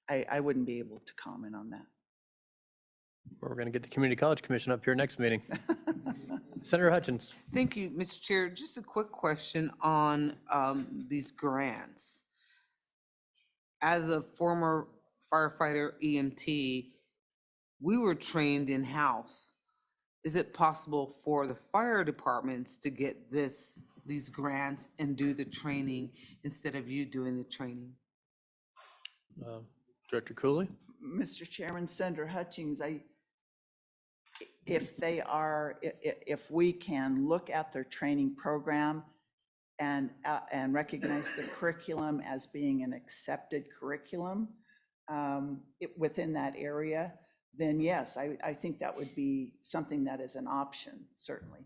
I wouldn't be able to comment on that. We're going to get the Community College Commission up here next meeting. Senator Hutchins. Thank you, Mr. Chair. Just a quick question on these grants. As a former firefighter EMT, we were trained in-house. Is it possible for the fire departments to get these grants and do the training instead of you doing the training? Director Cooley. Mr. Chairman, Senator Hutchings, if we can look at their training program and recognize the curriculum as being an accepted curriculum within that area, then yes, I think that would be something that is an option, certainly.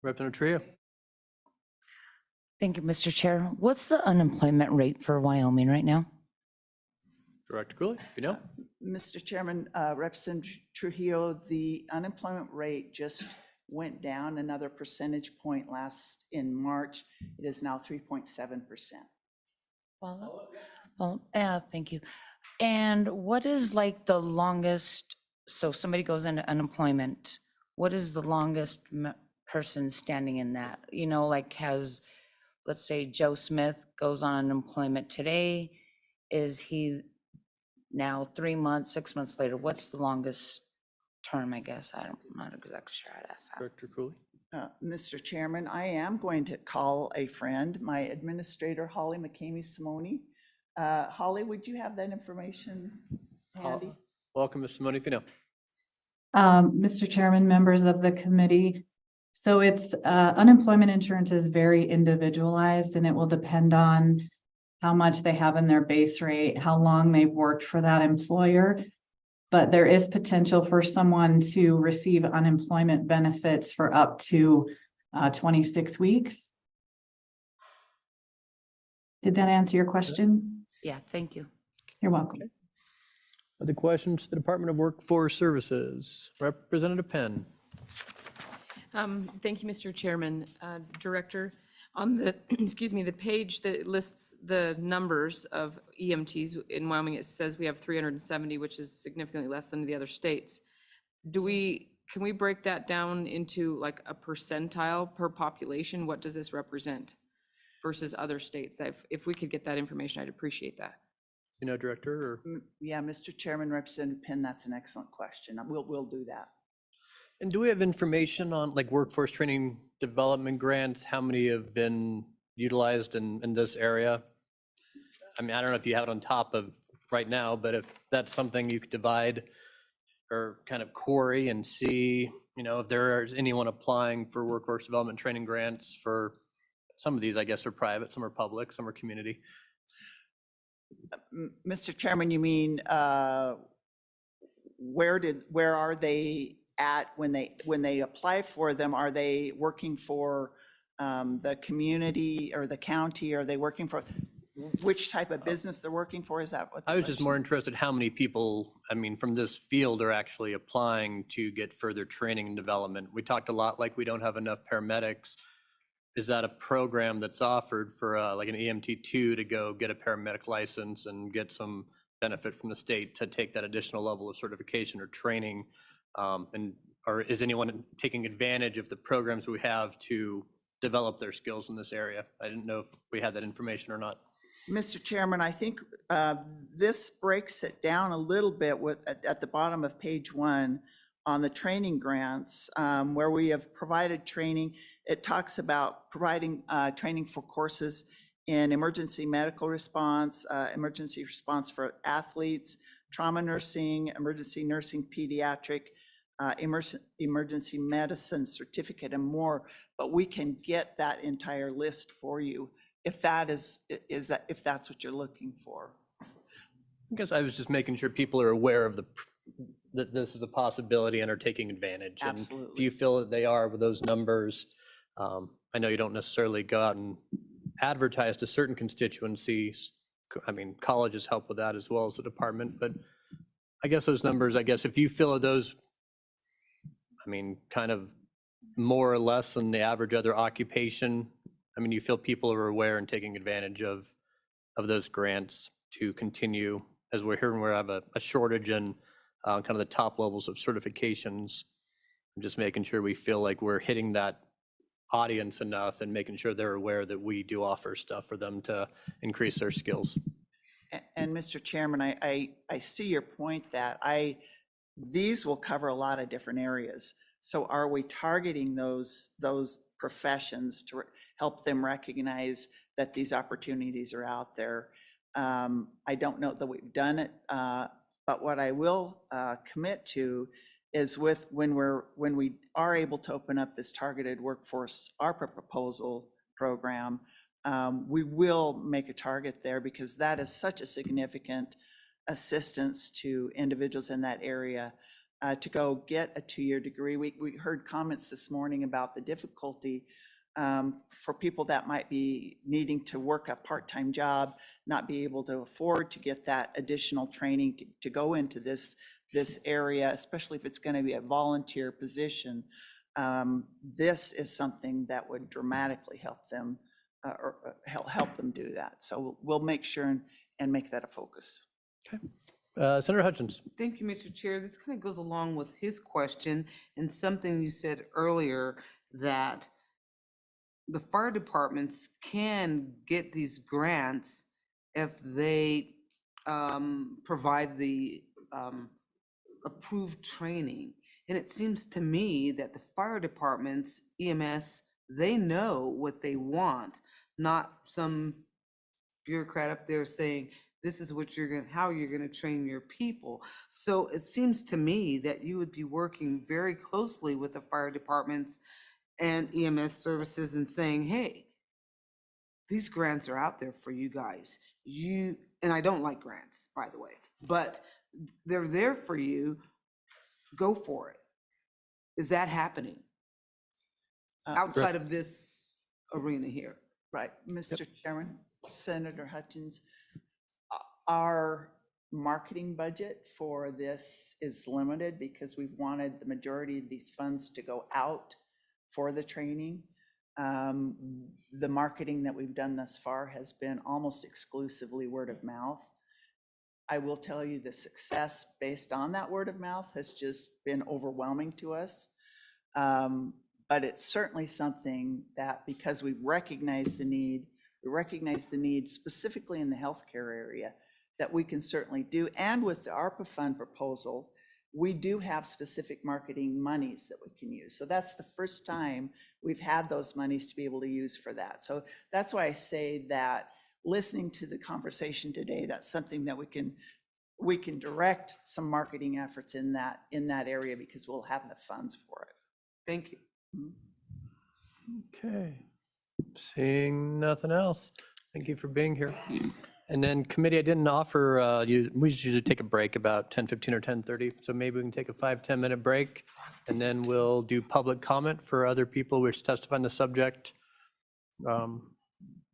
Representative Trio. Thank you, Mr. Chair. What's the unemployment rate for Wyoming right now? Director Cooley, if you know. Mr. Chairman, Representative Trujillo, the unemployment rate just went down another percentage point in March. It is now 3.7%. Well, yeah, thank you. And what is like the longest, so somebody goes into unemployment, what is the longest person standing in that? Let's say Joe Smith goes on unemployment today. Is he now 3 months, 6 months later? What's the longest term, I guess? I'm not exactly sure how to ask that. Director Cooley. Mr. Chairman, I am going to call a friend, my administrator, Holly McCamey-Simone. Holly, would you have that information handy? Welcome, Ms. Simone, if you know. Mr. Chairman, members of the committee, So it's, unemployment insurance is very individualized and it will depend on how much they have in their base rate, how long they've worked for that employer. But there is potential for someone to receive unemployment benefits for up to 26 weeks. Did that answer your question? Yeah, thank you. You're welcome. Other questions to the Department of Workforce Services? Representative Penn. Thank you, Mr. Chairman. Director, on the, excuse me, the page that lists the numbers of EMTs in Wyoming, it says we have 370, which is significantly less than the other states. Can we break that down into like a percentile per population? What does this represent versus other states? If we could get that information, I'd appreciate that. You know, Director, or? Yeah, Mr. Chairman, Representative Penn, that's an excellent question. We'll do that. And do we have information on like workforce training development grants? How many have been utilized in this area? I mean, I don't know if you have it on top of right now, but if that's something you could divide or kind of query and see, you know, if there is anyone applying for workforce development training grants for some of these, I guess, are private, some are public, some are community. Mr. Chairman, you mean, where are they at when they apply for them? Are they working for the community or the county? Are they working for, which type of business they're working for? Is that what? I was just more interested how many people, I mean, from this field are actually applying to get further training and development. We talked a lot like we don't have enough paramedics. Is that a program that's offered for like an EMT2 to go get a paramedic license and get some benefit from the state to take that additional level of certification or training? Or is anyone taking advantage of the programs we have to develop their skills in this area? I didn't know if we had that information or not. Mr. Chairman, I think this breaks it down a little bit at the bottom of page 1 on the training grants, where we have provided training. It talks about providing training for courses in emergency medical response, emergency response for athletes, trauma nursing, emergency nursing, pediatric, emergency medicine certificate, and more. But we can get that entire list for you if that's what you're looking for. I guess I was just making sure people are aware of that this is a possibility and are taking advantage. Absolutely. And if you feel that they are with those numbers, I know you don't necessarily go out and advertise to certain constituencies. I mean, colleges help with that as well as the department, but I guess those numbers, I guess if you feel those, I mean, kind of more or less than the average other occupation, I mean, you feel people are aware and taking advantage of those grants to continue, as we're hearing, we have a shortage in kind of the top levels of certifications. I'm just making sure we feel like we're hitting that audience enough and making sure they're aware that we do offer stuff for them to increase their skills. And Mr. Chairman, I see your point that these will cover a lot of different areas. So are we targeting those professions to help them recognize that these opportunities are out there? I don't know that we've done it, but what I will commit to is when we are able to open up this targeted workforce ARPA proposal program, we will make a target there because that is such a significant assistance to individuals in that area to go get a 2-year degree. We heard comments this morning about the difficulty for people that might be needing to work a part-time job, not be able to afford to get that additional training to go into this area, especially if it's going to be a volunteer position. This is something that would dramatically help them or help them do that. So we'll make sure and make that a focus. Okay. Senator Hutchins. Thank you, Mr. Chair. This kind of goes along with his question and something you said earlier, that the fire departments can get these grants if they provide the approved training. And it seems to me that the fire departments, EMS, they know what they want, not some bureaucrat up there saying, this is what how you're going to train your people. So it seems to me that you would be working very closely with the fire departments and EMS services and saying, hey, these grants are out there for you guys. And I don't like grants, by the way, but they're there for you. Go for it. Is that happening outside of this arena here? Right, Mr. Chairman, Senator Hutchins, our marketing budget for this is limited because we've wanted the majority of these funds to go out for the training. The marketing that we've done thus far has been almost exclusively word of mouth. I will tell you the success based on that word of mouth has just been overwhelming to us. But it's certainly something that, because we recognize the need specifically in the healthcare area, that we can certainly do. And with the ARPA fund proposal, we do have specific marketing monies that we can use. So that's the first time we've had those monies to be able to use for that. So that's why I say that listening to the conversation today, that's something that we can direct some marketing efforts in that area because we'll have the funds for it. Thank you. Okay. Seeing nothing else. Thank you for being here. And then committee, I didn't offer, we usually take a break about 10:15 or 10:30. So maybe we can take a 5-10 minute break and then we'll do public comment for other people who wish to testify on the subject. And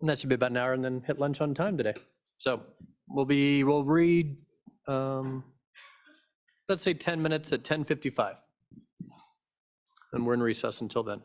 that should be about an hour and then hit lunch on time today. So we'll read, let's say 10 minutes at 10:55. And we're in recess until then.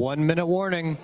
1 minute warning.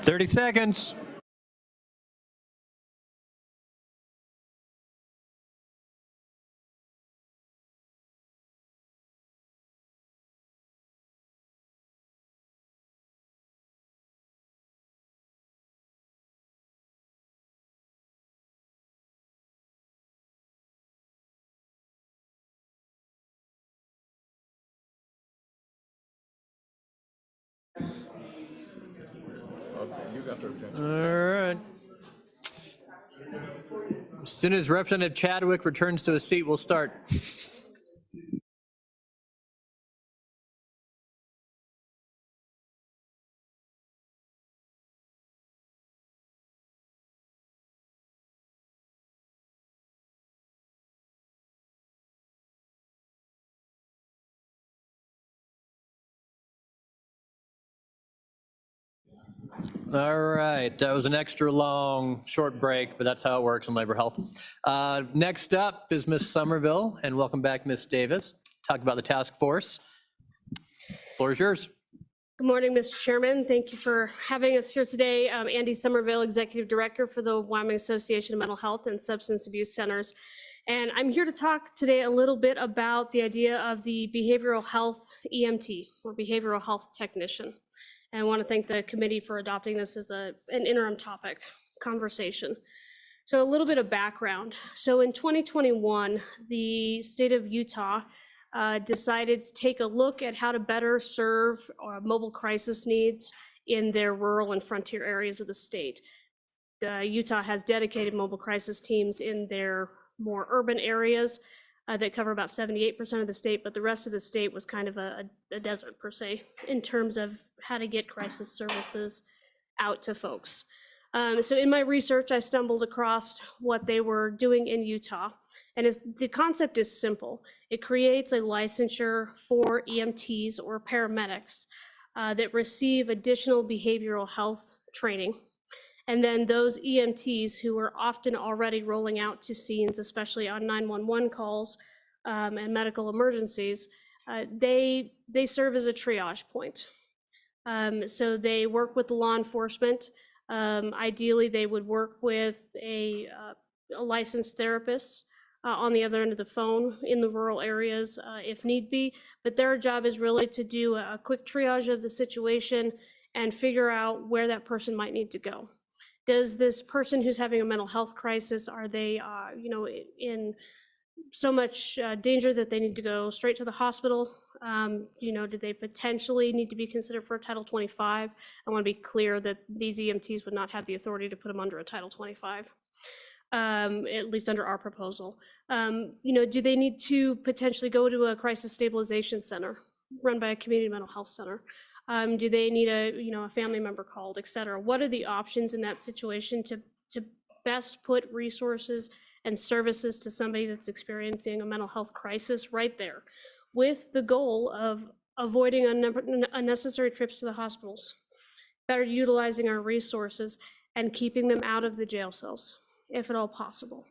Thirty seconds. All right. As soon as Representative Chadwick returns to his seat, we'll start. All right, that was an extra long, short break, but that's how it works in labor health. Next up is Ms. Somerville, and welcome back, Ms. Davis. Talk about the task force. Floor is yours. Good morning, Mr. Chairman. Thank you for having us here today. I'm Andy Somerville, Executive Director for the Wyoming Association of Mental Health and Substance Abuse Centers. And I'm here to talk today a little bit about the idea of the behavioral health EMT, or behavioral health technician. And I want to thank the committee for adopting this as an interim topic conversation. So a little bit of background. So in 2021, the state of Utah decided to take a look at how to better serve mobile crisis needs in their rural and frontier areas of the state. Utah has dedicated mobile crisis teams in their more urban areas that cover about 78% of the state, but the rest of the state was kind of a desert per se in terms of how to get crisis services out to folks. So in my research, I stumbled across what they were doing in Utah, and the concept is simple. It creates a licensure for EMTs or paramedics that receive additional behavioral health training. And then those EMTs who are often already rolling out to scenes, especially on 911 calls and medical emergencies, they serve as a triage point. So they work with the law enforcement. Ideally, they would work with a licensed therapist on the other end of the phone in the rural areas if need be. But their job is really to do a quick triage of the situation and figure out where that person might need to go. Does this person who's having a mental health crisis, are they in so much danger that they need to go straight to the hospital? Do they potentially need to be considered for a Title 25? I want to be clear that these EMTs would not have the authority to put them under a Title 25, at least under our proposal. Do they need to potentially go to a crisis stabilization center run by a community mental health center? Do they need a family member called, et cetera? What are the options in that situation to best put resources and services to somebody that's experiencing a mental health crisis right there, with the goal of avoiding unnecessary trips to the hospitals, better utilizing our resources, and keeping them out of the jail cells, if at all possible.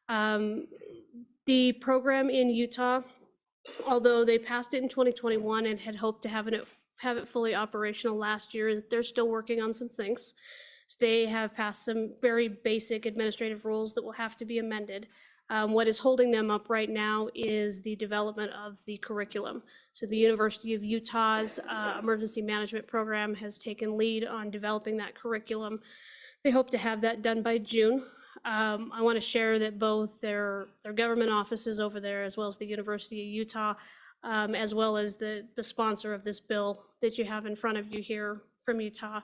The program in Utah, although they passed it in 2021 and had hoped to have it fully operational last year, they're still working on some things. So they have passed some very basic administrative rules that will have to be amended. What is holding them up right now is the development of the curriculum. So the University of Utah's emergency management program has taken lead on developing that curriculum. They hope to have that done by June. I want to share that both their government offices over there, as well as the University of Utah, as well as the sponsor of this bill that you have in front of you here from Utah,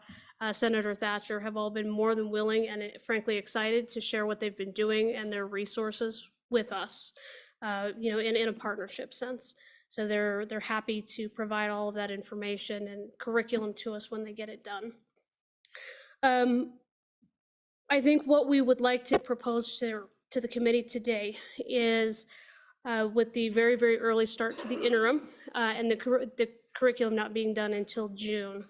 Senator Thatcher, have all been more than willing and frankly excited to share what they've been doing and their resources with us, in a partnership sense. So they're happy to provide all of that information and curriculum to us when they get it done. I think what we would like to propose to the committee today is with the very, very early start to the interim and the curriculum not being done until June.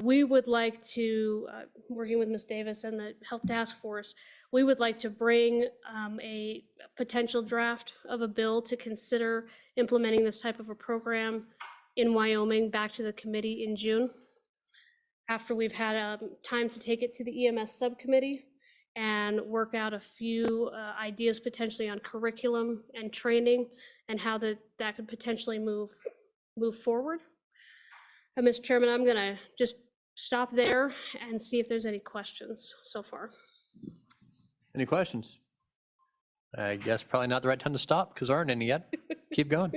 We would like to, working with Ms. Davis and the Health Task Force, we would like to bring a potential draft of a bill to consider implementing this type of a program in Wyoming back to the committee in June, after we've had time to take it to the EMS subcommittee and work out a few ideas potentially on curriculum and training and how that could potentially move forward. Mr. Chairman, I'm gonna just stop there and see if there's any questions so far. Any questions? I guess probably not the right time to stop because there aren't any yet. Keep going.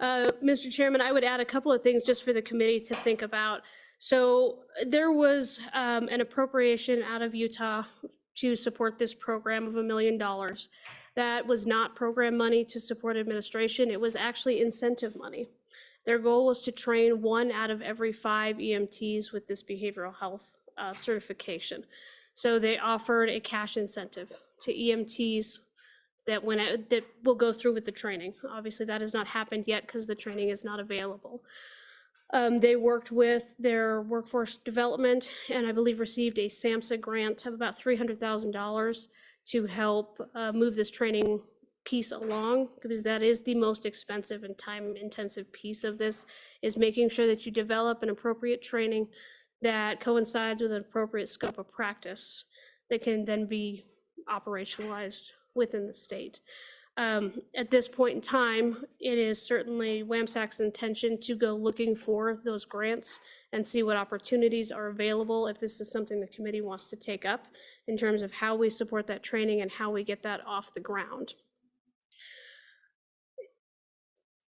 Mr. Chairman, I would add a couple of things just for the committee to think about. So there was an appropriation out of Utah to support this program of $1 million. That was not program money to support administration. It was actually incentive money. Their goal was to train 1 out of every 5 EMTs with this behavioral health certification. So they offered a cash incentive to EMTs that will go through with the training. Obviously, that has not happened yet because the training is not available. They worked with their workforce development and I believe received a SAMHSA grant of about $300,000 to help move this training piece along, because that is the most expensive and time-intensive piece of this, is making sure that you develop an appropriate training that coincides with an appropriate scope of practice that can then be operationalized within the state. At this point in time, it is certainly WAMSAC's intention to go looking for those grants and see what opportunities are available if this is something the committee wants to take up in terms of how we support that training and how we get that off the ground.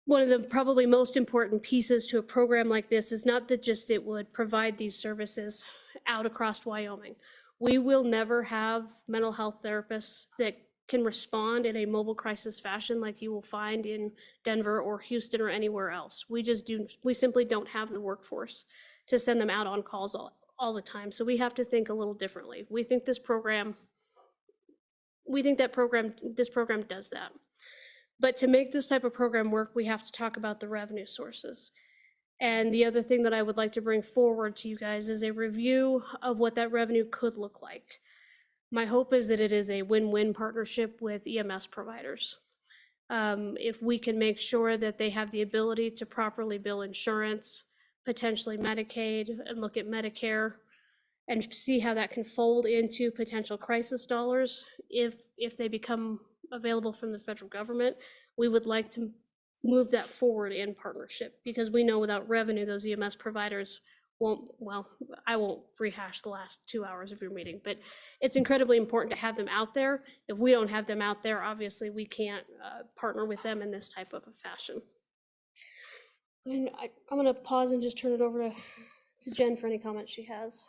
One of the probably most important pieces to a program like this is not that just it would provide these services out across Wyoming. We will never have mental health therapists that can respond in a mobile crisis fashion like you will find in Denver or Houston or anywhere else. We simply don't have the workforce to send them out on calls all the time. So we have to think a little differently. We think this program does that. But to make this type of program work, we have to talk about the revenue sources. And the other thing that I would like to bring forward to you guys is a review of what that revenue could look like. My hope is that it is a win-win partnership with EMS providers. If we can make sure that they have the ability to properly bill insurance, potentially Medicaid, and look at Medicare, and see how that can fold into potential crisis dollars if they become available from the federal government, we would like to move that forward in partnership, because we know without revenue, those EMS providers won't, well, I won't rehash the last 2 hours of your meeting, but it's incredibly important to have them out there. If we don't have them out there, obviously we can't partner with them in this type of a fashion. And I'm gonna pause and just turn it over to Jen for any comments she has.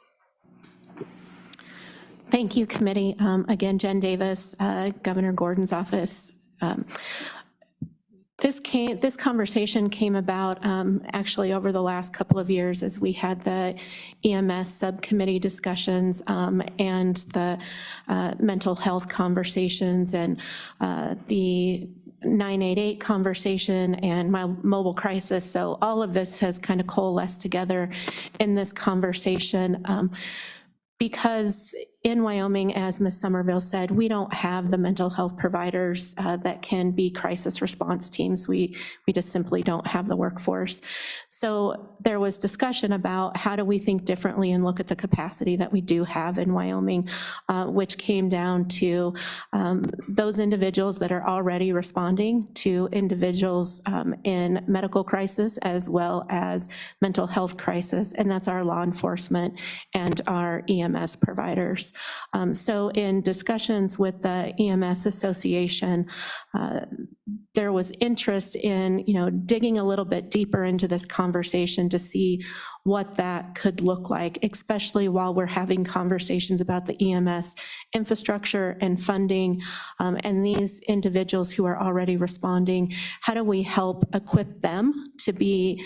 Thank you, committee. Again, Jen Davis, Governor Gordon's office. This conversation came about actually over the last couple of years as we had the EMS subcommittee discussions and the mental health conversations and the 988 conversation and my mobile crisis. So all of this has kind of coalesced together in this conversation. Because in Wyoming, as Ms. Somerville said, we don't have the mental health providers that can be crisis response teams. We just simply don't have the workforce. So there was discussion about how do we think differently and look at the capacity that we do have in Wyoming, which came down to those individuals that are already responding to individuals in medical crisis as well as mental health crisis, and that's our law enforcement and our EMS providers. So in discussions with the EMS Association, there was interest in, digging a little bit deeper into this conversation to see what that could look like, especially while we're having conversations about the EMS infrastructure and funding, and these individuals who are already responding, how do we help equip them to be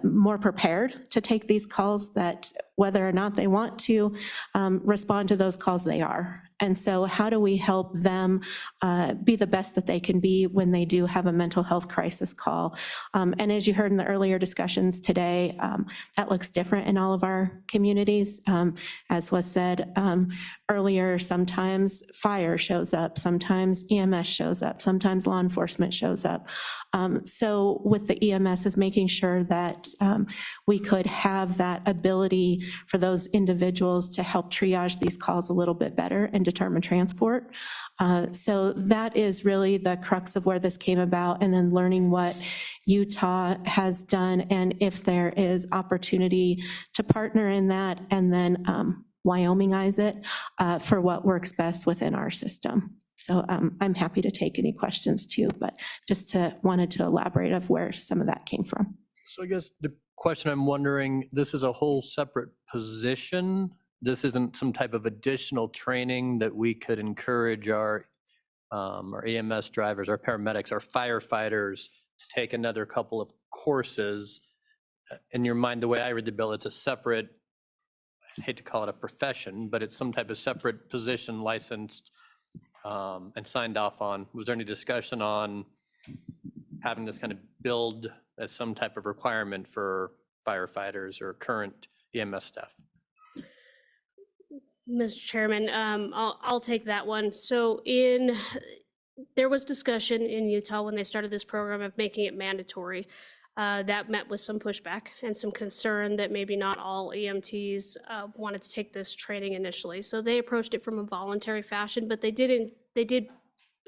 more prepared to take these calls, that whether or not they want to respond to those calls, they are. And so how do we help them be the best that they can be when they do have a mental health crisis call? And as you heard in the earlier discussions today, that looks different in all of our communities. As was said earlier, sometimes fire shows up, sometimes EMS shows up, sometimes law enforcement shows up. So with the EMS is making sure that we could have that ability for those individuals to help triage these calls a little bit better and determine transport. So that is really the crux of where this came about, and then learning what Utah has done and if there is opportunity to partner in that, and then Wyomingize it for what works best within our system. So I'm happy to take any questions too, but just wanted to elaborate of where some of that came from. So I guess the question I'm wondering, this is a whole separate position. This isn't some type of additional training that we could encourage our EMS drivers, our paramedics, our firefighters to take another couple of courses. In your mind, the way I read the bill, it's a separate, I hate to call it a profession, but it's some type of separate position licensed and signed off on. Was there any discussion on having this kind of build as some type of requirement for firefighters or current EMS staff? Mr. Chairman, I'll take that one. So there was discussion in Utah when they started this program of making it mandatory. That met with some pushback and some concern that maybe not all EMTs wanted to take this training initially. So they approached it from a voluntary fashion, but they did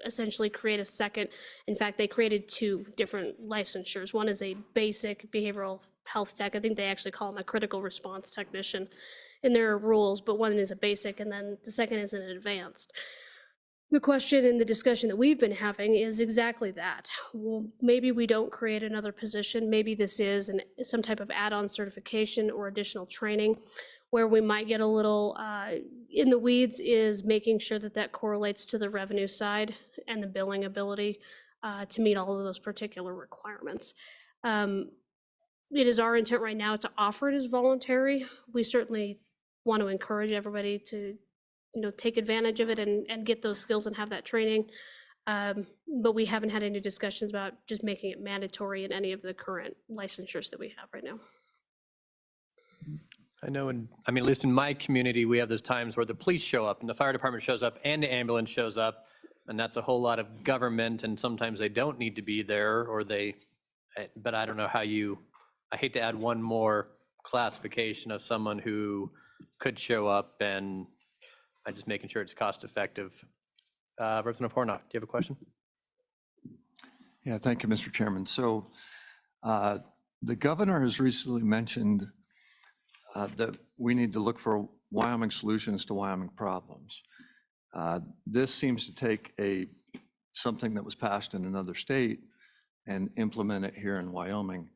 essentially create a second. In fact, they created two different licensures. One is a basic behavioral health tech. I think they actually call them a critical response technician in their rules, but one is a basic and then the second is an advanced. The question and the discussion that we've been having is exactly that. Well, maybe we don't create another position. Maybe this is some type of add-on certification or additional training. Where we might get a little in the weeds is making sure that that correlates to the revenue side and the billing ability to meet all of those particular requirements. It is our intent right now to offer it as voluntary. We certainly want to encourage everybody to take advantage of it and get those skills and have that training. But we haven't had any discussions about just making it mandatory in any of the current licensures that we have right now. I know, at least in my community, we have those times where the police show up and the fire department shows up and the ambulance shows up, and that's a whole lot of government, and sometimes they don't need to be there, but I don't know how I hate to add one more classification of someone who could show up, and I'm just making sure it's cost effective. Representative Hornock, do you have a question? Yeah, thank you, Mr. Chairman. So the governor has recently mentioned that we need to look for Wyoming solutions to Wyoming problems. This seems to take something that was passed in another state and implement it here in Wyoming.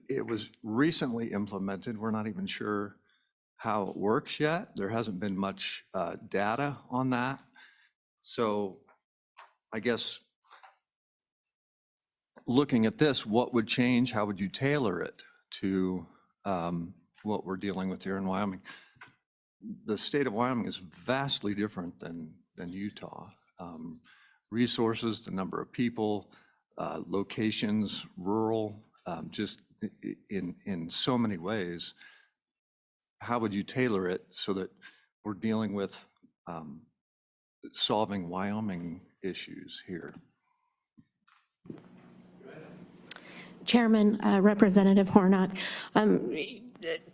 It was recently implemented. We're not even sure how it works yet. There hasn't been much data on that. So I guess looking at this, what would change? How would you tailor it to what we're dealing with here in Wyoming? The state of Wyoming is vastly different than Utah. Resources, the number of people, locations, rural, just in so many ways. How would you tailor it so that we're dealing with solving Wyoming issues here? Chairman, Representative Hornock,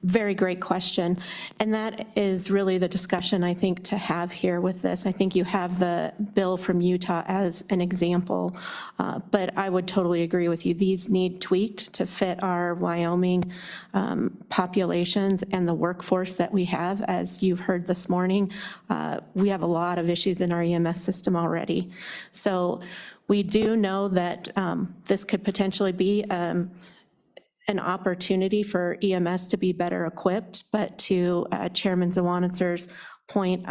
very great question. And that is really the discussion, I think, to have here with this. I think you have the bill from Utah as an example, but I would totally agree with you. These need tweaked to fit our Wyoming populations and the workforce that we have. As you've heard this morning, we have a lot of issues in our EMS system already. So we do know that this could potentially be an opportunity for EMS to be better equipped, but to Chairman Zawanitzer's point,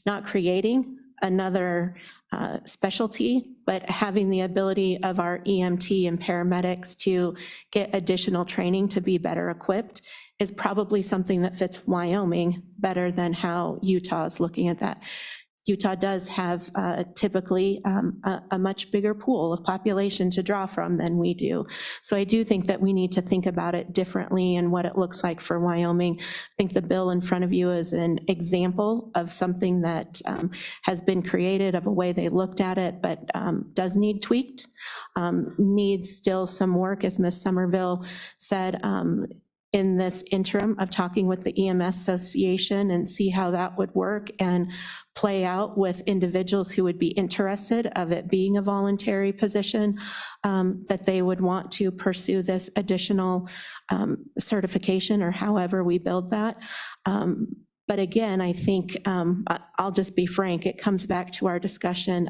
not creating another specialty, but having the ability of our EMT and paramedics to get additional training to be better equipped is probably something that fits Wyoming better than how Utah is looking at that. Utah does have typically a much bigger pool of population to draw from than we do. So I do think that we need to think about it differently and what it looks like for Wyoming. I think the bill in front of you is an example of something that has been created, of a way they looked at it, but does need tweaked, needs still some work, as Ms. Somerville said, in this interim of talking with the EMS Association and see how that would work and play out with individuals who would be interested of it being a voluntary position, that they would want to pursue this additional certification or however we build that. But again, I think, I'll just be frank, it comes back to our discussion.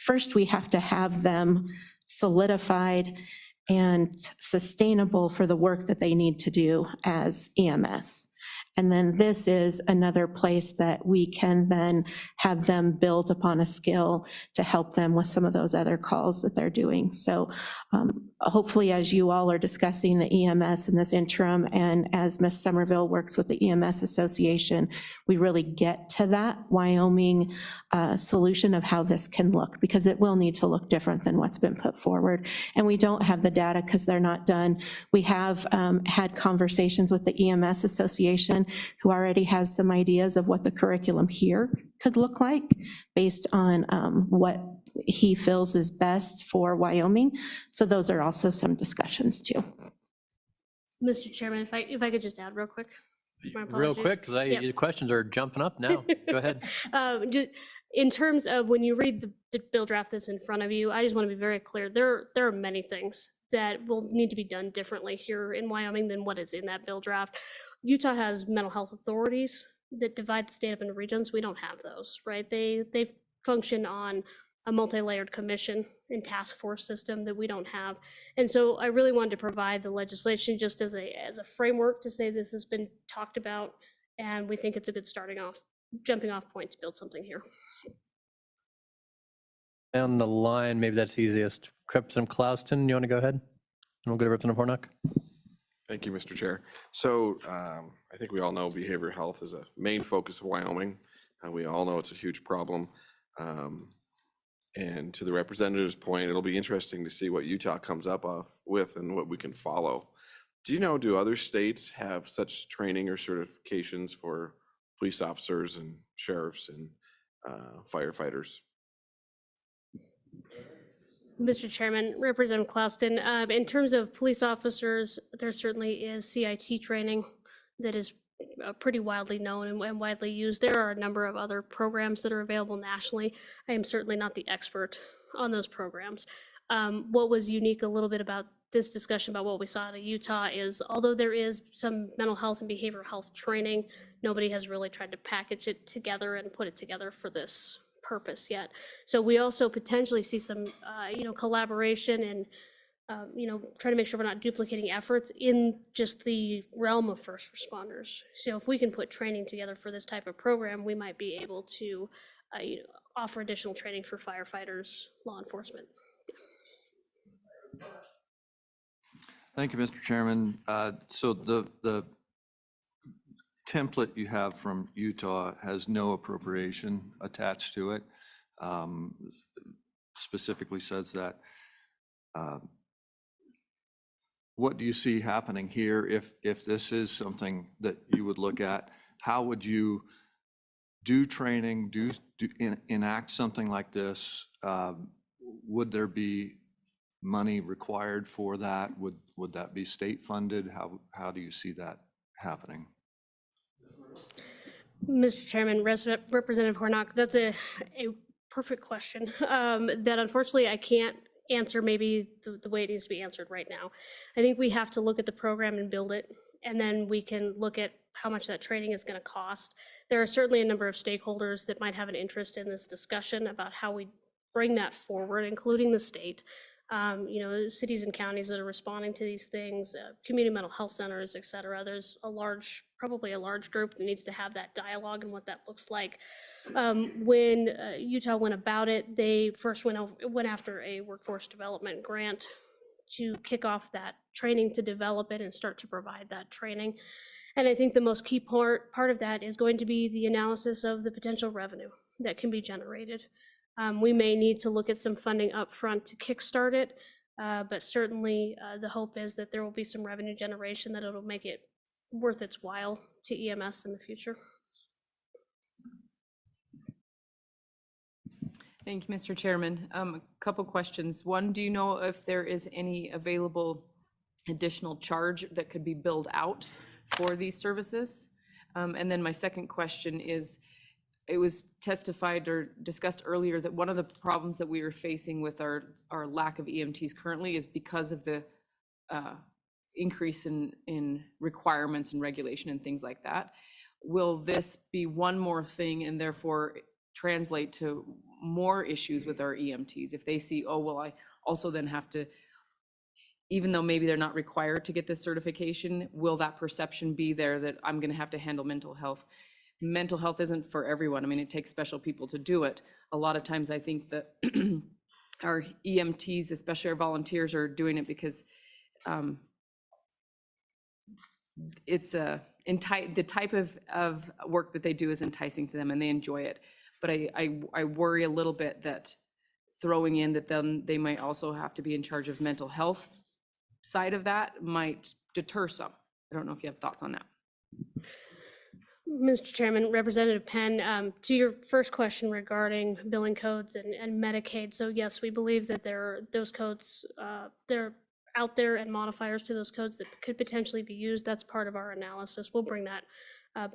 First, we have to have them solidified and sustainable for the work that they need to do as EMS. And then this is another place that we can then have them build upon a skill to help them with some of those other calls that they're doing. So hopefully, as you all are discussing the EMS in this interim, and as Ms. Somerville works with the EMS Association, we really get to that Wyoming solution of how this can look, because it will need to look different than what's been put forward. And we don't have the data because they're not done. We have had conversations with the EMS Association, who already has some ideas of what the curriculum here could look like based on what he feels is best for Wyoming. So those are also some discussions too. Mr. Chairman, if I could just add real quick. My Real apologies. quick, because Yep. your questions are jumping up now. Go ahead. Just in terms of when you read the bill draft that's in front of you, I just want to be very clear. There are many things that will need to be done differently here in Wyoming than what is in that bill draft. Utah has mental health authorities that divide the state up into regions. We don't have those, right? They function on a multi-layered commission and task force system that we don't have. And so I really wanted to provide the legislation just as a framework to say this has been talked about, and we think it's a good jumping off point to build something here. Down the line, maybe that's easiest. Representative Clouston, you want to go ahead? And we'll go to Representative Hornock. Thank you, Mr. Chair. So I think we all know behavioral health is a main focus of Wyoming. We all know it's a huge problem. And to the representative's point, it'll be interesting to see what Utah comes up with and what we can follow. Do you know, do other states have such training or certifications for police officers and sheriffs and firefighters? Mr. Chairman, Representative Clouston, in terms of police officers, there certainly is CIT training that is pretty widely known and widely used. There are a number of other programs that are available nationally. I am certainly not the expert on those programs. What was unique a little bit about this discussion about what we saw out of Utah is, although there is some mental health and behavioral health training, nobody has really tried to package it together and put it together for this purpose yet. So we also potentially see some, collaboration and, try to make sure we're not duplicating efforts in just the realm of first responders. So if we can put training together for this type of program, we might be able to, offer additional training for firefighters, law enforcement. Thank you, Mr. Chairman. So the template you have from Utah has no appropriation attached to it. Specifically says that. What do you see happening here if this is something that you would look at? How would you do training, enact something like this? Would there be money required for that? Would that be state funded? How do you see that happening? Mr. Chairman, Representative Hornock, that's a perfect question that unfortunately I can't answer maybe the way it needs to be answered right now. I think we have to look at the program and build it, and then we can look at how much that training is going to cost. There are certainly a number of stakeholders that might have an interest in this discussion about how we bring that forward, including the state. Cities and counties that are responding to these things, community mental health centers, et cetera. There's probably a large group that needs to have that dialogue and what that looks like. When Utah went about it, they first went after a workforce development grant to kick off that training, to develop it and start to provide that training. And I think the most key part of that is going to be the analysis of the potential revenue that can be generated. We may need to look at some funding upfront to kickstart it, but certainly the hope is that there will be some revenue generation, that it'll make it worth its while to EMS in the future. Thank you, Mr. Chairman. A couple questions. One, do you know if there is any available additional charge that could be billed out for these services? And then my second question is, it was testified or discussed earlier that one of the problems that we are facing with our lack of EMTs currently is because of the increase in requirements and regulation and things like that. Will this be one more thing and therefore translate to more issues with our EMTs? If they see, oh, well, I also then have to, even though maybe they're not required to get this certification, will that perception be there that I'm going to have to handle mental health? Mental health isn't for everyone. I mean, it takes special people to do it. A lot of times I think that our EMTs, especially our volunteers, are doing it because it's the type of work that they do is enticing to them and they enjoy it. But I worry a little bit that throwing in that then they might also have to be in charge of mental health side of that might deter some. I don't know if you have thoughts on that. Mr. Chairman, Representative Penn, to your first question regarding billing codes and Medicaid. So yes, we believe that those codes, they're out there, and modifiers to those codes that could potentially be used. That's part of our analysis. We'll bring that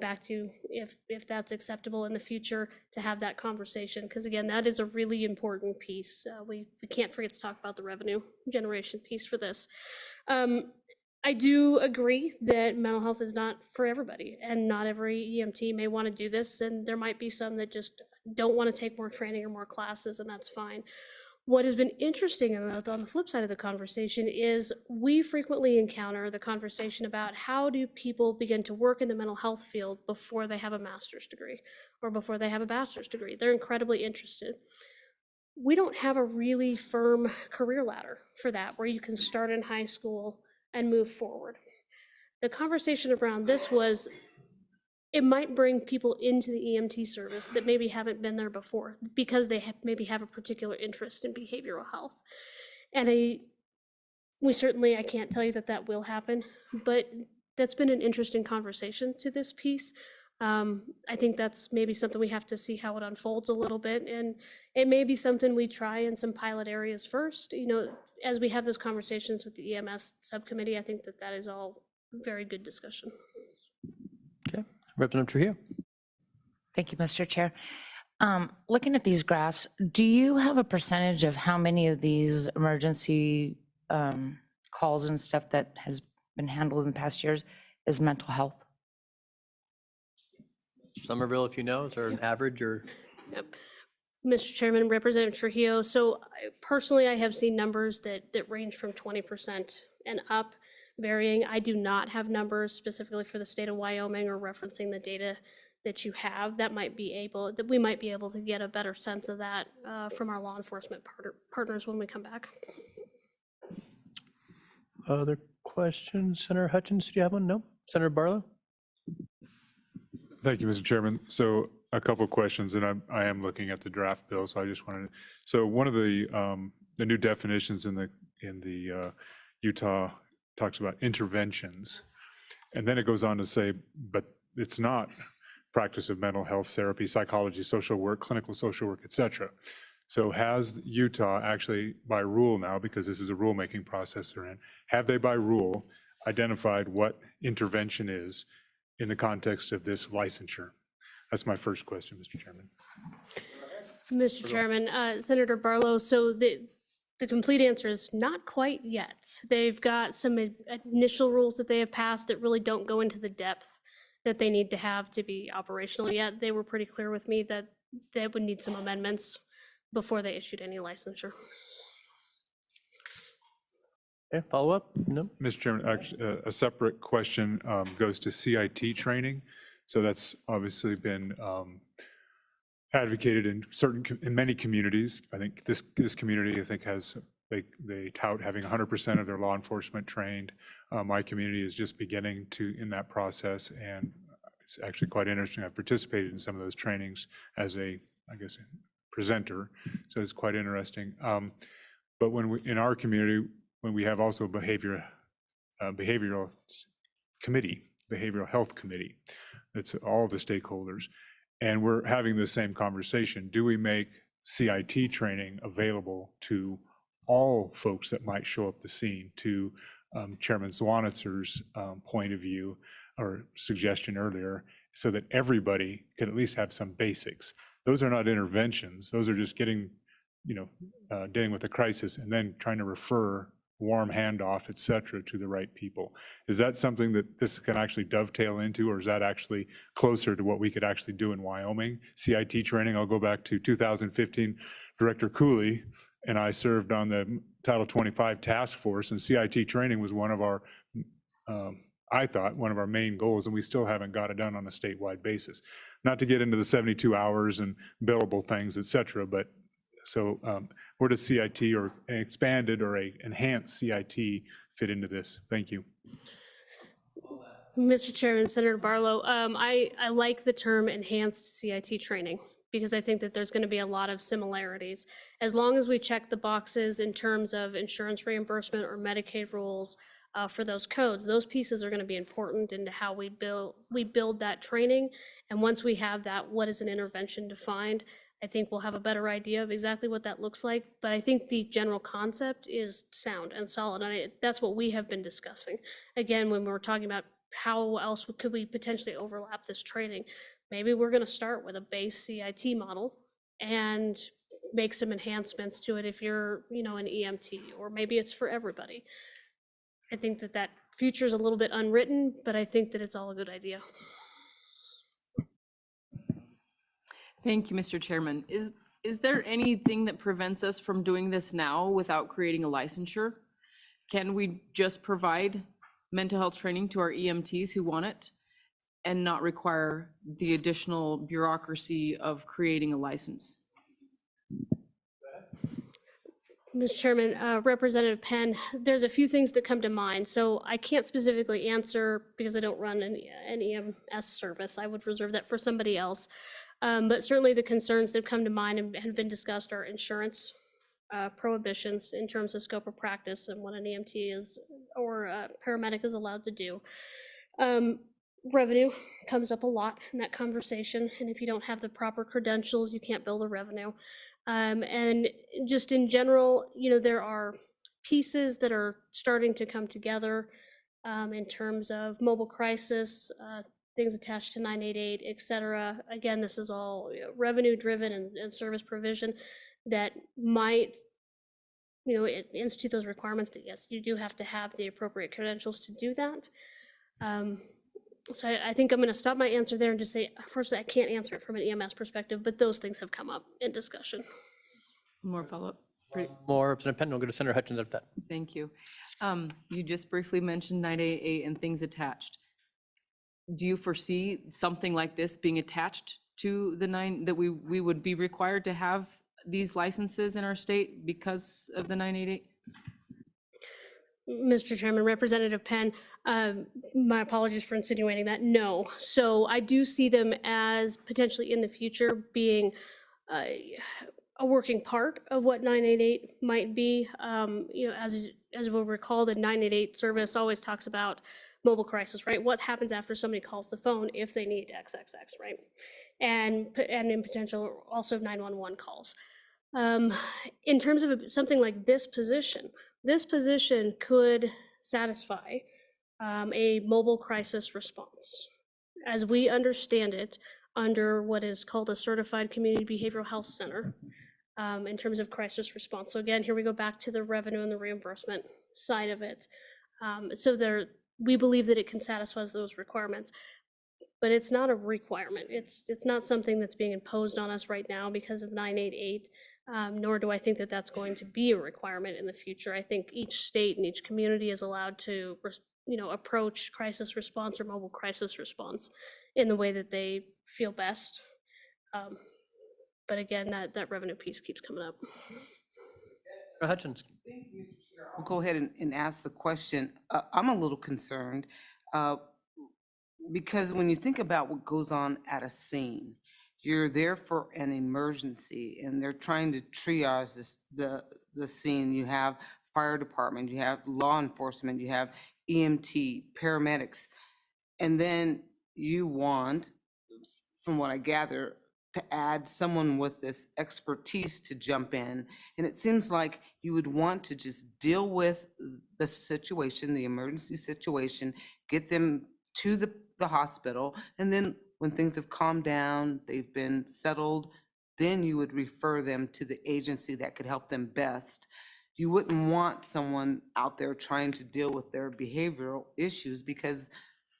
back to you if that's acceptable in the future to have that conversation. Because again, that is a really important piece. We can't forget to talk about the revenue generation piece for this. I do agree that mental health is not for everybody, and not every EMT may want to do this, and there might be some that just don't want to take more training or more classes, and that's fine. What has been interesting on the flip side of the conversation is we frequently encounter the conversation about how do people begin to work in the mental health field before they have a master's degree or before they have a bachelor's degree. They're incredibly interested. We don't have a really firm career ladder for that, where you can start in high school and move forward. The conversation around this was, it might bring people into the EMT service that maybe haven't been there before because they maybe have a particular interest in behavioral health. And I can't tell you that will happen, but that's been an interesting conversation to this piece. I think that's maybe something we have to see how it unfolds a little bit, and it may be something we try in some pilot areas first. As we have those conversations with the EMS subcommittee, I think that is all very good discussion. Okay, Representative Trujillo. Thank you, Mr. Chair. Looking at these graphs, do you have a percentage of how many of these emergency calls and stuff that has been handled in the past years is mental health? Somerville, if you know, is there an average or? Yep. Mr. Chairman, Representative Trujillo, so personally, I have seen numbers that range from 20% and up, varying. I do not have numbers specifically for the state of Wyoming or referencing the data that you have. We might be able to get a better sense of that from our law enforcement partners when we come back. Other questions? Senator Hutchins, do you have one? No? Senator Barlow? Thank you, Mr. Chairman. So a couple of questions, and I am looking at the draft bill, so I just wanted to, so one of the new definitions in the Utah talks about interventions, and then it goes on to say, but it's not practice of mental health therapy, psychology, social work, clinical social work, et cetera. So has Utah actually, by rule now, because this is a rulemaking process they're in, have they by rule identified what intervention is in the context of this licensure? That's my first question, Mr. Chairman. Mr. Chairman, Senator Barlow, so the complete answer is not quite yet. They've got some initial rules that they have passed that really don't go into the depth that they need to have to be operational yet. They were pretty clear with me that they would need some amendments before they issued any licensure. Okay, follow up? No? Mr. Chairman, actually, a separate question goes to CIT training. So that's obviously been advocated in many communities. I think this community, I think, has, they tout having 100% of their law enforcement trained. My community is just beginning in that process, and it's actually quite interesting. I've participated in some of those trainings as a, I guess, presenter, so it's quite interesting. But in our community, when we have also behavioral health committee, that's all the stakeholders, and we're having the same conversation. Do we make CIT training available to all folks that might show up the scene? To Chairman Zwanitzer's point of view or suggestion earlier, so that everybody could at least have some basics. Those are not interventions. Those are just getting, dealing with the crisis and then trying to refer, warm handoff, et cetera, to the right people. Is that something that this can actually dovetail into, or is that actually closer to what we could actually do in Wyoming? CIT training, I'll go back to 2015, Director Cooley and I served on the Title 25 task force, and CIT training was one of our, I thought, one of our main goals, and we still haven't got it done on a statewide basis. Not to get into the 72 hours and billable things, et cetera, but so where does CIT or an expanded or a enhanced CIT fit into this? Thank you. Mr. Chairman, Senator Barlow, I like the term enhanced CIT training because I think that there's going to be a lot of similarities. As long as we check the boxes in terms of insurance reimbursement or Medicaid rules for those codes, those pieces are going to be important into how we build that training. And once we have that, what is an intervention defined? I think we'll have a better idea of exactly what that looks like. But I think the general concept is sound and solid. And that's what we have been discussing. Again, when we're talking about how else could we potentially overlap this training, maybe we're going to start with a base CIT model and make some enhancements to it if you're, an EMT, or maybe it's for everybody. I think that future is a little bit unwritten, but I think that it's all a good idea. Thank you, Mr. Chairman. Is there anything that prevents us from doing this now without creating a licensure? Can we just provide mental health training to our EMTs who want it and not require the additional bureaucracy of creating a license? Mr. Chairman, Representative Penn, there's a few things that come to mind. So I can't specifically answer because I don't run an EMS service. I would reserve that for somebody else. But certainly the concerns that come to mind and have been discussed are insurance prohibitions in terms of scope of practice and what an EMT is or a paramedic is allowed to do. Revenue comes up a lot in that conversation, and if you don't have the proper credentials, you can't bill the revenue. And just in general, there are pieces that are starting to come together in terms of mobile crisis, things attached to 988, et cetera. Again, this is all revenue driven and service provision that might, institute those requirements that yes, you do have to have the appropriate credentials to do that. So I think I'm going to stop my answer there and just say, first, I can't answer it from an EMS perspective, but those things have come up in discussion. More follow-up? More, Representative Penn, we'll go to Senator Hutchins after that. Thank you. You just briefly mentioned 988 and things attached. Do you foresee something like this being attached to the that we would be required to have these licenses in our state because of the 988? Mr. Chairman, Representative Penn, my apologies for insinuating that. No. So I do see them as potentially in the future being a working part of what 988 might be. As we'll recall, the 988 service always talks about mobile crisis, right? What happens after somebody calls the phone if they need XXX, right? And in potential also 911 calls. In terms of something like this position could satisfy a mobile crisis response, as we understand it, under what is called a certified community behavioral health center in terms of crisis response. So again, here we go back to the revenue and the reimbursement side of it. We believe that it can satisfy those requirements, but it's not a requirement. It's not something that's being imposed on us right now because of 988. nor do I think that that's going to be a requirement in the future. I think each state and each community is allowed to, approach crisis response or mobile crisis response in the way that they feel best. But again, that revenue piece keeps coming up. Hutchins. I'll go ahead and ask the question. I'm a little concerned because when you think about what goes on at a scene, you're there for an emergency and they're trying to triage the scene. You have fire department, you have law enforcement, you have EMT, paramedics, and then you want, from what I gather, to add someone with this expertise to jump in. And it seems like you would want to just deal with the situation, the emergency situation, get them to the hospital, and then when things have calmed down, they've been settled, then you would refer them to the agency that could help them best. You wouldn't want someone out there trying to deal with their behavioral issues because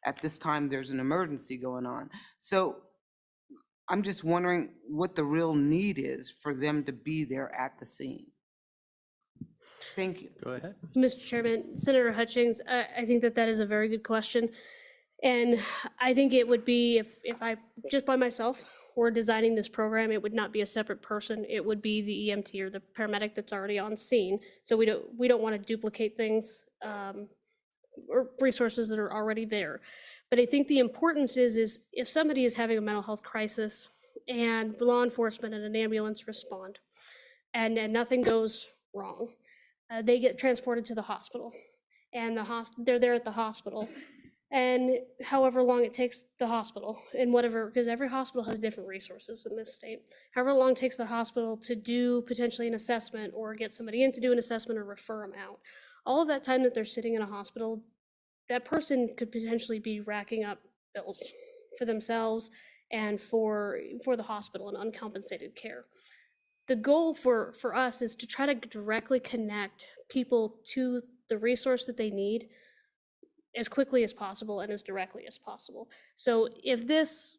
at this time there's an emergency going on. So I'm just wondering what the real need is for them to be there at the scene. Thank you. Go ahead. Mr. Chairman, Senator Hutchings, I think that is a very good question. And I think it would be, if I, just by myself, were designing this program, it would not be a separate person. It would be the EMT or the paramedic that's already on scene. So we don't want to duplicate things or resources that are already there. But I think the importance is if somebody is having a mental health crisis and law enforcement and an ambulance respond and nothing goes wrong, they get transported to the hospital and they're there at the hospital. And however long it takes the hospital and whatever, because every hospital has different resources in this state, however long it takes the hospital to do potentially an assessment or get somebody in to do an assessment or refer them out, all of that time that they're sitting in a hospital, that person could potentially be racking up bills for themselves and for the hospital and uncompensated care. The goal for us is to try to directly connect people to the resource that they need as quickly as possible and as directly as possible. So if this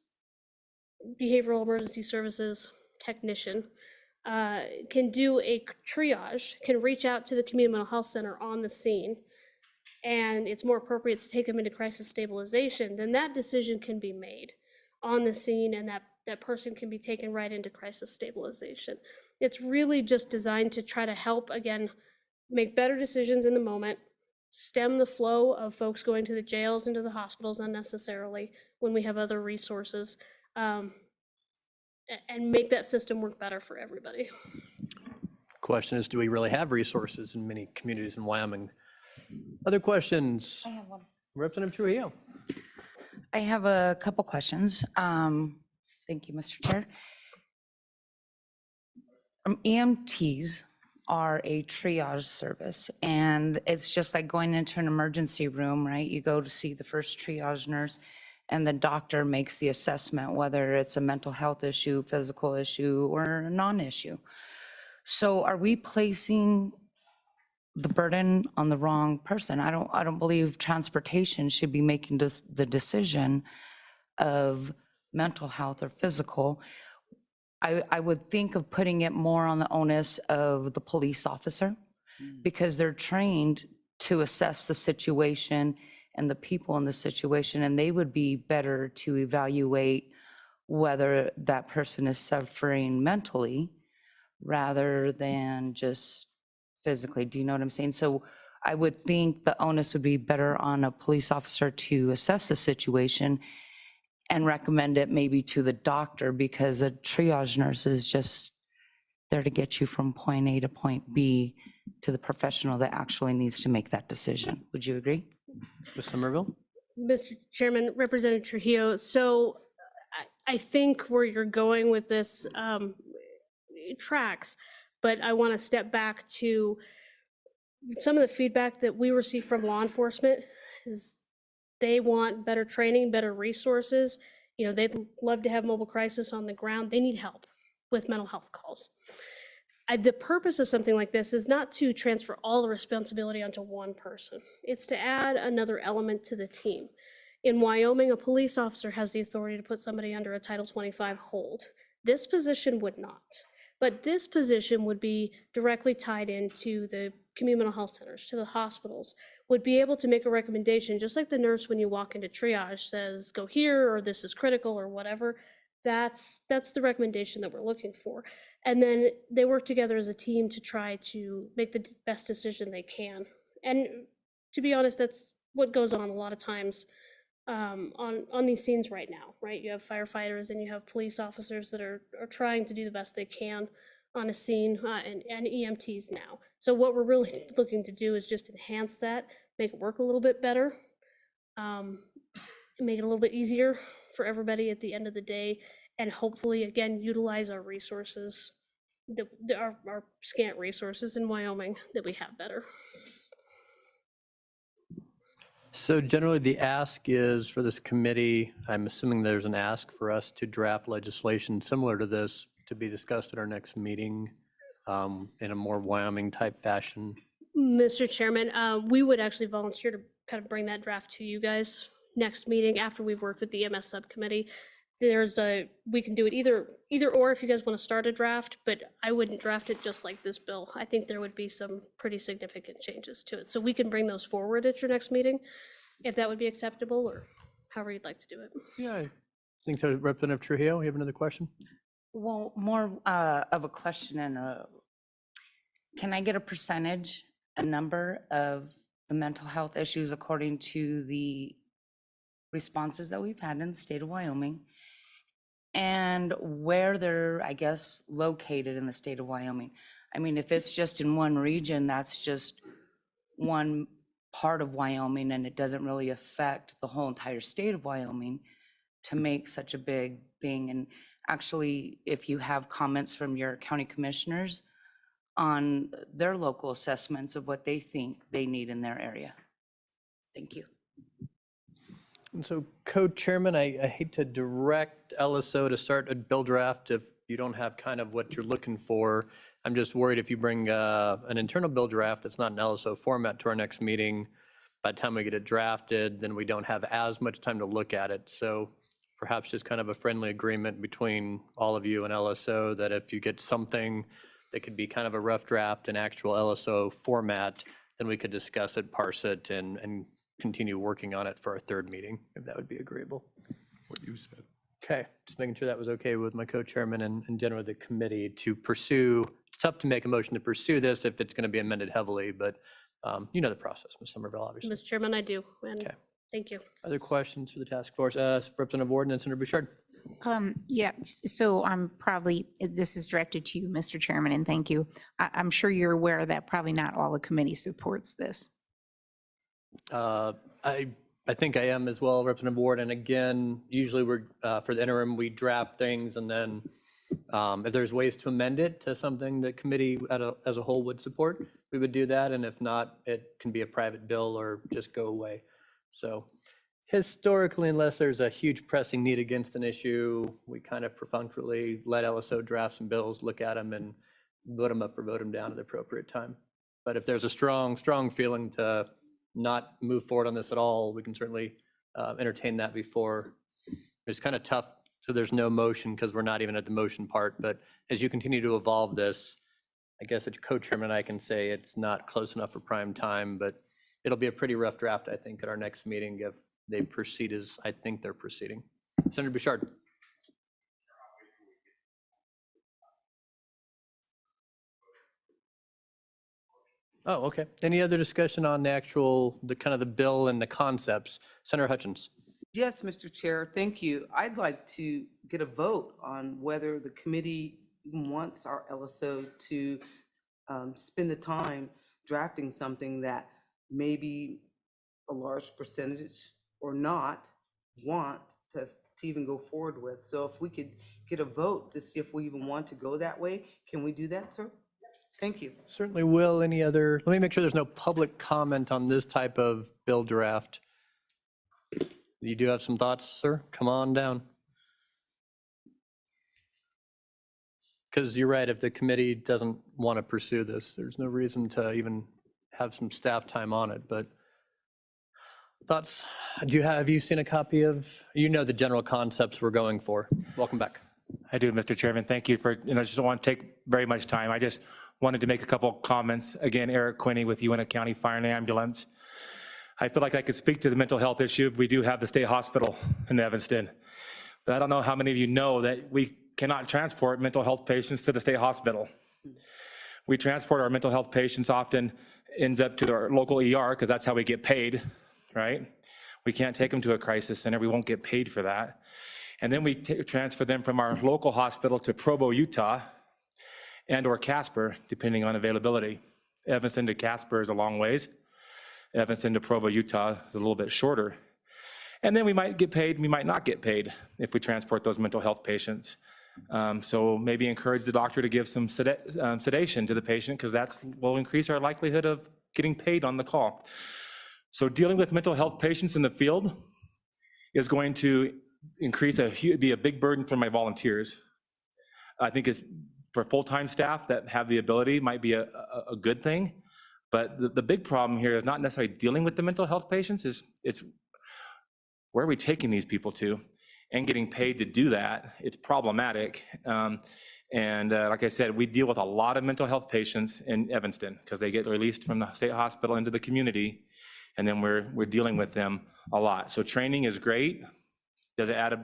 behavioral emergency services technician can do a triage, can reach out to the community mental health center on the scene, and it's more appropriate to take them into crisis stabilization, then that decision can be made on the scene and that person can be taken right into crisis stabilization. It's really just designed to try to help, again, make better decisions in the moment, stem the flow of folks going to the jails and to the hospitals unnecessarily when we have other resources, and make that system work better for everybody. Question is, do we really have resources in many communities in Wyoming? Other questions? I have one. Representative Trujillo. I have a couple questions. Thank you, Mr. Chair. EMTs are a triage service, and it's just like going into an emergency room, right? You go to see the first triage nurse, and the doctor makes the assessment, whether it's a mental health issue, physical issue, or a non-issue. So are we placing the burden on the wrong person? I don't believe transportation should be making the decision of mental health or physical. I would think of putting it more on the onus of the police officer because they're trained to assess the situation and the people in the situation, and they would be better to evaluate whether that person is suffering mentally rather than just physically. Do you know what I'm saying? So I would think the onus would be better on a police officer to assess the situation and recommend it maybe to the doctor, because a triage nurse is just there to get you from point A to point B to the professional that actually needs to make that decision. Would you agree? Ms. Somerville? Mr. Chairman, Representative Trujillo, so I think where you're going with this tracks, but I want to step back to some of the feedback that we receive from law enforcement is they want better training, better resources. They'd love to have mobile crisis on the ground. They need help with mental health calls. The purpose of something like this is not to transfer all the responsibility onto one person. It's to add another element to the team. In Wyoming, a police officer has the authority to put somebody under a Title 25 hold. This position would not. But this position would be directly tied into the community mental health centers, to the hospitals, would be able to make a recommendation, just like the nurse when you walk into triage says, go here, or this is critical, or whatever. That's the recommendation that we're looking for. And then they work together as a team to try to make the best decision they can. And to be honest, that's what goes on a lot of times on these scenes right now, right? You have firefighters and you have police officers that are trying to do the best they can on a scene, and EMTs now. So what we're really looking to do is just enhance that, make it work a little bit better, make it a little bit easier for everybody at the end of the day, and hopefully, again, utilize our resources, our scant resources in Wyoming that we have better. So generally, the ask is for this committee, I'm assuming there's an ask for us to draft legislation similar to this to be discussed at our next meeting in a more Wyoming-type fashion. Mr. Chairman, we would actually volunteer to kind of bring that draft to you guys next meeting after we've worked with the EMS subcommittee. We can do it either or if you guys want to start a draft, but I wouldn't draft it just like this bill. I think there would be some pretty significant changes to it. So we can bring those forward at your next meeting, if that would be acceptable, or however you'd like to do it. Yeah, I think so. Representative Trujillo, you have another question? Well, more of a question and can I get a percentage, a number of the mental health issues according to the responses that we've had in the state of Wyoming, and where they're, I guess, located in the state of Wyoming? I mean, if it's just in one region, that's just one part of Wyoming, and it doesn't really affect the whole entire state of Wyoming to make such a big thing. And actually, if you have comments from your county commissioners on their local assessments of what they think they need in their area. Thank you. And so, co-chairman, I hate to direct LSO to start a bill draft if you don't have kind of what you're looking for. I'm just worried if you bring an internal bill draft that's not an LSO format to our next meeting, by the time we get it drafted, then we don't have as much time to look at it. So perhaps just kind of a friendly agreement between all of you and LSO that if you get something that could be kind of a rough draft in actual LSO format, then we could discuss it, parse it, and continue working on it for our third meeting, if that would be agreeable. What you said. Okay, just making sure that was okay with my co-chairman and generally the committee to pursue. It's tough to make a motion to pursue this if it's going to be amended heavily, but you know the process, Ms. Somerville, obviously. Mr. Chairman, I do. And Okay. thank you. Other questions for the task force? Representative Ward and Senator Bouchard. Yeah, so this is directed to you, Mr. Chairman, and thank you. I'm sure you're aware that probably not all the committee supports this. I think I am as well, Representative Ward. And again, usually we're, for the interim, we draft things and then if there's ways to amend it to something that committee as a whole would support, we would do that. And if not, it can be a private bill or just go away. So historically, unless there's a huge pressing need against an issue, we kind of perfunctorily let LSO draft some bills, look at them and vote them up or vote them down at the appropriate time. But if there's a strong feeling to not move forward on this at all, we can certainly entertain that before. It's kind of tough, so there's no motion because we're not even at the motion part. But as you continue to evolve this, I guess as co-chairman, I can say it's not close enough for prime time, but it'll be a pretty rough draft, I think, at our next meeting if they proceed as I think they're proceeding. Senator Bouchard. Oh, okay. Any other discussion on the kind of the bill and the concepts? Senator Hutchins. Yes, Mr. Chair, thank you. I'd like to get a vote on whether the committee wants our LSO to spend the time drafting something that maybe a large percentage or not want to even go forward with. So if we could get a vote to see if we even want to go that way, can we do that, sir? Thank you. Certainly will. Any other, let me make sure there's no public comment on this type of bill draft. You do have some thoughts, sir? Come on down. Because you're right, if the committee doesn't want to pursue this, there's no reason to even have some staff time on it, but thoughts? Have you seen a copy of, you know the general concepts we're going for? Welcome back. I do, Mr. Chairman. Thank you for, I just don't want to take very much time. I just wanted to make a couple comments. Again, Eric Quinney with Uinta County Fire and Ambulance. I feel like I could speak to the mental health issue. We do have the state hospital in Evanston. But I don't know how many of you know that we cannot transport mental health patients to the state hospital. We transport our mental health patients often ends up to our local ER because that's how we get paid, right? We can't take them to a crisis center. We won't get paid for that. And then we transfer them from our local hospital to Provo, Utah, and or Casper, depending on availability. Evanston to Casper is a long ways. Evanston to Provo, Utah is a little bit shorter. And then we might get paid, we might not get paid if we transport those mental health patients. So maybe encourage the doctor to give some sedation to the patient because that will increase our likelihood of getting paid on the call. So dealing with mental health patients in the field is going to be a big burden for my volunteers. I think it's for full-time staff that have the ability might be a good thing. But the big problem here is not necessarily dealing with the mental health patients, it's where are we taking these people to and getting paid to do that. It's problematic. Like I said, we deal with a lot of mental health patients in Evanston because they get released from the state hospital into the community, and then we're dealing with them a lot. So training is great. Does it add a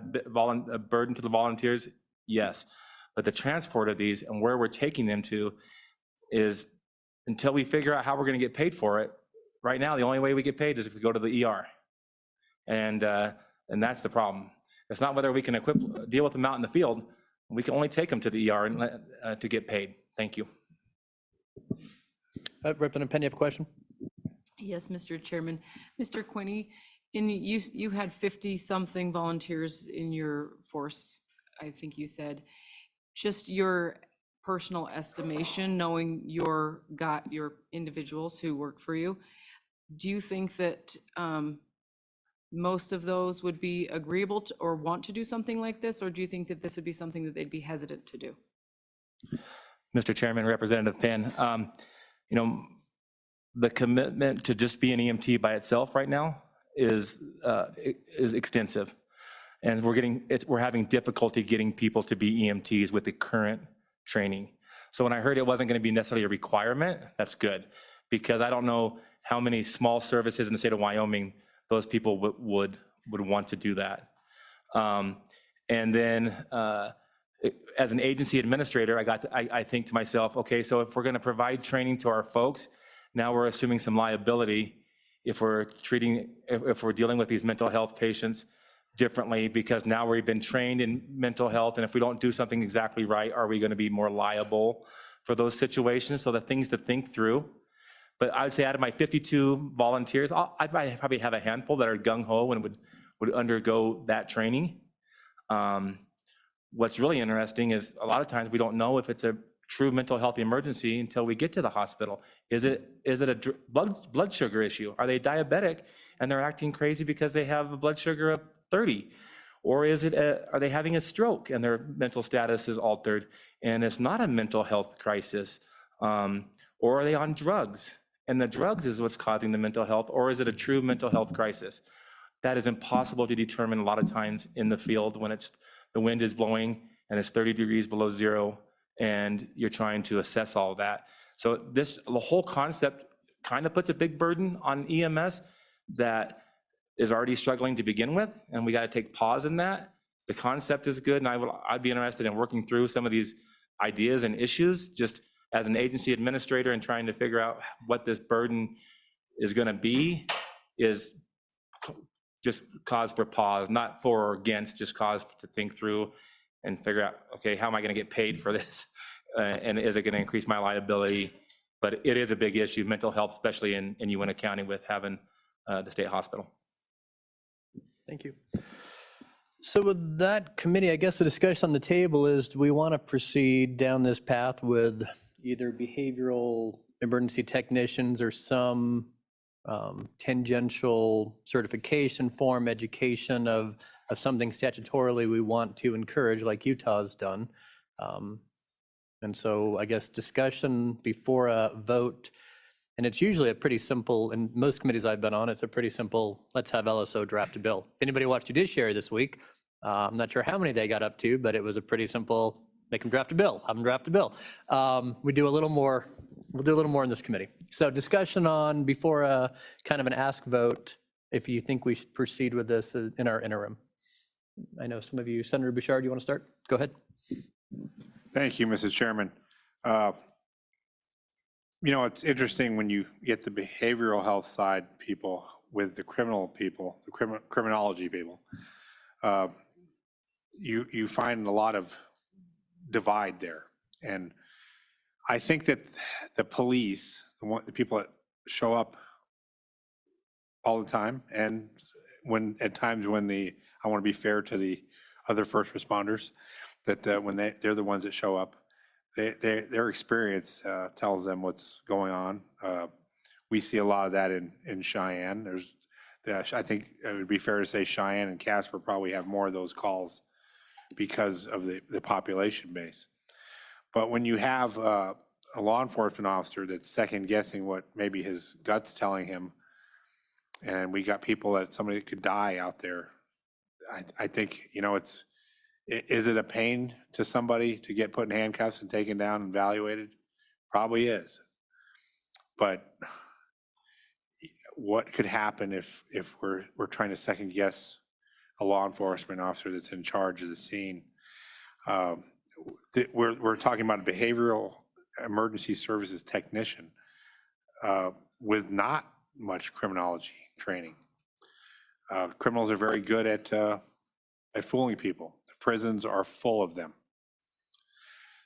burden to the volunteers? Yes. But the transport of these and where we're taking them to is, until we figure out how we're going to get paid for it, right now, the only way we get paid is if we go to the ER. And that's the problem. It's not whether we can deal with them out in the field. We can only take them to the ER and to get paid. Thank you. Representative Penny, you have a question? Yes, Mr. Chairman. Mr. Quinney, you had 50-something volunteers in your force, I think you said. Just your personal estimation, knowing your individuals who work for you, do you think that most of those would be agreeable to or want to do something like this, or do you think that this would be something that they'd be hesitant to do? Mr. Chairman, Representative Penn, the commitment to just be an EMT by itself right now is extensive. And we're having difficulty getting people to be EMTs with the current training. So when I heard it wasn't going to be necessarily a requirement, that's good, because I don't know how many small services in the state of Wyoming those people would want to do that. And then as an agency administrator, I think to myself, okay, so if we're going to provide training to our folks, now we're assuming some liability if we're dealing with these mental health patients differently, because now we've been trained in mental health, and if we don't do something exactly right, are we going to be more liable for those situations? So the things to think through. But I would say out of my 52 volunteers, I'd probably have a handful that are gung-ho and would undergo that training. What's really interesting is a lot of times we don't know if it's a true mental health emergency until we get to the hospital. Is it a blood sugar issue? Are they diabetic and they're acting crazy because they have a blood sugar of 30? Or are they having a stroke and their mental status is altered and it's not a mental health crisis? Or are they on drugs and the drugs is what's causing the mental health? Or is it a true mental health crisis? That is impossible to determine a lot of times in the field when the wind is blowing and it's 30 degrees below zero and you're trying to assess all of that. So the whole concept kind of puts a big burden on EMS that is already struggling to begin with, and we got to take pause in that. The concept is good, and I'd be interested in working through some of these ideas and issues just as an agency administrator and trying to figure out what this burden is going to be is just cause for pause, not for or against, just cause to think through and figure out, okay, how am I going to get paid for this? And is it going to increase my liability? But it is a big issue, mental health, especially in Uinta County with having the state hospital. Thank you. So with that committee, I guess the discussion on the table is, do we want to proceed down this path with either behavioral emergency technicians or some tangential certification form, education of something statutorily we want to encourage, like Utah's done? And so I guess discussion before a vote, and it's usually a pretty simple, in most committees I've been on, it's a pretty simple, let's have LSO draft a bill. If anybody watched Judiciary this week, I'm not sure how many they got up to, but it was a pretty simple, make them draft a bill, have them draft a bill. We do a little more, we'll do a little more in this committee. So discussion on, before a kind of an ask vote, if you think we should proceed with this in our interim. I know some of you, Senator Bouchard, you want to start? Go ahead. Thank you, Mrs. Chairman. You know, it's interesting when you get the behavioral health side people with the criminal people, the criminology people. You find a lot of divide there. And I think that the police, the people that show up all the time, and when at times when I want to be fair to the other first responders, that when they're the ones that show up, their experience tells them what's going on. We see a lot of that in Cheyenne. I think it would be fair to say Cheyenne and Casper probably have more of those calls because of the population base. But when you have a law enforcement officer that's second guessing what maybe his gut's telling him, and we got people that somebody could die out there, I think, you know, is it a pain to somebody to get put in handcuffs and taken down and evaluated? Probably is. But what could happen if we're trying to second guess a law enforcement officer that's in charge of the scene? We're talking about a behavioral emergency services technician with not much criminology training. Criminals are very good at fooling people. The prisons are full of them.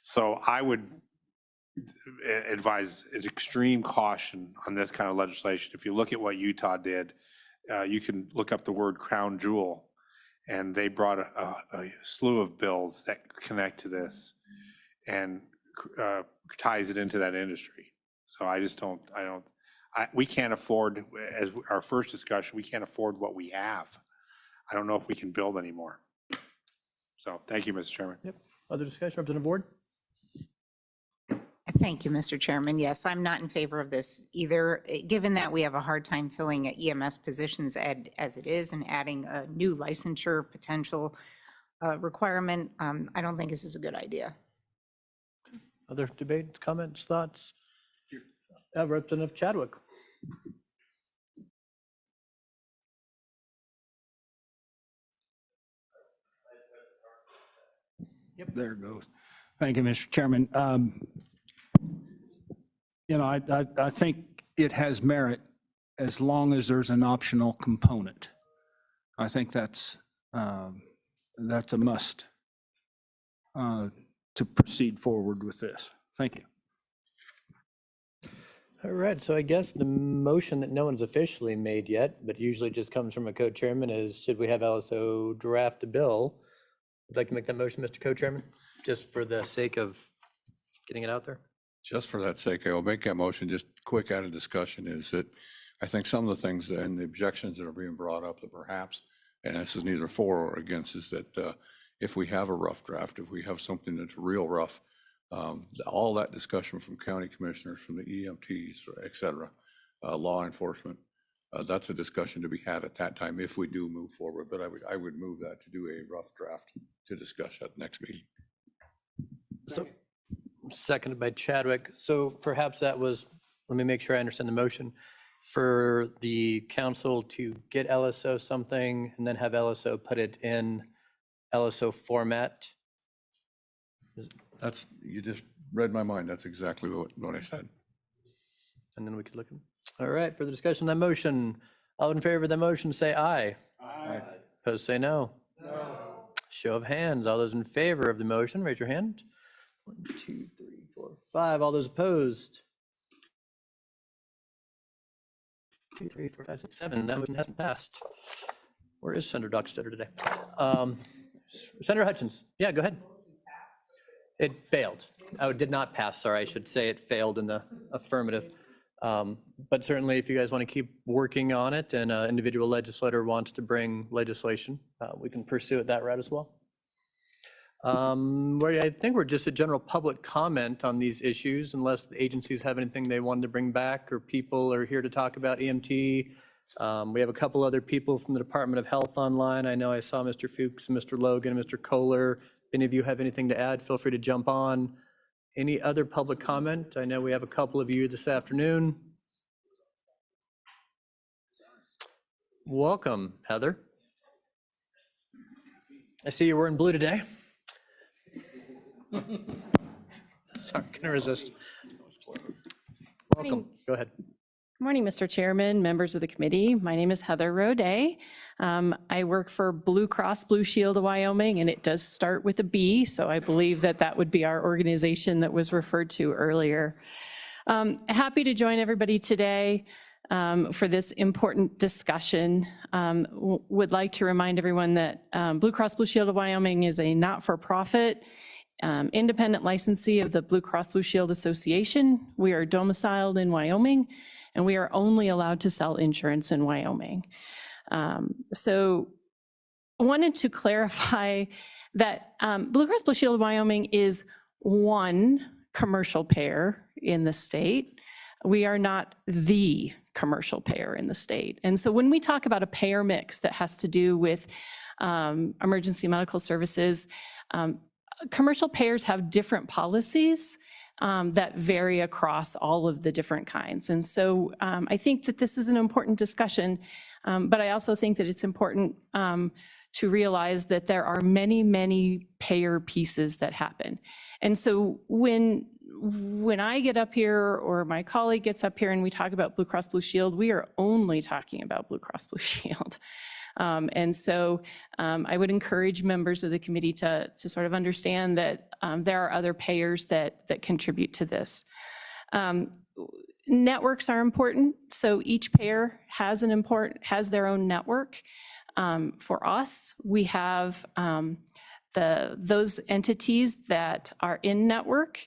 So I would advise extreme caution on this kind of legislation. If you look at what Utah did, you can look up the word crown jewel, and they brought a slew of bills that connect to this and ties it into that industry. So I just we can't afford, as our first discussion, we can't afford what we have. I don't know if we can build anymore. So thank you, Mr. Chairman. Yep. Other discussion, Representative Ward? Thank you, Mr. Chairman. Yes, I'm not in favor of this either, given that we have a hard time filling EMS positions as it is and adding a new licensure potential requirement. I don't think this is a good idea. Other debates, comments, thoughts? Representative Chadwick. Yep, there it goes. Thank you, Mr. Chairman. You know, I think it has merit as long as there's an optional component. I think that's a must to proceed forward with this. Thank you. All right, so I guess the motion that no one's officially made yet, but usually just comes from a co-chairman, is should we have LSO draft a bill? Would like to make that motion, Mr. Co-Chairman, just for the sake of getting it out there? Just for that sake, I will make that motion. Just quick out of discussion is that I think some of the things and the objections that are being brought up that perhaps, and this is neither for or against, is that if we have a rough draft, if we have something that's real rough, all that discussion from county commissioners, from the EMTs, et cetera, law enforcement, that's a discussion to be had at that time if we do move forward. But I would move that to do a rough draft to discuss at the next meeting. So, seconded by Chadwick. So perhaps that was, let me make sure I understand the motion, for the council to get LSO something and then have LSO put it in LSO format. You just read my mind. That's exactly what I said. And then we could look at, all right, for the discussion on that motion, all in favor of the motion, say aye. Aye. Opposed, say no. No. Show of hands. All those in favor of the motion, raise your hand. 1, 2, 3, 4, 5. All those opposed? 2, 3, 4, 5, 6, 7. That motion hasn't passed. Where is Senator Dockstader today? Senator Hutchins. Yeah, go ahead. It failed. Oh, it did not pass. Sorry, I should say it failed in the affirmative. But certainly, if you guys want to keep working on it and an individual legislator wants to bring legislation, we can pursue it that route as well. I think we're just a general public comment on these issues, unless the agencies have anything they wanted to bring back or people are here to talk about EMT We have a couple other people from the Department of Health online. I know I saw Mr. Fuchs, Mr. Logan, and Mr. Kohler. If any of you have anything to add, feel free to jump on. Any other public comment? I know we have a couple of you this afternoon. Welcome, Heather. I see you're wearing blue today. Sorry, couldn't resist. Welcome. Go ahead. Good morning, Mr. Chairman, members of the committee. My name is Heather Roday. I work for Blue Cross Blue Shield of Wyoming, and it does start with a B, so I believe that that would be our organization that was referred to earlier. Happy to join everybody today for this important discussion. Would like to remind everyone that Blue Cross Blue Shield of Wyoming is a not-for-profit independent licensee of the Blue Cross Blue Shield Association. We are domiciled in Wyoming, and we are only allowed to sell insurance in Wyoming. So I wanted to clarify that Blue Cross Blue Shield of Wyoming is one commercial payer in the state. We are not the commercial payer in the state. And so when we talk about a payer mix that has to do with emergency medical services, commercial payers have different policies that vary across all of the different kinds. And so I think that this is an important discussion, but I also think that it's important to realize that there are many, many payer pieces that happen. And so when I get up here or my colleague gets up here and we talk about Blue Cross Blue Shield, we are only talking about Blue Cross Blue Shield. And so I would encourage members of the committee to sort of understand that there are other payers that contribute to this. Networks are important. So each payer has their own network. For us, we have those entities that are in network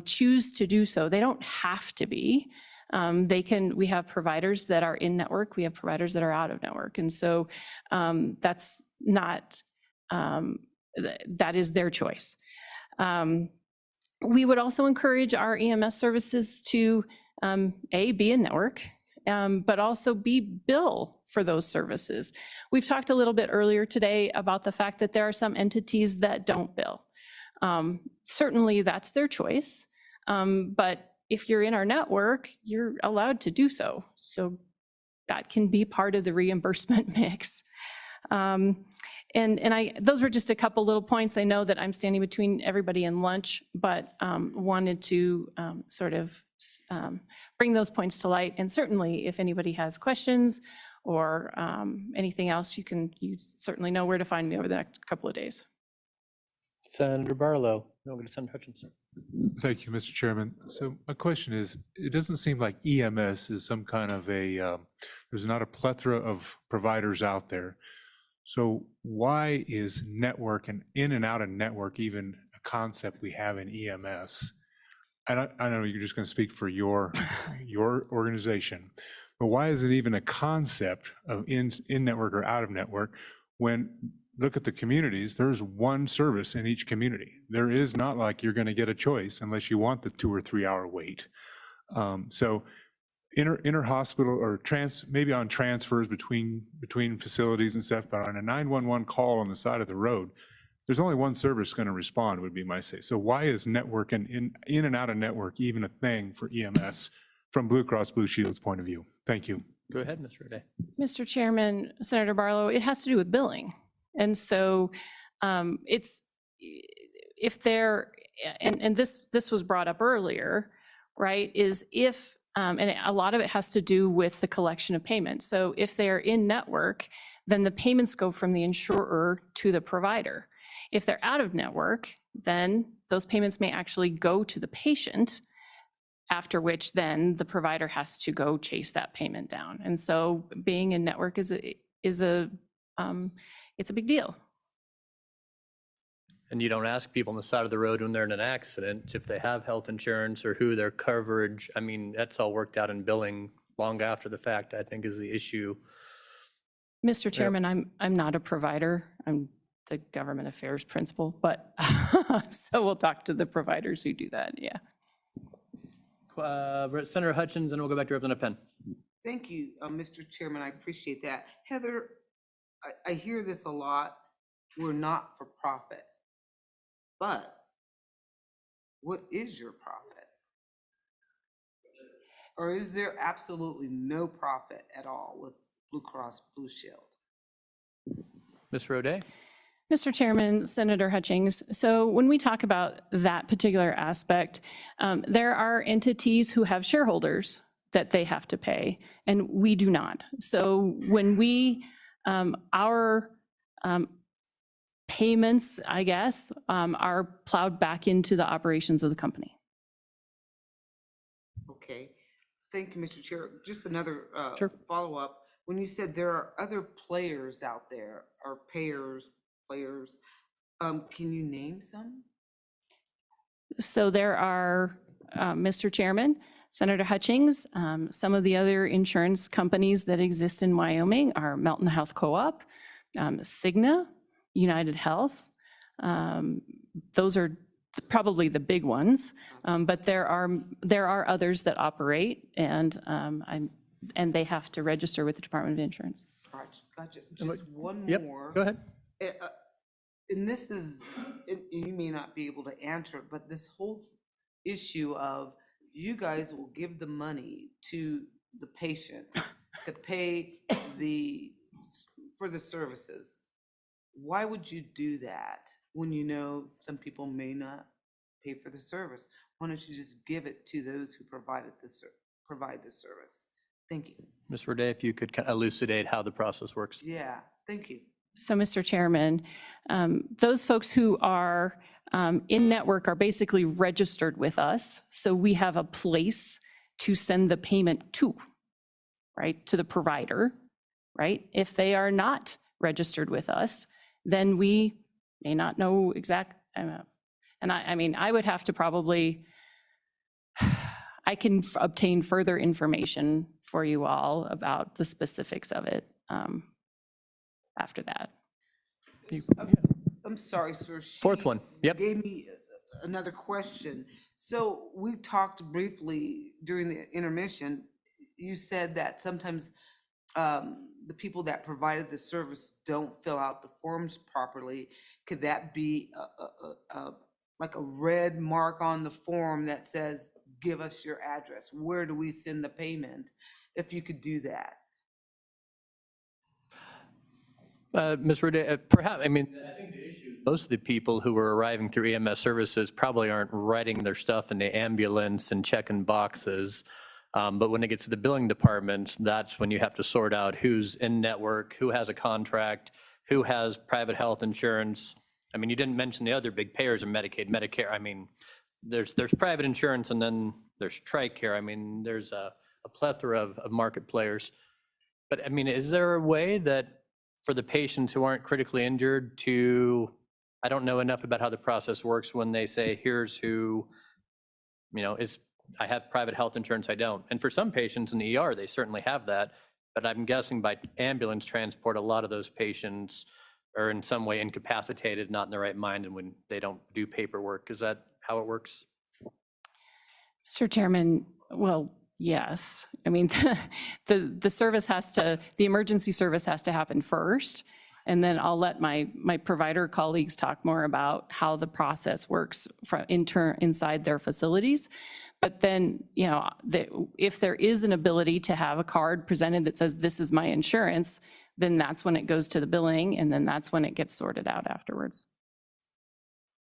choose to do so. They don't have to be. We have providers that are in network, we have providers that are out of network. And so that's not, that is their choice. We would also encourage our EMS services to be in network, but also bill for those services. We've talked a little bit earlier today about the fact that there are some entities that don't bill. Certainly that's their choice, but if you're in our network, you're allowed to do so. So that can be part of the reimbursement mix. Those were just a couple little points. I know that I'm standing between everybody and lunch, but wanted to sort of bring those points to light. And certainly if anybody has questions or anything else, you certainly know where to find me over the next couple of days. Senator Barlow. No, we're going to Senator Hutchinson. Thank you, Mr. Chairman. So my question is, it doesn't seem like EMS is some kind of there's not a plethora of providers out there. So why is network and in and out of network even a concept we have in EMS? And I know you're just going to speak for your organization, but why is it even a concept of in network or out of network when look at the communities, there's one service in each community. There is not like you're going to get a choice unless you want the 2 or 3 hour wait. So inter-hospital or maybe on transfers between facilities and stuff, but on a 911 call on the side of the road, there's only one service going to respond, would be my say. So why is network and in and out of network even a thing for EMS from Blue Cross Blue Shield's point of view? Thank you. Go ahead, Mr. O'Day. Mr. Chairman, Senator Barlow, it has to do with billing. And so it's, if there, and this was brought up earlier, right, is if, and a lot of it has to do with the collection of payments. So if they're in network, then the payments go from the insurer to the provider. If they're out of network, then those payments may actually go to the patient, after which then the provider has to go chase that payment down. And so being in network is a it's a big deal. And you don't ask people on the side of the road when they're in an accident if they have health insurance or who their coverage. I mean, that's all worked out in billing long after the fact, I think, is the issue. Mr. Chairman, I'm not a provider. I'm the government affairs principal, but so we'll talk to the providers who do that, yeah. Senator Hutchins, and we'll go back to Representative Penn. Thank you, Mr. Chairman. I appreciate that. Heather, I hear this a lot. We're not for profit. But what is your profit? Or is there absolutely no profit at all with Blue Cross Blue Shield? Ms. Roday? Mr. Chairman, Senator Hutchings, so when we talk about that particular aspect, there are entities who have shareholders that they have to pay, and we do not. So when we, our payments, I guess, are plowed back into the operations of the company. Okay, thank you, Mr. Chair. Just another Sure. follow-up. When you said there are other players out there, or players, can you name some? So there are, Mr. Chairman, Senator Hutchings, some of the other insurance companies that exist in Wyoming are Melton Health Co-op, Cigna, United Health. Those are probably the big ones, but there are others that operate, and they have to register with the Department of Insurance. Gotcha. Just one Yep, more. go ahead. And this is, and you may not be able to answer it, but this whole issue of you guys will give the money to the patient to pay for the services. Why would you do that when you know some people may not pay for the service? Why don't you just give it to those who provide the service? Thank you. Ms. Roday, if you could kind of elucidate how the process works. Yeah, thank you. So, Mr. Chairman, those folks who are in network are basically registered with us. So we have a place to send the payment to, right, to the provider, right? If they are not registered with us, then we may not know exact, and I mean, I would have to probably, I can obtain further information for you all about the specifics of it after that. I'm sorry, sir. Fourth one, yep. Gave me another question. So we talked briefly during the intermission. You said that sometimes the people that provided the service don't fill out the forms properly. Could that be like a red mark on the form that says, give us your address? Where do we send the payment? If you could do that. Ms. Roday, perhaps, I mean, I think the issue, most of the people who are arriving through EMS services probably aren't writing their stuff in the ambulance and checking boxes. But when it gets to the billing departments, that's when you have to sort out who's in network, who has a contract, who has private health insurance. I mean, you didn't mention the other big payers are Medicaid, Medicare. I mean, there's private insurance and then there's TRICARE. I mean, there's a plethora of market players. But I mean, is there a way that for the patients who aren't critically injured to, I don't know enough about how the process works when they say, here's who, you know, I have private health insurance, I don't. And for some patients in the ER, they certainly have that. But I'm guessing by ambulance transport, a lot of those patients are in some way incapacitated, not in the right mind, and when they don't do paperwork. Is that how it works? Mr. Chairman, well, yes. I mean, the service has to, the emergency service has to happen first. And then I'll let my provider colleagues talk more about how the process works from inside their facilities. But then, you know, if there is an ability to have a card presented that says, this is my insurance, then that's when it goes to the billing, and then that's when it gets sorted out afterwards.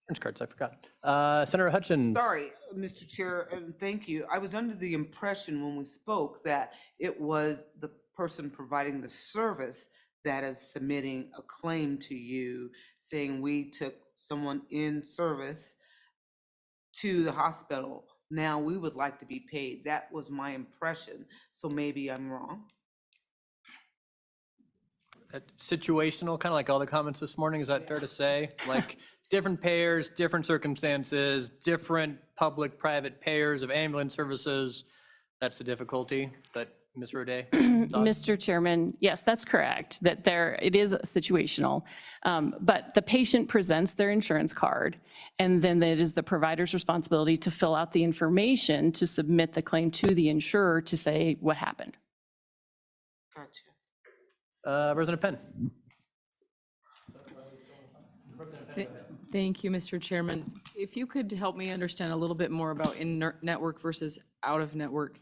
Insurance cards, I forgot. Senator Hutchins. Sorry, Mr. Chair, and thank you. I was under the impression when we spoke that it was the person providing the service that is submitting a claim to you, saying we took someone in service to the hospital. Now we would like to be paid. That was my impression, so maybe I'm wrong. Situational, kind of like all the comments this morning, is that fair to say? Like different payers, different circumstances, different public-private payers of ambulance services. That's the difficulty, but Ms. Roday? Mr. Chairman, yes, that's correct, that it is situational. But the patient presents their insurance card, and then it is the provider's responsibility to fill out the information to submit the claim to the insurer to say what happened. Gotcha. Representative Penn. Thank you, Mr. Chairman. If you could help me understand a little bit more about in-network versus out-of-network.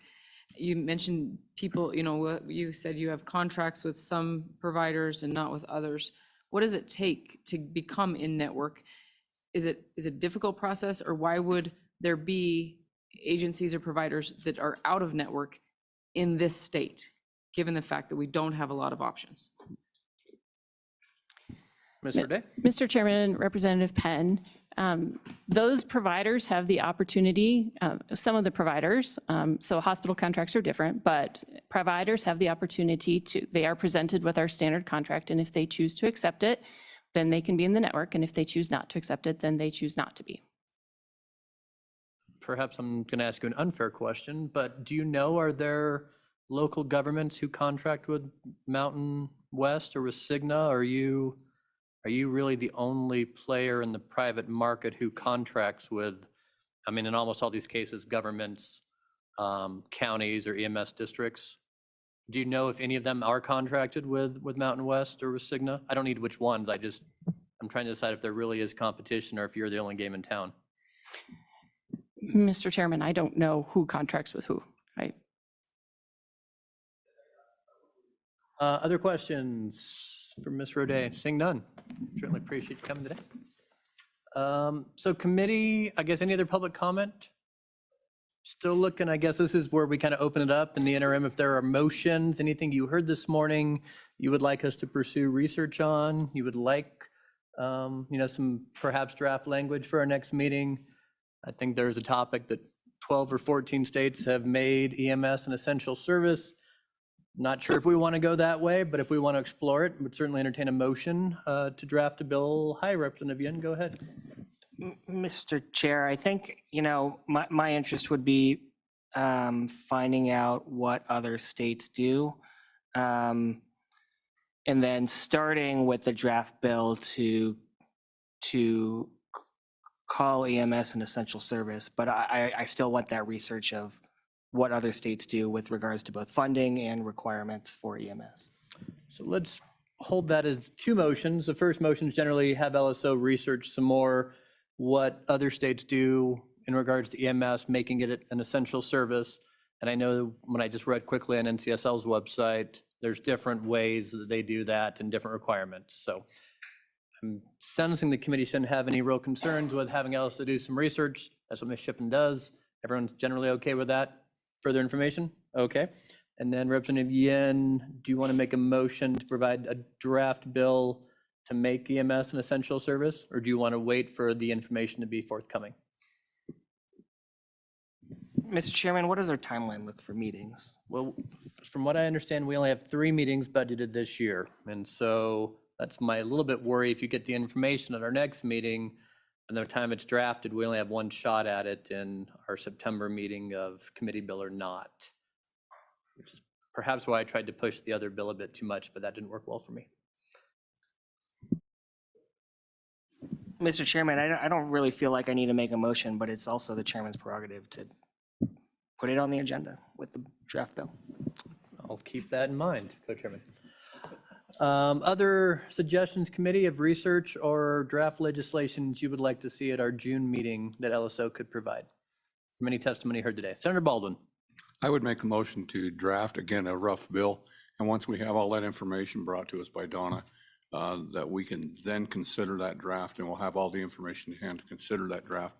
You mentioned people, you said you have contracts with some providers and not with others. What does it take to become in-network? Is it a difficult process, or why would there be agencies or providers that are out of network in this state, given the fact that we don't have a lot of options? Mr. Day. Mr. Chairman, Representative Penn, those providers have the opportunity, some of the providers, so hospital contracts are different, but providers have the opportunity they are presented with our standard contract, and if they choose to accept it, then they can be in the network, and if they choose not to accept it, then they choose not to be. Perhaps I'm going to ask you an unfair question, but do you know, are there local governments who contract with Mountain West or with Cigna? Are you really the only player in the private market who contracts with, I mean, in almost all these cases, governments, counties, or EMS districts? Do you know if any of them are contracted with Mountain West or with Cigna? I don't need which ones. I'm trying to decide if there really is competition or if you're the only game in town. Mr. Chairman, I don't know who contracts with who. Other questions for Ms. Rodet? Seeing none. Certainly appreciate you coming today. So committee, I guess any other public comment? Still looking, I guess this is where we kind of open it up in the interim. If there are motions, anything you heard this morning you would like us to pursue research on, you would like some perhaps draft language for our next meeting. I think there's a topic that 12 or 14 states have made EMS an essential service. Not sure if we want to go that way, but if we want to explore it, would certainly entertain a motion to draft a bill. Hi, Representative Yen, go ahead. Mr. Chair, I think, my interest would be finding out what other states do. And then starting with the draft bill to call EMS an essential service. But I still want that research of what other states do with regards to both funding and requirements for EMS. So let's hold that as two motions. The first motion is generally have LSO research some more what other states do in regards to EMS, making it an essential service. And I know when I just read quickly on NCSL's website, there's different ways that they do that and different requirements. So I'm sensing the committee shouldn't have any real concerns with having LSO do some research. That's what Ms. Shippen does. Everyone's generally okay with that? Further information? Okay. And then Representative Yen, do you want to make a motion to provide a draft bill to make EMS an essential service, or do you want to wait for the information to be forthcoming? Mr. Chairman, what does our timeline look for meetings? Well, from what I understand, we only have 3 meetings budgeted this year. And so that's my little bit worry. If you get the information at our next meeting, and the time it's drafted, we only have one shot at it in our September meeting of committee bill or not, which is perhaps why I tried to push the other bill a bit too much, but that didn't work well for me. Mr. Chairman, I don't really feel like I need to make a motion, but it's also the chairman's prerogative to put it on the agenda with the draft bill. I'll keep that in mind, Co-Chairman. Other suggestions, committee, of research or draft legislations you would like to see at our June meeting that LSO could provide from any testimony heard today? Senator Baldwin. I would make a motion to draft, again, a rough bill. And once we have all that information brought to us by Donna, that we can then consider that draft, and we'll have all the information in hand to consider that draft.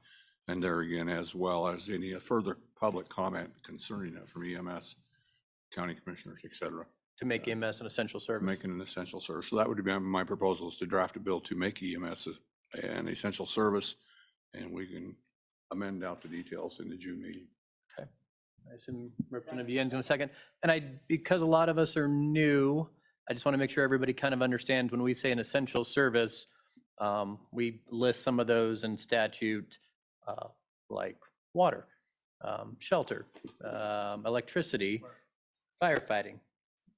And there again, as well as any further public comment concerning it from EMS, county commissioners, et cetera. To make EMS an essential service. Making an essential service. So that would be my proposal, is to draft a bill to make EMS an essential service, and we can amend out the details in the June meeting. Okay. I assume Representative Yen's in a second. And because a lot of us are new, I just want to make sure everybody kind of understands when we say an essential service, we list some of those in statute, like water, shelter, electricity, firefighting.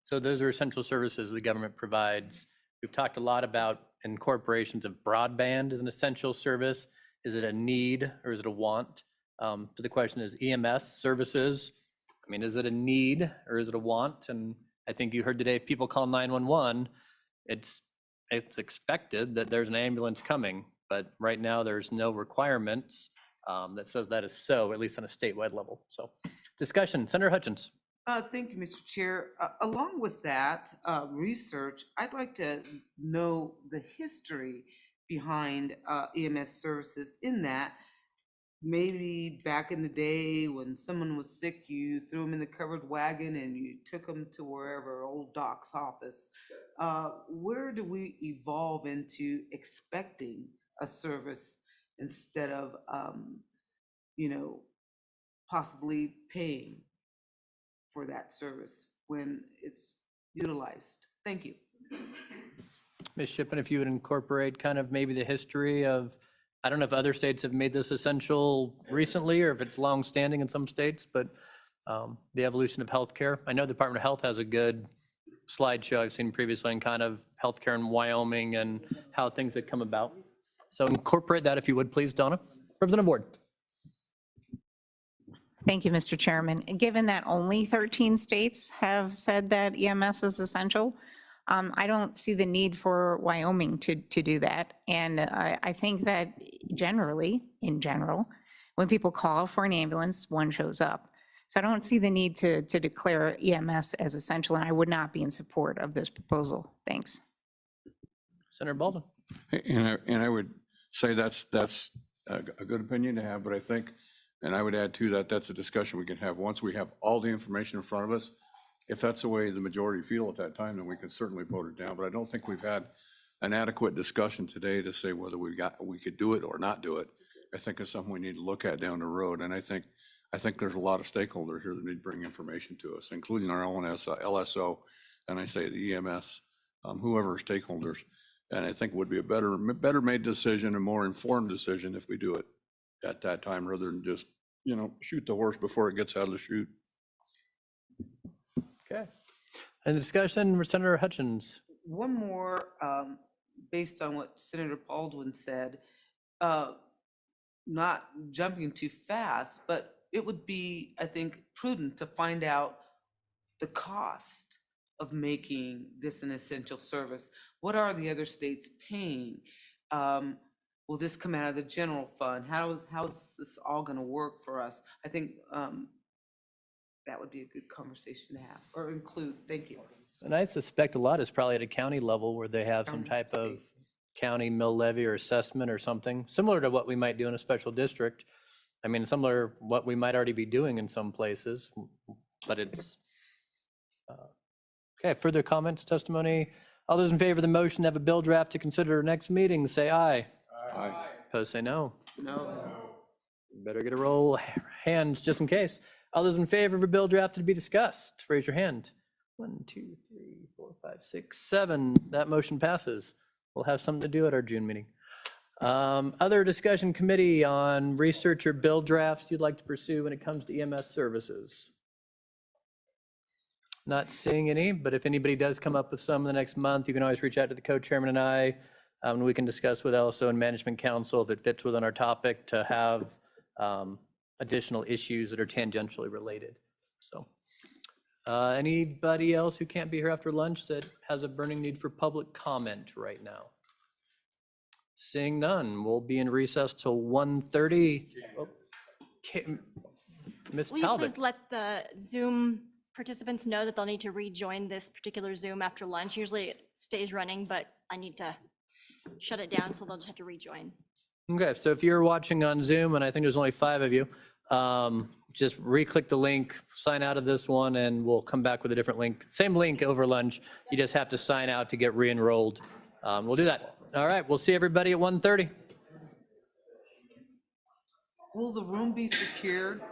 So those are essential services the government provides. We've talked a lot about incorporations of broadband as an essential service. Is it a need or is it a want? So the question is EMS services. I mean, is it a need or is it a want? And I think you heard today, if people call 911, it's expected that there's an ambulance coming, but right now there's no requirements that says that is so, at least on a statewide level. So discussion, Senator Hutchins. Thank you, Mr. Chair. Along with that research, I'd like to know the history behind EMS services in that. Maybe back in the day when someone was sick, you threw them in the covered wagon and you took them to wherever, old doc's office. Where do we evolve into expecting a service instead of, possibly paying for that service when it's utilized? Thank you. Ms. Shippen, if you would incorporate kind of maybe the history of, I don't know if other states have made this essential recently or if it's longstanding in some states, but the evolution of healthcare. I know the Department of Health has a good slideshow I've seen previously in kind of healthcare in Wyoming and how things have come about. So incorporate that if you would, please, Donna. Representative Ward. Thank you, Mr. Chairman. Given that only 13 states have said that EMS is essential, I don't see the need for Wyoming to do that. And I think that in general, when people call for an ambulance, one shows up. So I don't see the need to declare EMS as essential, and I would not be in support of this proposal. Thanks. Senator Baldwin. And I would say that's a good opinion to have, but I think, and I would add to that, that's a discussion we can have once we have all the information in front of us. If that's the way the majority feel at that time, then we can certainly vote it down. But I don't think we've had an adequate discussion today to say whether we could do it or not do it. I think it's something we need to look at down the road. And I think there's a lot of stakeholders here that need to bring information to us, including our own LSO, and I say the EMS, whoever stakeholders. And I think it would be a better made decision, a more informed decision if we do it at that time rather than just, shoot the horse before it gets out of the chute. Okay. And the discussion, Senator Hutchins. One more, based on what Senator Baldwin said, not jumping too fast, but it would be, I think, prudent to find out the cost of making this an essential service. What are the other states paying? Will this come out of the general fund? How is this all going to work for us? I think that would be a good conversation to have or include. Thank you. And I suspect a lot is probably at a county level where they have some type of county mill levy or assessment or something, similar to what we might do in a special district. I mean, similar what we might already be doing in some places, but it's, okay, further comments, testimony? All those in favor of the motion to have a bill draft to consider next meeting, say aye. Aye. Opposed, say no. No. Better get a roll hands just in case. All those in favor of a bill draft to be discussed, raise your hand. 1, 2, 3, 4, 5, 6, 7. That motion passes. We'll have something to do at our June meeting. Other discussion committee on research or bill drafts you'd like to pursue when it comes to EMS services? Not seeing any, but if anybody does come up with some in the next month, you can always reach out to the co-chairman and I, and we can discuss with LSO and Management Council if it fits within our topic to have additional issues that are tangentially related. So anybody else who can't be here after lunch that has a burning need for public comment right now? Seeing none, we'll be in recess till 1:30. Ms. Will you Talbot. please let the Zoom participants know that they'll need to rejoin this particular Zoom after lunch? Usually it stays running, but I need to shut it down, so they'll just have to rejoin. Okay, so if you're watching on Zoom, and I think there's only 5 of you, just re-click the link, sign out of this one, and we'll come back with a different link. Same link over lunch. You just have to sign out to get re-enrolled. We'll do that. All right, we'll see everybody at 1:30. Will the room be secured?